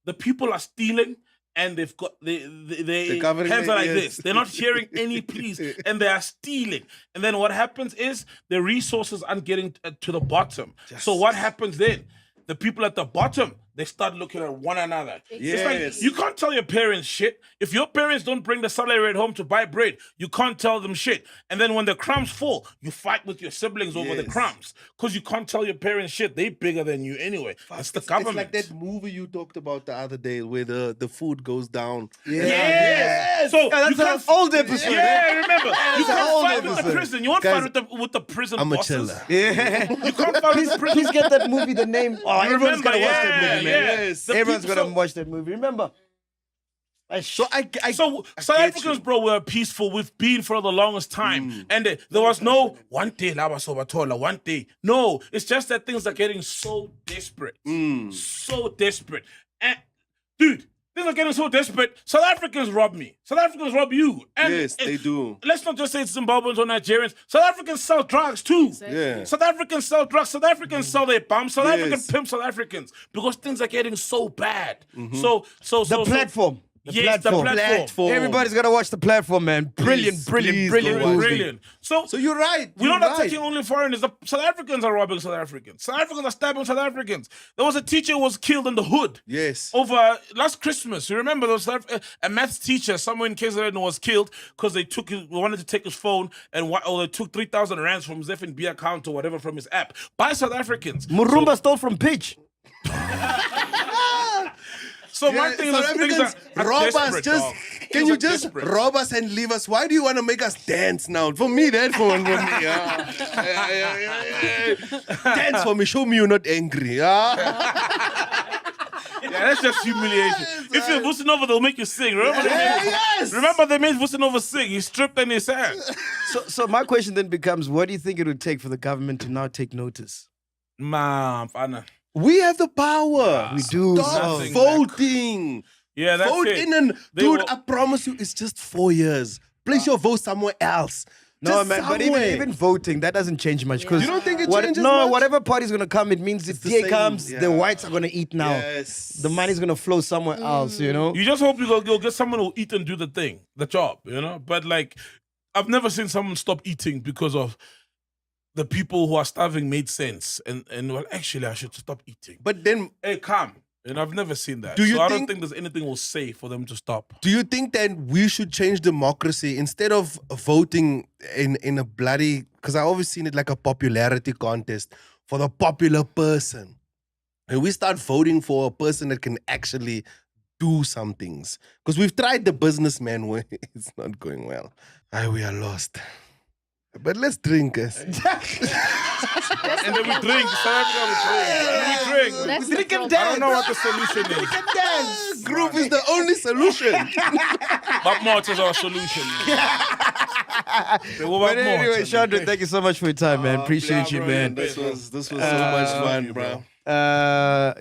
the people are stealing and they've got they hands are like this. They're not sharing any pleas and they are stealing. And then what happens is the resources aren't getting to the bottom. So what happens then? The people at the bottom, they start looking at one another. It's like, you can't tell your parents shit. If your parents don't bring the salary at home to buy bread, you can't tell them shit. And then when the crumbs fall, you fight with your siblings over the crumbs. Because you can't tell your parents shit. They bigger than you anyway. It's the government. It's like that movie you talked about the other day where the food goes down. Yes. So that's an old episode. Yeah, remember. You can't fight with the episode. prison. You won't fight with the prison I'm bosses. a chiller. Yeah. You can't fight with the prison. Please get that movie, the name. Oh, everyone's remember, got to watch that movie, man. Yes. Everyone's got to watch that movie. Remember? So South Africans, bro, were peaceful. We've been for the longest time. And there was no one day, one day. No, it's just that things are getting so desperate. So desperate. And, dude, things are getting so desperate. South Africans rob me. South Africans rob you. And yes, they do. Let's not just say it's Zimbabweans or Nigerians. South Africans sell drugs too. Yeah. South Africans sell drugs. South Africans sell their bums. South Africans pimp South Africans because things are getting so bad. So The platform. The platform. Everybody's got to watch The Platform, man. Brilliant movie. Brilliant. So you're right. We're not attacking only foreigners. The South Africans are robbing South Africans. South Africans are stabbing South Africans. There was a teacher who was killed in the hood. Yes. Over last Christmas. You remember there was a maths teacher somewhere in KZN was killed because they wanted to take his phone and they took 3,000 rands from his FNB account or whatever from his app by South Africans. Murumba stole from Pitch. So my thing South is, Africans rob us. Can you just desperate. rob us and leave us? Why do you want to make us dance now? For me, that for me. Dance for me. Show me you're not angry. Yeah, that's just humiliation. If you're Vusinova, they'll make you sing. Remember they made Vusinova sing. He stripped and he sang. So my question then becomes, what do you think it would take for the government to now take notice? We have the power. We do. Stop voting. Yeah, that's Vote it. in and dude, I promise you, it's just 4 years. Place your vote somewhere else. No, Just man, but somewhere. even voting, that doesn't change much. Because You don't think it changes much? whatever party's going to come, it means if the DA same, comes, yeah. the whites are going to eat now. Yes. The money's going to flow somewhere else, you know? You just hope you'll get someone who'll eat and do the thing, the job, you know? But like, I've never seen someone stop eating because of the people who are starving made sense. And well, actually, I should stop eating. But then, hey, come. And I've never seen that. Do you I don't think- think there's anything we'll say for them to stop. do you think that we should change democracy instead of voting in a bloody? Because I always seen it like a popularity contest for the popular person, and we start voting for a person that can actually do some things. Because we've tried the businessman way; it's not going well. We are lost. But let's drink us. And then we drink. South Africa, we drink. That's We drink the and problem. I don't know what the solution is. Groove is the only solution. But Mort is our solution. But anyway, Chandra, thank you so much for your time, man. Appreciate you, man. This was so much fun, bro.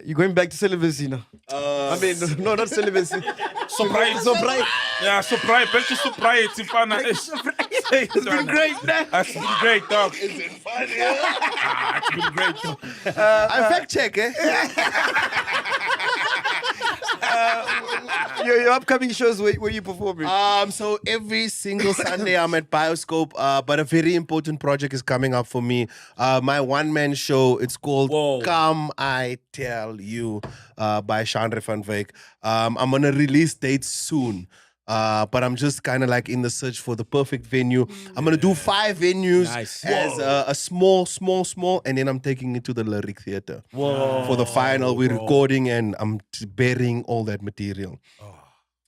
You're going back to celibacy now. I mean, no, not celibacy. Surprise. Yeah, surprise. Back to surprise. It's been great, man. It's been great, dog. It's been fun, yeah. It's been great, dog. I fact check, eh? Your upcoming shows, where you performing? So every single Sunday I'm at Bioscope, but a very important project is coming up for me. My one-man show, it's called Come I Tell You by Chandra van Wyk. I'm going to release dates soon. But I'm just kind of like in the search for the perfect venue. I'm going to do 5 venues as a small, and then I'm taking it to the Lyric Theatre. For the final, we're recording and I'm burying all that material.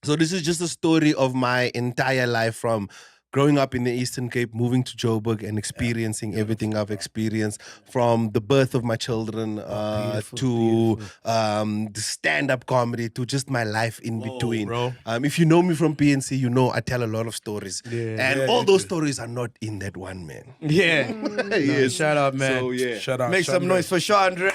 So this is just a story of my entire life from growing up in the Eastern Cape, moving to Joburg and experiencing everything I've experienced, from the birth of my children to the stand-up comedy to just my life in between. Bro. If you know me from PNC, you know I tell a lot of stories. And all those stories are not in that one, man. Yeah. Yes. Shout out, man. So, yeah. Shout out. Make some noise for Chandra.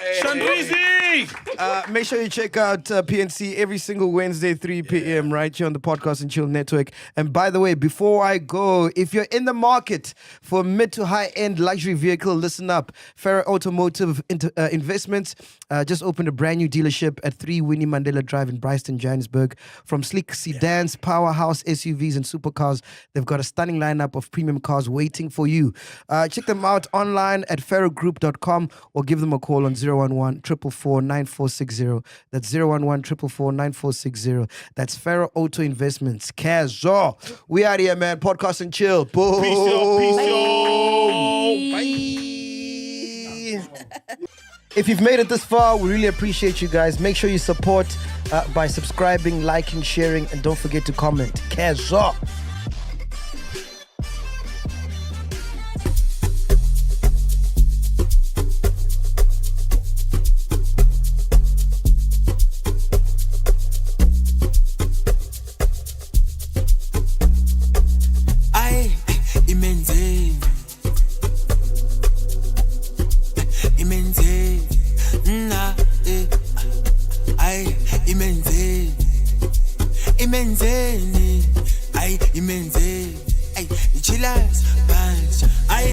Make sure you check out PNC every single Wednesday, 3 p.m. right here on the Podcast and Chill Network. And by the way, before I go, if you're in the market for mid to high-end luxury vehicle, listen up. Farah Automotive Investments just opened a brand new dealership at 3 Winnie Mandela Drive in Bryanston, Johannesburg. From sleek sedans, powerhouse SUVs, and supercars, they've got a stunning lineup of premium cars waiting for you. Check them out online at farahgroup.com or give them a call on 011-444-9460. That's 011-444-9460. That's Farah Auto Investments. Kazo. We out here, man. Podcast and Chill. Boom. Peace, y'all. Bye. If you've made it this far, we really appreciate you guys. Make sure you support by subscribing, liking, sharing, and don't forget to comment. Kazo. Imenzeni, ay, ichilas, punch, ay.